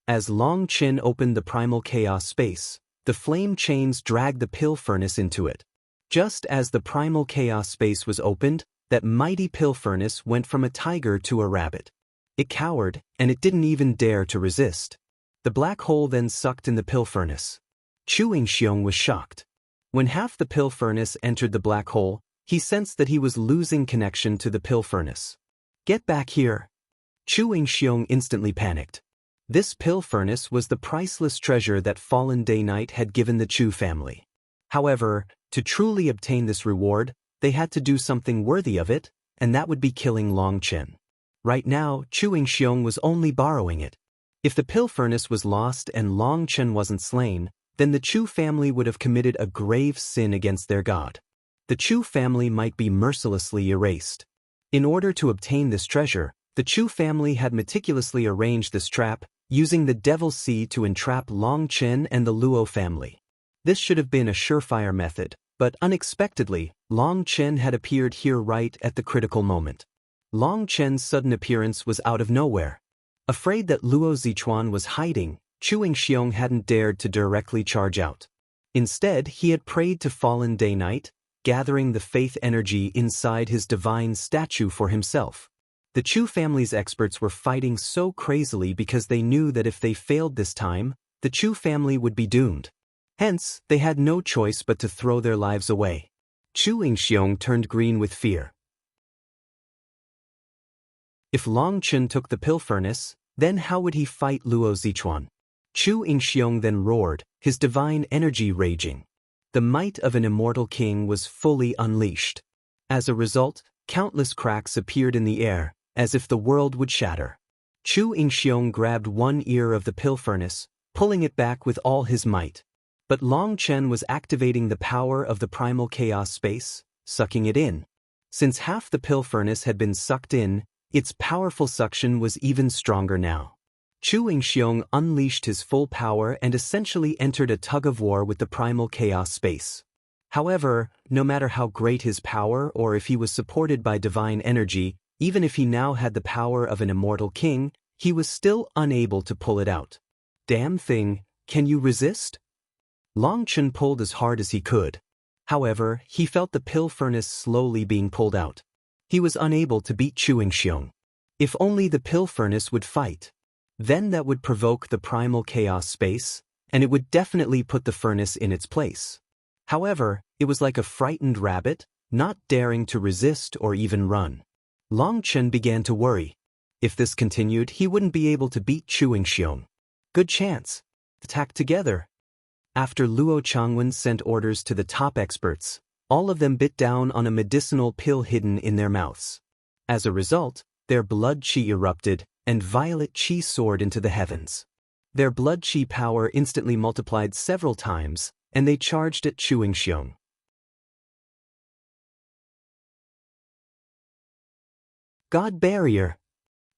Speaker 1: As Long Chen opened the primal chaos space, the flame chains dragged the pill furnace into it. Just as the primal chaos space was opened, that mighty pill furnace went from a tiger to a rabbit. It cowered, and it didn't even dare to resist. The black hole then sucked in the pill furnace. Chu Yingxiong was shocked. When half the pill furnace entered the black hole, he sensed that he was losing connection to the pill furnace. Get back here. Chu Yingxiong instantly panicked. This pill furnace was the priceless treasure that Fallen Day Knight had given the Chu family. However, to truly obtain this reward, they had to do something worthy of it, and that would be killing Long Chen. Right now, Sheng was only borrowing it. If the pill furnace was lost and Long Chen wasn't slain, then the Chu family would have committed a grave sin against their god. The Chu family might be mercilessly erased. In order to obtain this treasure, the Chu family had meticulously arranged this trap, using the Devil's Sea to entrap Long Chen and the Luo family. This should have been a surefire method, but unexpectedly, Long Chen had appeared here right at the critical moment. Long Chen's sudden appearance was out of nowhere. Afraid that Luo Zichuan was hiding, Sheng hadn't dared to directly charge out. Instead, he had prayed to fallen day-night, gathering the faith energy inside his divine statue for himself. The Chu family's experts were fighting so crazily because they knew that if they failed this time, the Chu family would be doomed. Hence, they had no choice but to throw their lives away. Sheng turned green with fear. If Long Chen took the pill furnace, then how would he fight Luo Zichuan? Sheng then roared, his divine energy raging. The might of an immortal king was fully unleashed. As a result, countless cracks appeared in the air, as if the world would shatter. Sheng grabbed one ear of the pill furnace, pulling it back with all his might. But Long Chen was activating the power of the primal chaos space, sucking it in. Since half the pill furnace had been sucked in, its powerful suction was even stronger now. Sheng unleashed his full power and essentially entered a tug-of-war with the primal chaos space. However, no matter how great his power or if he was supported by divine energy, even if he now had the power of an immortal king, he was still unable to pull it out. Damn thing, can you resist? Long Chen pulled as hard as he could. However, he felt the pill furnace slowly being pulled out. He was unable to beat Sheng. If only the pill furnace would fight. Then that would provoke the primal chaos space, and it would definitely put the furnace in its place. However, it was like a frightened rabbit, not daring to resist or even run. Long Chen began to worry. If this continued, he wouldn't be able to beat Sheng. Good chance. Attack together. After Luo Changwen sent orders to the top experts, all of them bit down on a medicinal pill hidden in their mouths. As a result, their blood qi erupted, and violet qi soared into the heavens. Their blood qi power instantly multiplied several times, and they charged at Sheng. God Barrier.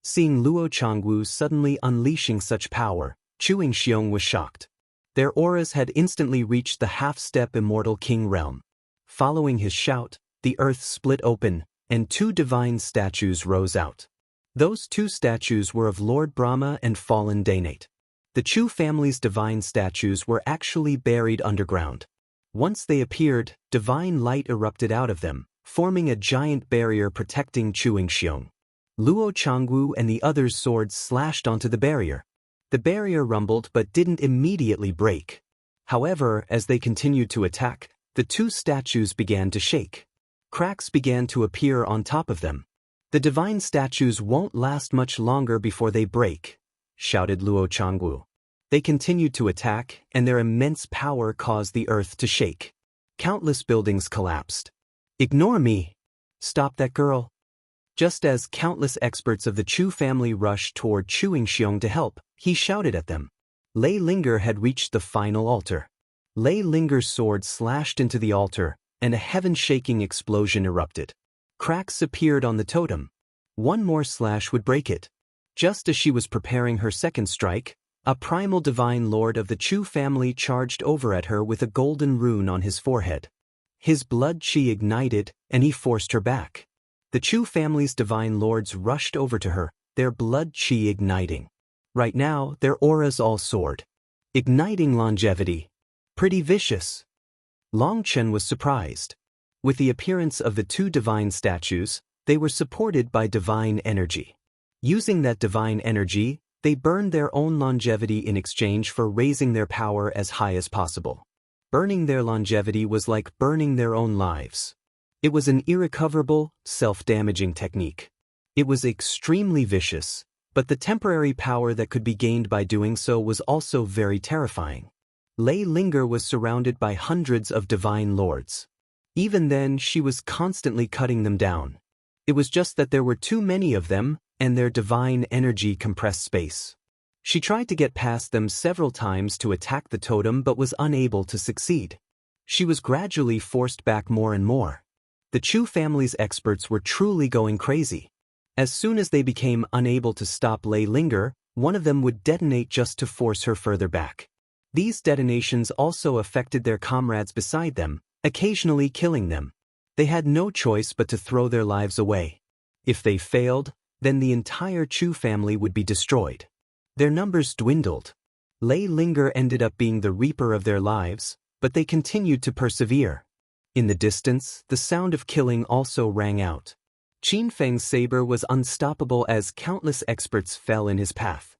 Speaker 1: Seeing Luo Changwu suddenly unleashing such power, Sheng was shocked. Their auras had instantly reached the half-step immortal king realm. Following his shout, the earth split open, and two divine statues rose out. Those two statues were of Lord Brahma and fallen Dainate. The Chu family's divine statues were actually buried underground. Once they appeared, divine light erupted out of them, forming a giant barrier protecting Sheng. Luo Changwu and the others' swords slashed onto the barrier. The barrier rumbled but didn't immediately break. However, as they continued to attack, the two statues began to shake. Cracks began to appear on top of them. The divine statues won't last much longer before they break, shouted Luo Changwu. They continued to attack, and their immense power caused the earth to shake. Countless buildings collapsed. Ignore me! Stop that girl! Just as countless experts of the Chu family rushed toward Sheng to help, he shouted at them. Lei Linger had reached the final altar. Lei Linger's sword slashed into the altar, and a heaven-shaking explosion erupted. Cracks appeared on the totem. One more slash would break it. Just as she was preparing her second strike, a primal divine lord of the Chu family charged over at her with a golden rune on his forehead. His blood qi ignited, and he forced her back. The Chu family's divine lords rushed over to her, their blood qi igniting. Right now, their auras all soared. Igniting longevity. Pretty vicious. Long Chen was surprised. With the appearance of the two divine statues, they were supported by divine energy. Using that divine energy, they burned their own longevity in exchange for raising their power as high as possible. Burning their longevity was like burning their own lives. It was an irrecoverable, self-damaging technique. It was extremely vicious, but the temporary power that could be gained by doing so was also very terrifying. Lei Linger was surrounded by hundreds of divine lords. Even then, she was constantly cutting them down. It was just that there were too many of them, and their divine energy compressed space. She tried to get past them several times to attack the totem but was unable to succeed. She was gradually forced back more and more. The Chu family's experts were truly going crazy. As soon as they became unable to stop Lei Linger, one of them would detonate just to force her further back. These detonations also affected their comrades beside them, occasionally killing them. They had no choice but to throw their lives away. If they failed, then the entire Chu family would be destroyed. Their numbers dwindled. Lei Linger ended up being the reaper of their lives, but they continued to persevere. In the distance, the sound of killing also rang out. Qin Feng's saber was unstoppable as countless experts fell in his path.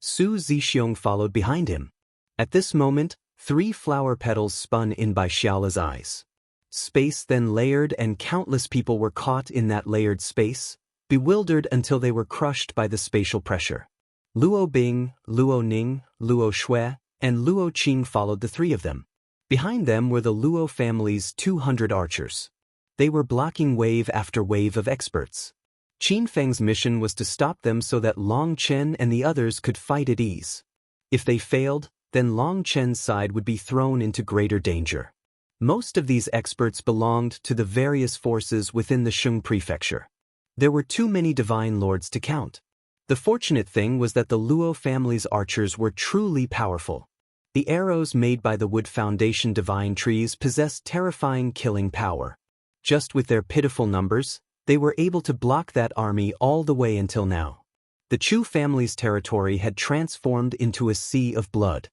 Speaker 1: Su Zixiong followed behind him. At this moment, 3 flower petals spun in by Xiaola's eyes. Space then layered and countless people were caught in that layered space, bewildered until they were crushed by the spatial pressure. Luo Bing, Luo Ning, Luo Shui, and Luo Qing followed the 3 of them. Behind them were the Luo family's 200 archers. They were blocking wave after wave of experts. Qin Feng's mission was to stop them so that Long Chen and the others could fight at ease. If they failed, then Long Chen's side would be thrown into greater danger. Most of these experts belonged to the various forces within the Sheng Prefecture. There were too many divine lords to count. The fortunate thing was that the Luo family's archers were truly powerful. The arrows made by the Wood Foundation divine trees possessed terrifying killing power. Just with their pitiful numbers, they were able to block that army all the way until now. The Chu family's territory had transformed into a sea of blood.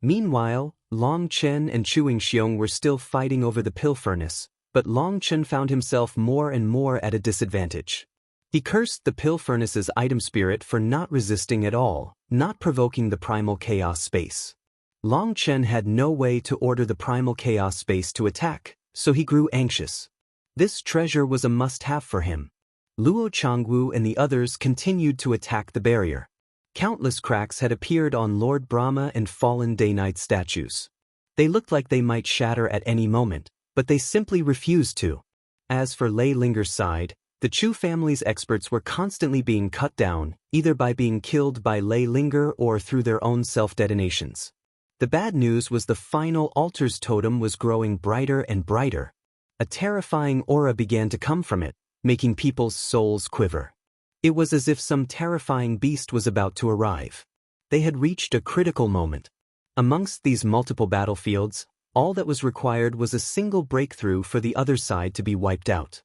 Speaker 1: Meanwhile, Long Chen and Chu Yingxiong were still fighting over the pill furnace, but Long Chen found himself more and more at a disadvantage. He cursed the pill furnace's item spirit for not resisting at all, not provoking the primal chaos space. Long Chen had no way to order the primal chaos space to attack, so he grew anxious. This treasure was a must-have for him. Luo Changwu and the others continued to attack the barrier. Countless cracks had appeared on Lord Brahma and fallen Day Knight statues. They looked like they might shatter at any moment, but they simply refused to. As for Lei Linger's side, the Chu family's experts were constantly being cut down, either by being killed by Lei Linger or through their own self-detonations. The bad news was the final altar's totem was growing brighter and brighter. A terrifying aura began to come from it, making people's souls quiver. It was as if some terrifying beast was about to arrive. They had reached a critical moment. Amongst these multiple battlefields, all that was required was a single breakthrough for the other side to be wiped out.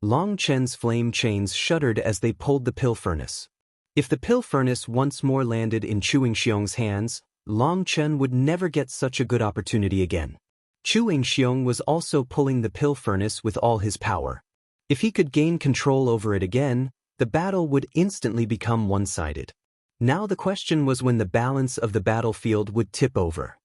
Speaker 1: Long Chen's flame chains shuddered as they pulled the pill furnace. If the pill furnace once more landed in Chu Yingxiong's hands, Long Chen would never get such a good opportunity again. Chu Yingxiong was also pulling the pill furnace with all his power. If he could gain control over it again, the battle would instantly become one-sided. Now the question was when the balance of the battlefield would tip over.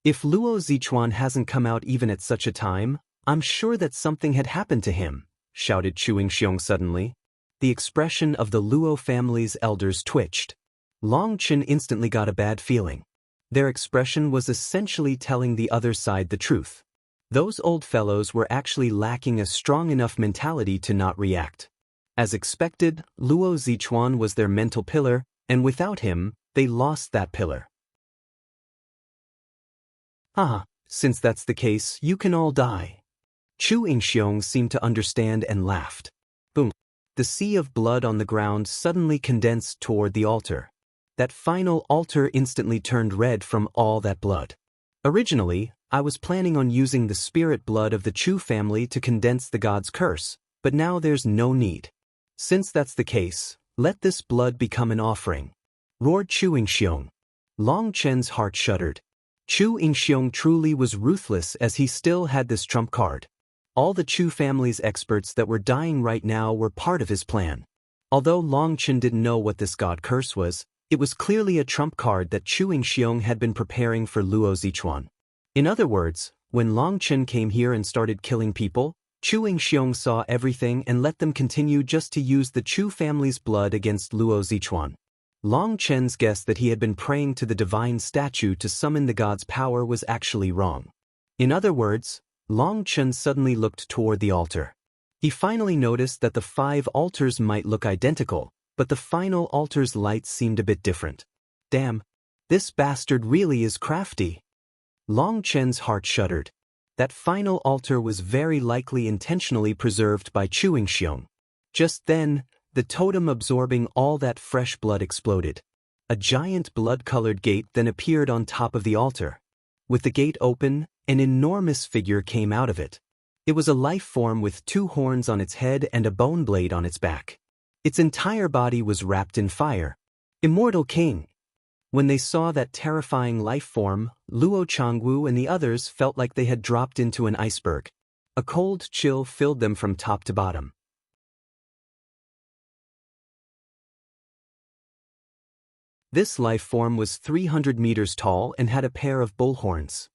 Speaker 1: If Luo Zichuan hasn't come out even at such a time, I'm sure that something had happened to him, shouted Chu Yingxiong suddenly. The expression of the Luo family's elders twitched. Long Chen instantly got a bad feeling. Their expression was essentially telling the other side the truth. Those old fellows were actually lacking a strong enough mentality to not react. As expected, Luo Zichuan was their mental pillar, and without him, they lost that pillar. Since that's the case, you can all die. Chu Yingxiong seemed to understand and laughed. Boom. The sea of blood on the ground suddenly condensed toward the altar. That final altar instantly turned red from all that blood. Originally, I was planning on using the spirit blood of the Chu family to condense the god's curse, but now there's no need. Since that's the case, let this blood become an offering, roared Chu Yingxiong. Long Chen's heart shuddered. Chu Yingxiong truly was ruthless as he still had this trump card. All the Chu family's experts that were dying right now were part of his plan. Although Long Chen didn't know what this god curse was, it was clearly a trump card that Chu Yingxiong had been preparing for Luo Zichuan. In other words, when Long Chen came here and started killing people, Chu Yingxiong saw everything and let them continue just to use the Chu family's blood against Luo Zichuan. Long Chen's guess that he had been praying to the divine statue to summon the god's power was actually wrong. In other words, Long Chen suddenly looked toward the altar. He finally noticed that the 5 altars might look identical, but the final altar's lights seemed a bit different. Damn, this bastard really is crafty. Long Chen's heart shuddered. That final altar was very likely intentionally preserved by Sheng. Just then, the totem absorbing all that fresh blood exploded. A giant blood-colored gate then appeared on top of the altar. With the gate open, an enormous figure came out of it. It was a life form with 2 horns on its head and a bone blade on its back. Its entire body was wrapped in fire. Immortal King. When they saw that terrifying life form, Luo Changwu and the others felt like they had dropped into an iceberg. A cold chill filled them from top to bottom. This life form was 300 meters tall and had a pair of bull horns.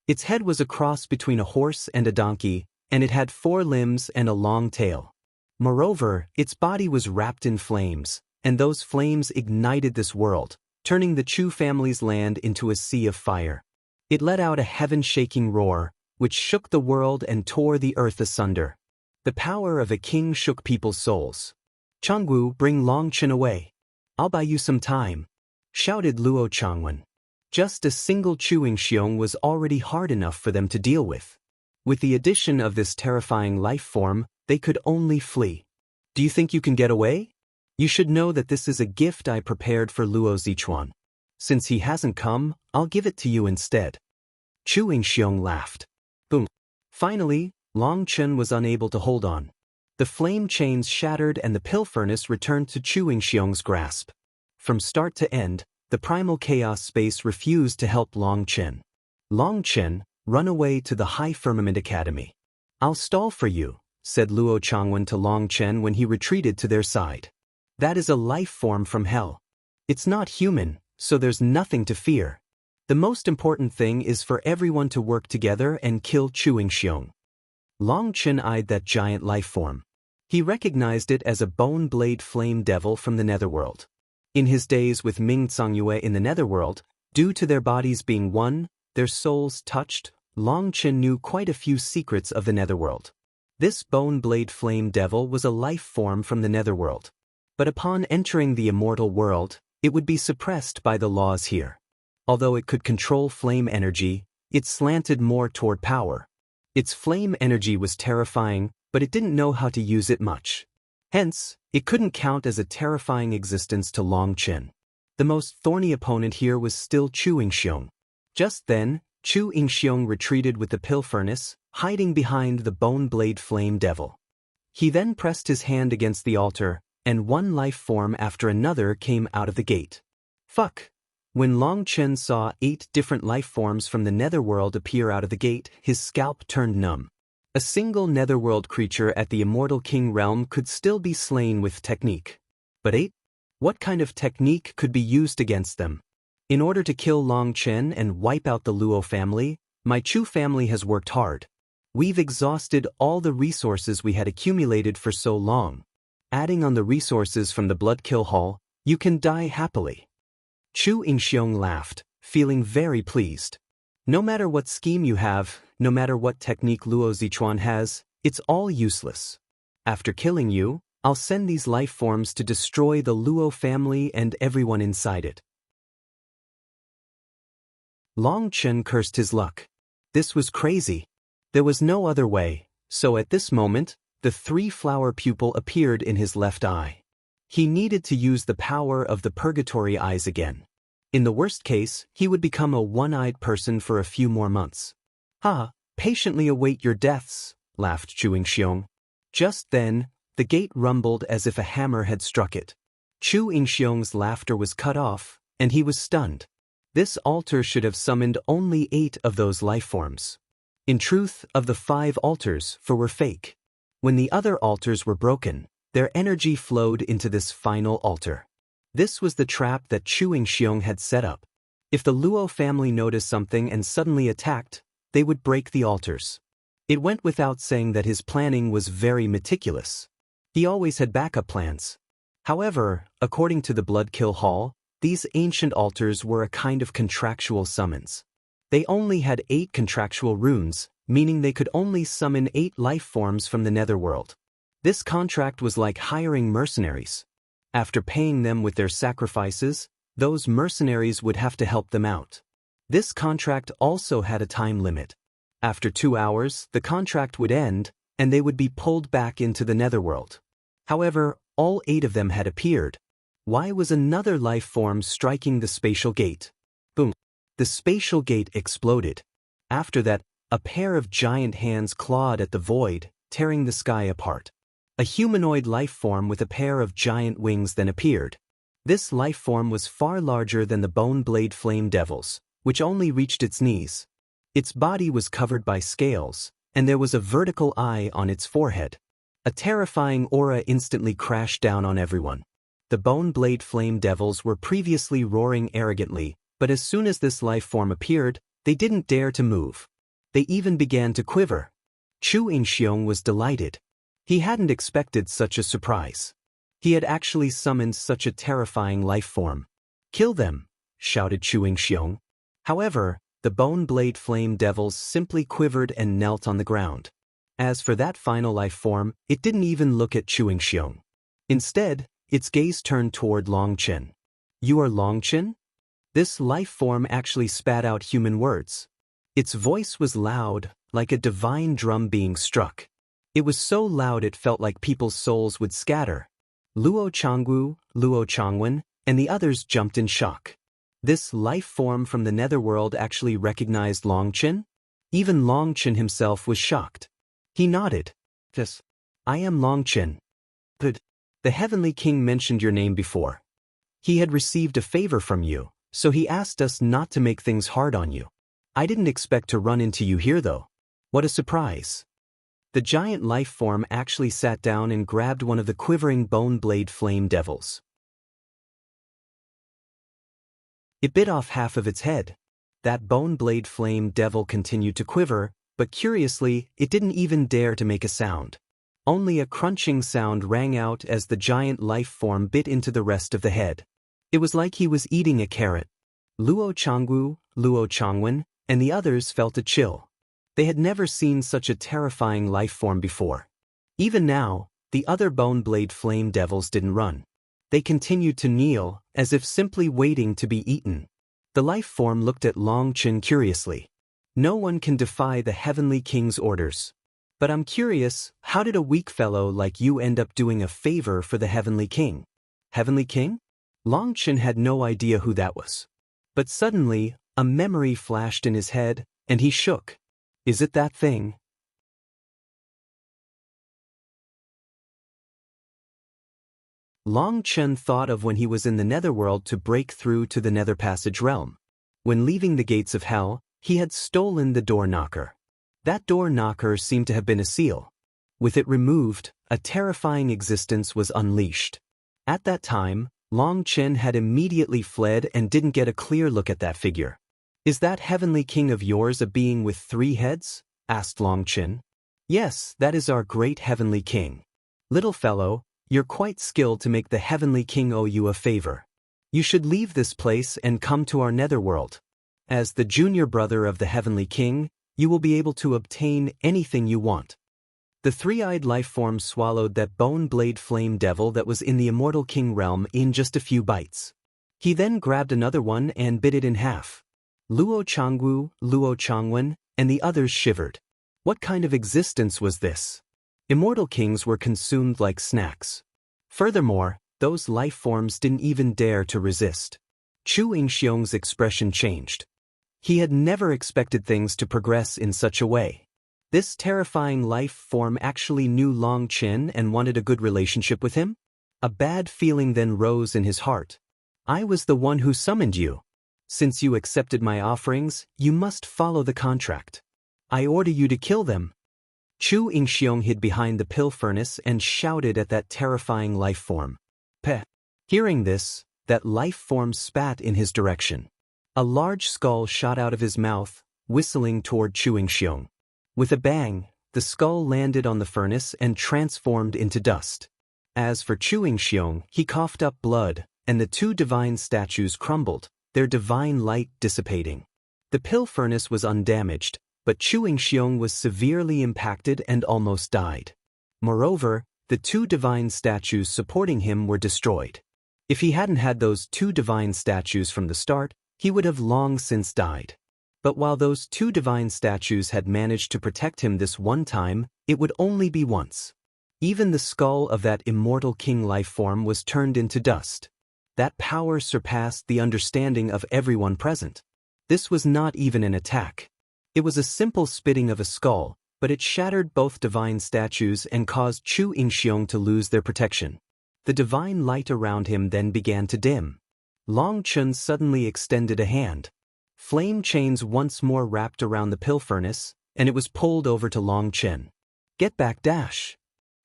Speaker 1: Its head was a cross between a horse and a donkey, and it had 4 limbs and a long tail. Moreover, its body was wrapped in flames, and those flames ignited this world, turning the Chu family's land into a sea of fire. It let out a heaven-shaking roar, which shook the world and tore the earth asunder. The power of a king shook people's souls. "Changwu, bring Long Chen away. I'll buy you some time," shouted Luo Changwen. Just a single Sheng was already hard enough for them to deal with. With the addition of this terrifying life form, they could only flee. "Do you think you can get away? You should know that this is a gift I prepared for Luo Zichuan. Since he hasn't come, I'll give it to you instead." Sheng laughed. Boom. Finally, Long Chen was unable to hold on. The flame chains shattered and the pill furnace returned to Sheng's grasp. From start to end, the primal chaos space refused to help Long Chen. "Long Chen, run away to the High Firmament Academy. I'll stall for you," said Luo Changwen to Long Chen when he retreated to their side. "That is a life form from hell. It's not human, so there's nothing to fear. The most important thing is for everyone to work together and kill Sheng." Long Chen eyed that giant life form. He recognized it as a bone blade flame devil from the Netherworld. In his days with Ming Zhongyue in the Netherworld, due to their bodies being one, their souls touched, Long Chen knew quite a few secrets of the Netherworld. This bone blade flame devil was a life form from the Netherworld. But upon entering the immortal world, it would be suppressed by the laws here. Although it could control flame energy, it slanted more toward power. Its flame energy was terrifying, but it didn't know how to use it much. Hence, it couldn't count as a terrifying existence to Long Chen. The most thorny opponent here was still Sheng. Just then, Sheng retreated with the pill furnace, hiding behind the bone blade flame devil. He then pressed his hand against the altar, and one life form after another came out of the gate. Fuck! When Long Chen saw 8 different life forms from the Netherworld appear out of the gate, his scalp turned numb. A single Netherworld creature at the Immortal King realm could still be slain with technique. But 8? What kind of technique could be used against them? In order to kill Long Chen and wipe out the Luo family, my Chu family has worked hard. We've exhausted all the resources we had accumulated for so long. Adding on the resources from the Blood Kill Hall, you can die happily. Sheng laughed, feeling very pleased. No matter what scheme you have, no matter what technique Luo Zichuan has, it's all useless. After killing you, I'll send these life forms to destroy the Luo family and everyone inside it. Long Chen cursed his luck. This was crazy. There was no other way, so at this moment, the 3-flower pupil appeared in his left eye. He needed to use the power of the purgatory eyes again. In the worst case, he would become a one-eyed person for a few more months. "Ha, patiently await your deaths," laughed Sheng. Just then, the gate rumbled as if a hammer had struck it. Sheng's laughter was cut off, and he was stunned. This altar should have summoned only 8 of those life forms. In truth, of the 5 altars, 4 were fake. When the other altars were broken, their energy flowed into this final altar. This was the trap that Sheng had set up. If the Luo family noticed something and suddenly attacked, they would break the altars. It went without saying that his planning was very meticulous. He always had backup plans. However, according to the Blood Kill Hall, these ancient altars were a kind of contractual summons. They only had 8 contractual runes, meaning they could only summon 8 life forms from the netherworld. This contract was like hiring mercenaries. After paying them with their sacrifices, those mercenaries would have to help them out. This contract also had a time limit. After 2 hours, the contract would end, and they would be pulled back into the netherworld. However, all 8 of them had appeared. Why was another life form striking the spatial gate? Boom! The spatial gate exploded. After that, a pair of giant hands clawed at the void, tearing the sky apart. A humanoid life form with a pair of giant wings then appeared. This life form was far larger than the bone blade flame devils, which only reached its knees. Its body was covered by scales, and there was a vertical eye on its forehead. A terrifying aura instantly crashed down on everyone. The bone blade flame devils were previously roaring arrogantly, but as soon as this life form appeared, they didn't dare to move. They even began to quiver. Chu Yingxiong was delighted. He hadn't expected such a surprise. He had actually summoned such a terrifying life form. "Kill them!" shouted Chu Yingxiong. However, the bone blade flame devils simply quivered and knelt on the ground. As for that final life form, it didn't even look at Chu Yingxiong. Instead, its gaze turned toward Longchen. "You are Longchen?" This life form actually spat out human words. Its voice was loud, like a divine drum being struck. It was so loud it felt like people's souls would scatter. Luo Changwu, Luo Changwen, and the others jumped in shock. This life form from the netherworld actually recognized Longchen? Even Longchen himself was shocked. He nodded. "Yes, I am Longchen. But the Heavenly King mentioned your name before. He had received a favor from you, so he asked us not to make things hard on you. I didn't expect to run into you here though. What a surprise." The giant life form actually sat down and grabbed one of the quivering bone blade flame devils. It bit off half of its head. That bone blade flame devil continued to quiver, but curiously, it didn't even dare to make a sound. Only a crunching sound rang out as the giant life form bit into the rest of the head. It was like he was eating a carrot. Luo Changwu, Luo Changwen, and the others felt a chill. They had never seen such a terrifying life form before. Even now, the other bone blade flame devils didn't run. They continued to kneel, as if simply waiting to be eaten. The life form looked at Longchen curiously. "No one can defy the Heavenly King's orders. But I'm curious, how did a weak fellow like you end up doing a favor for the Heavenly King?" "Heavenly King?" Longchen had no idea who that was. But suddenly, a memory flashed in his head, and he shook. "Is it that thing?" Longchen thought of when he was in the netherworld to break through to the nether passage realm. When leaving the gates of hell, he had stolen the door knocker. That door knocker seemed to have been a seal. With it removed, a terrifying existence was unleashed. At that time, Longchen had immediately fled and didn't get a clear look at that figure. "Is that Heavenly King of yours a being with 3 heads?" asked Longchen. "Yes, that is our great Heavenly King. Little fellow, you're quite skilled to make the Heavenly King owe you a favor. You should leave this place and come to our netherworld. As the junior brother of the Heavenly King, you will be able to obtain anything you want." The 3-eyed life form swallowed that bone blade flame devil that was in the Immortal King realm in just a few bites. He then grabbed another one and bit it in half. Luo Changwu, Luo Changwen, and the others shivered. What kind of existence was this? Immortal kings were consumed like snacks. Furthermore, those life forms didn't even dare to resist. Chu Yingxiong's expression changed. He had never expected things to progress in such a way. This terrifying life form actually knew Longchen and wanted a good relationship with him? A bad feeling then rose in his heart. "I was the one who summoned you. Since you accepted my offerings, you must follow the contract. I order you to kill them." Chu Yingxiong hid behind the pill furnace and shouted at that terrifying life form. "Peh!" Hearing this, that life form spat in his direction. A large skull shot out of his mouth, whistling toward Chu Yingxiong. With a bang, the skull landed on the furnace and transformed into dust. As for Chu Yingxiong, he coughed up blood, and the 2 divine statues crumbled, their divine light dissipating. The pill furnace was undamaged, but Sheng was severely impacted and almost died. Moreover, the 2 divine statues supporting him were destroyed. If he hadn't had those 2 divine statues from the start, he would have long since died. But while those 2 divine statues had managed to protect him this one time, it would only be once. Even the skull of that immortal king Lifeform was turned into dust. That power surpassed the understanding of everyone present. This was not even an attack. It was a simple spitting of a skull, but it shattered both divine statues and caused Sheng to lose their protection. The divine light around him then began to dim. Long Chen suddenly extended a hand. Flame chains once more wrapped around the pill furnace, and it was pulled over to Long Chen. Get back, dash!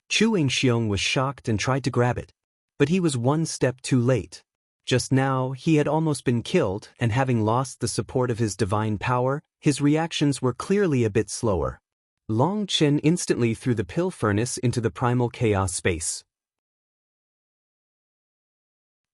Speaker 1: Sheng was shocked and tried to grab it. But he was one step too late. Just now, he had almost been killed, and having lost the support of his divine power, his reactions were clearly a bit slower. Long Chen instantly threw the pill furnace into the primal chaos space.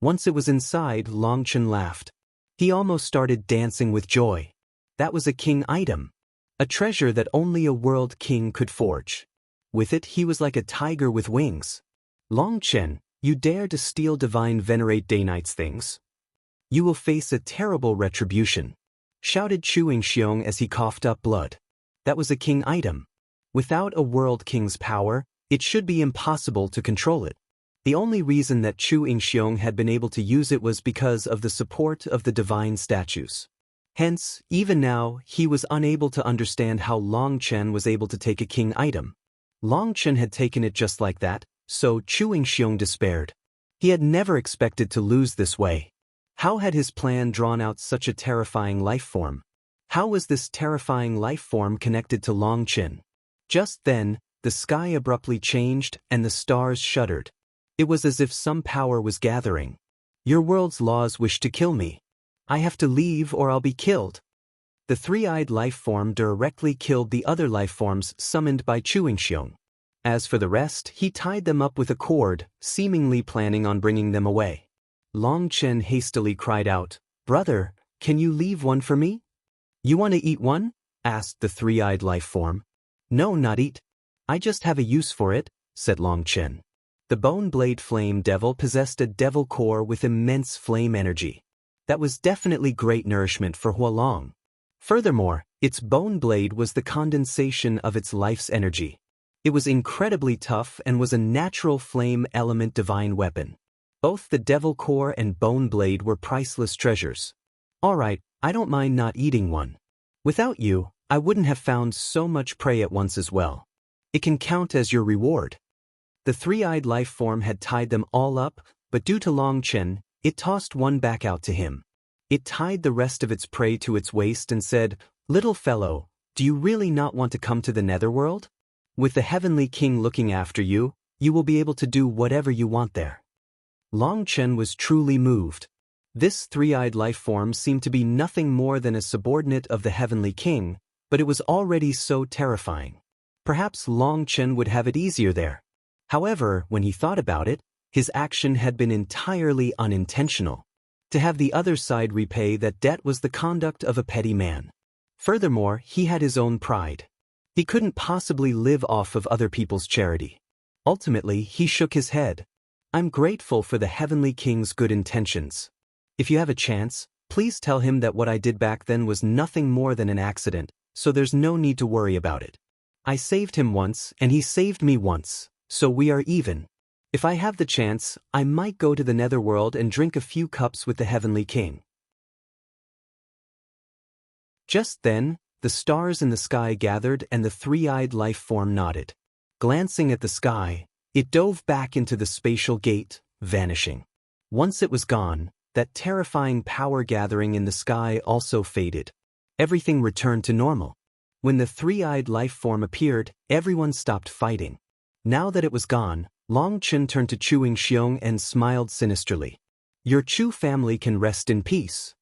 Speaker 1: Once it was inside, Long Chen laughed. He almost started dancing with joy. That was a king item. A treasure that only a world king could forge. With it, he was like a tiger with wings. Long Chen, you dare to steal divine venerate Day Knight's things? You will face a terrible retribution, shouted Sheng as he coughed up blood. That was a king item. Without a world king's power, it should be impossible to control it. The only reason that Sheng had been able to use it was because of the support of the divine statues. Hence, even now, he was unable to understand how Long Chen was able to take a king item. Long Chen had taken it just like that, so Sheng despaired. He had never expected to lose this way. How had his plan drawn out such a terrifying life form? How was this terrifying life form connected to Long Chen? Just then, the sky abruptly changed and the stars shuddered. It was as if some power was gathering. Your world's laws wish to kill me. I have to leave or I'll be killed. The 3-eyed life form directly killed the other life forms summoned by Sheng. As for the rest, he tied them up with a cord, seemingly planning on bringing them away. Long Chen hastily cried out, "Brother, can you leave one for me?" "You want to eat one?" asked the 3-eyed life form. "No, not eat. I just have a use for it," said Long Chen. The Bone Blade Flame Devil possessed a devil core with immense flame energy. That was definitely great nourishment for Hualong. Furthermore, its bone blade was the condensation of its life's energy. It was incredibly tough and was a natural flame element divine weapon. Both the devil core and bone blade were priceless treasures. Alright, I don't mind not eating one. Without you, I wouldn't have found so much prey at once as well. It can count as your reward. The 3-eyed life form had tied them all up, but due to Long Chen, it tossed one back out to him. It tied the rest of its prey to its waist and said, "Little fellow, do you really not want to come to the netherworld? With the heavenly king looking after you, you will be able to do whatever you want there." Long Chen was truly moved. This 3-eyed life form seemed to be nothing more than a subordinate of the heavenly king, but it was already so terrifying. Perhaps Long Chen would have it easier there. However, when he thought about it, his action had been entirely unintentional. To have the other side repay that debt was the conduct of a petty man. Furthermore, he had his own pride. He couldn't possibly live off of other people's charity. Ultimately, he shook his head. "I'm grateful for the Heavenly King's good intentions. If you have a chance, please tell him that what I did back then was nothing more than an accident, so there's no need to worry about it. I saved him once, and he saved me once. So we are even. If I have the chance, I might go to the netherworld and drink a few cups with the Heavenly King." Just then, the stars in the sky gathered and the 3-eyed life form nodded. Glancing at the sky, it dove back into the spatial gate, vanishing. Once it was gone, that terrifying power gathering in the sky also faded. Everything returned to normal. When the 3-eyed life form appeared, everyone stopped fighting. Now that it was gone, Long Chen turned to Sheng and smiled sinisterly. "Your Chu family can rest in peace."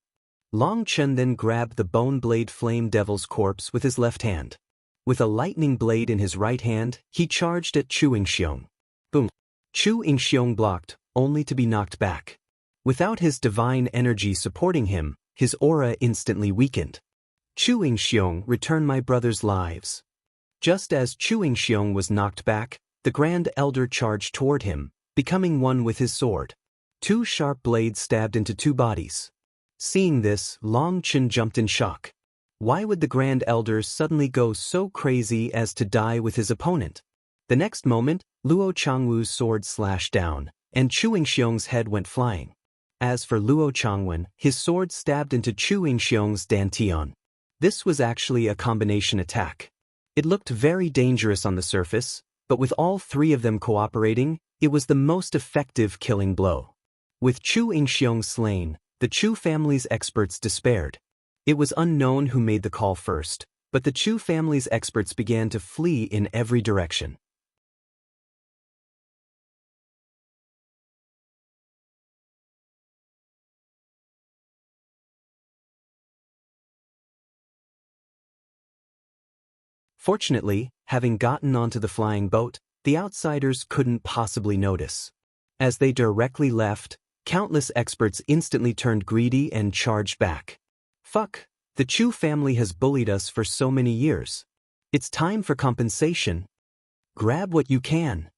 Speaker 1: Long Chen then grabbed the Bone Blade Flame Devil's corpse with his left hand. With a lightning blade in his right hand, he charged at Sheng. Boom! Sheng blocked, only to be knocked back. Without his divine energy supporting him, his aura instantly weakened. Chu Xiong, return my brother's lives. Just as Chu Xiong was knocked back, the Grand Elder charged toward him, becoming one with his sword. Two sharp blades stabbed into two bodies. Seeing this, Long Chen jumped in shock. Why would the Grand Elder suddenly go so crazy as to die with his opponent? The next moment, Luo Changwu's sword slashed down, and Chu Xiong's head went flying. As for Luo Changwen, his sword stabbed into Chu Xiong's dantian. This was actually a combination attack. It looked very dangerous on the surface, but with all three of them cooperating, it was the most effective killing blow. With Chu Xiong slain, the Chu family's experts despaired. It was unknown who made the call first, but the Chu family's experts began to flee in every direction. Fortunately, having gotten onto the flying boat, the outsiders couldn't possibly notice. As they directly left, countless experts instantly turned greedy and charged back. Fuck, the Chu family has bullied us for so many years. It's time for compensation. Grab what you can.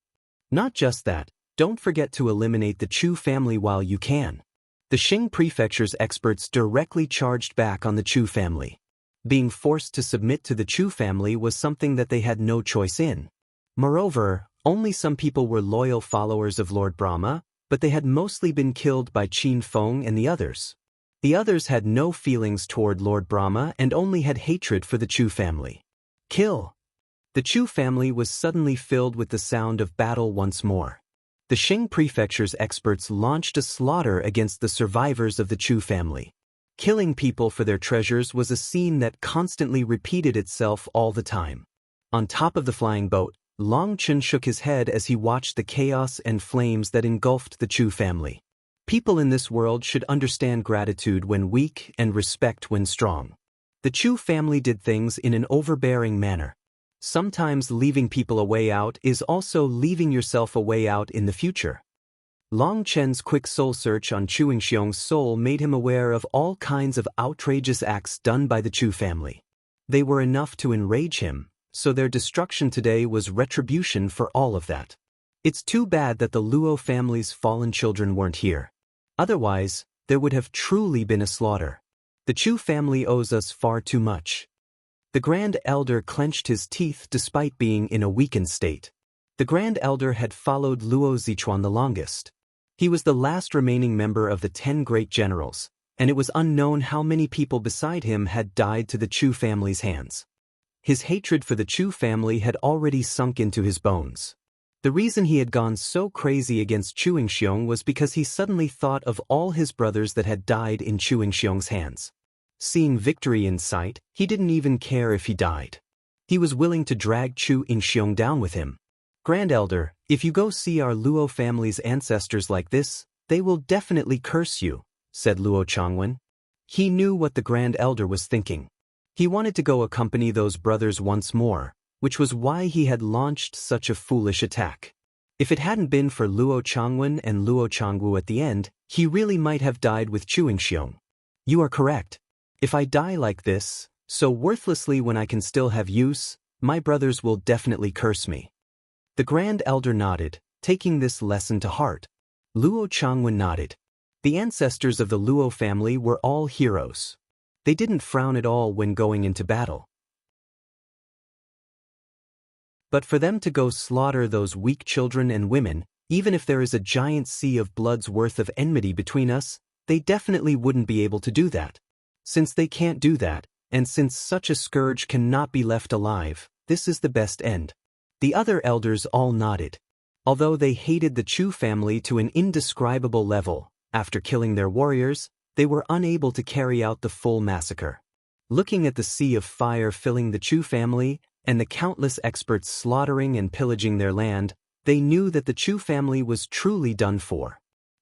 Speaker 1: Not just that, don't forget to eliminate the Chu family while you can. The Sheng Prefecture's experts directly charged back on the Chu family. Being forced to submit to the Chu family was something that they had no choice in. Moreover, only some people were loyal followers of Lord Brahma, but they had mostly been killed by Qin Feng and the others. The others had no feelings toward Lord Brahma and only had hatred for the Chu family. Kill! The Chu family was suddenly filled with the sound of battle once more. The Sheng Prefecture's experts launched a slaughter against the survivors of the Chu family. Killing people for their treasures was a scene that constantly repeated itself all the time. On top of the flying boat, Long Chen shook his head as he watched the chaos and flames that engulfed the Chu family. People in this world should understand gratitude when weak and respect when strong. The Chu family did things in an overbearing manner. Sometimes leaving people a way out is also leaving yourself a way out in the future. Long Chen's quick soul search on Chu Xiong's soul made him aware of all kinds of outrageous acts done by the Chu family. They were enough to enrage him, so their destruction today was retribution for all of that. It's too bad that the Luo family's fallen children weren't here. Otherwise, there would have truly been a slaughter. The Chu family owes us far too much. The Grand Elder clenched his teeth despite being in a weakened state. The Grand Elder had followed Luo Zichuan the longest. He was the last remaining member of the 10 great generals, and it was unknown how many people beside him had died to the Chu family's hands. His hatred for the Chu family had already sunk into his bones. The reason he had gone so crazy against Chu Xiong was because he suddenly thought of all his brothers that had died in Chu Xiong's hands. Seeing victory in sight, he didn't even care if he died. He was willing to drag Chu Xiong down with him. Grand Elder, if you go see our Luo family's ancestors like this, they will definitely curse you, said Luo Changwen. He knew what the Grand Elder was thinking. He wanted to go accompany those brothers once more, which was why he had launched such a foolish attack. If it hadn't been for Luo Changwen and Luo Changwu at the end, he really might have died with Chu Xiong. You are correct. If I die like this, so worthlessly when I can still have use, my brothers will definitely curse me. The Grand Elder nodded, taking this lesson to heart. Luo Changwen nodded. The ancestors of the Luo family were all heroes. They didn't frown at all when going into battle. But for them to go slaughter those weak children and women, even if there is a giant sea of blood's worth of enmity between us, they definitely wouldn't be able to do that. Since they can't do that, and since such a scourge cannot be left alive, this is the best end. The other elders all nodded. Although they hated the Chu family to an indescribable level, after killing their warriors, they were unable to carry out the full massacre. Looking at the sea of fire filling the Chu family, and the countless experts slaughtering and pillaging their land, they knew that the Chu family was truly done for.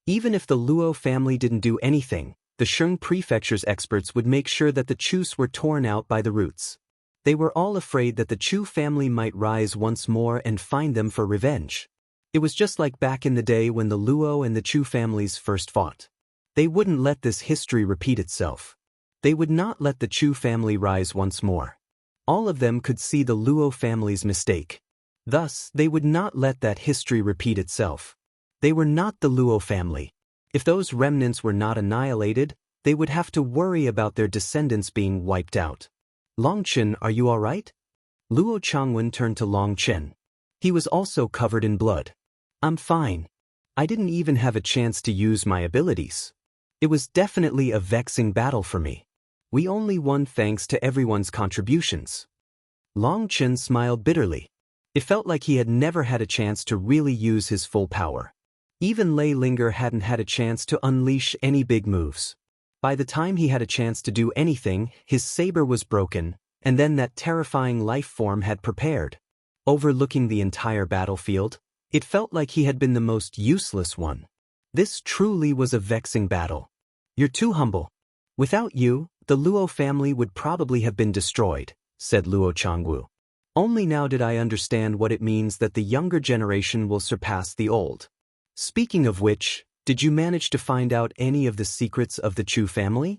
Speaker 1: Even if the Luo family didn't do anything, the Sheng Prefecture's experts would make sure that the Chus were torn out by the roots. They were all afraid that the Chu family might rise once more and find them for revenge. It was just like back in the day when the Luo and the Chu families first fought. They wouldn't let this history repeat itself. They would not let the Chu family rise once more. All of them could see the Luo family's mistake. Thus, they would not let that history repeat itself. They were not the Luo family. If those remnants were not annihilated, they would have to worry about their descendants being wiped out. Longchen, are you all right? Luo Changwen turned to Longchen. He was also covered in blood. I'm fine. I didn't even have a chance to use my abilities. It was definitely a vexing battle for me. We only won thanks to everyone's contributions. Longchen smiled bitterly. It felt like he had never had a chance to really use his full power. Even Lei Linger hadn't had a chance to unleash any big moves. By the time he had a chance to do anything, his saber was broken, and then that terrifying life form had prepared. Overlooking the entire battlefield, it felt like he had been the most useless one. This truly was a vexing battle. You're too humble. Without you, the Luo family would probably have been destroyed, said Luo Changwu. Only now did I understand what it means that the younger generation will surpass the old. Speaking of which, did you manage to find out any of the secrets of the Chu family?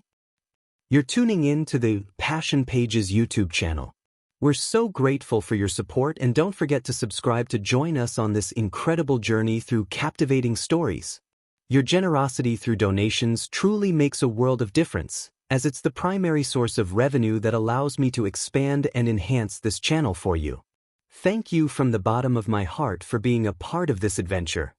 Speaker 1: You're tuning in to the Passion Pages YouTube channel. We're so grateful for your support, and don't forget to subscribe to join us on this incredible journey through captivating stories. Your generosity through donations truly makes a world of difference, as it's the primary source of revenue that allows me to expand and enhance this channel for you. Thank you from the bottom of my heart for being a part of this adventure.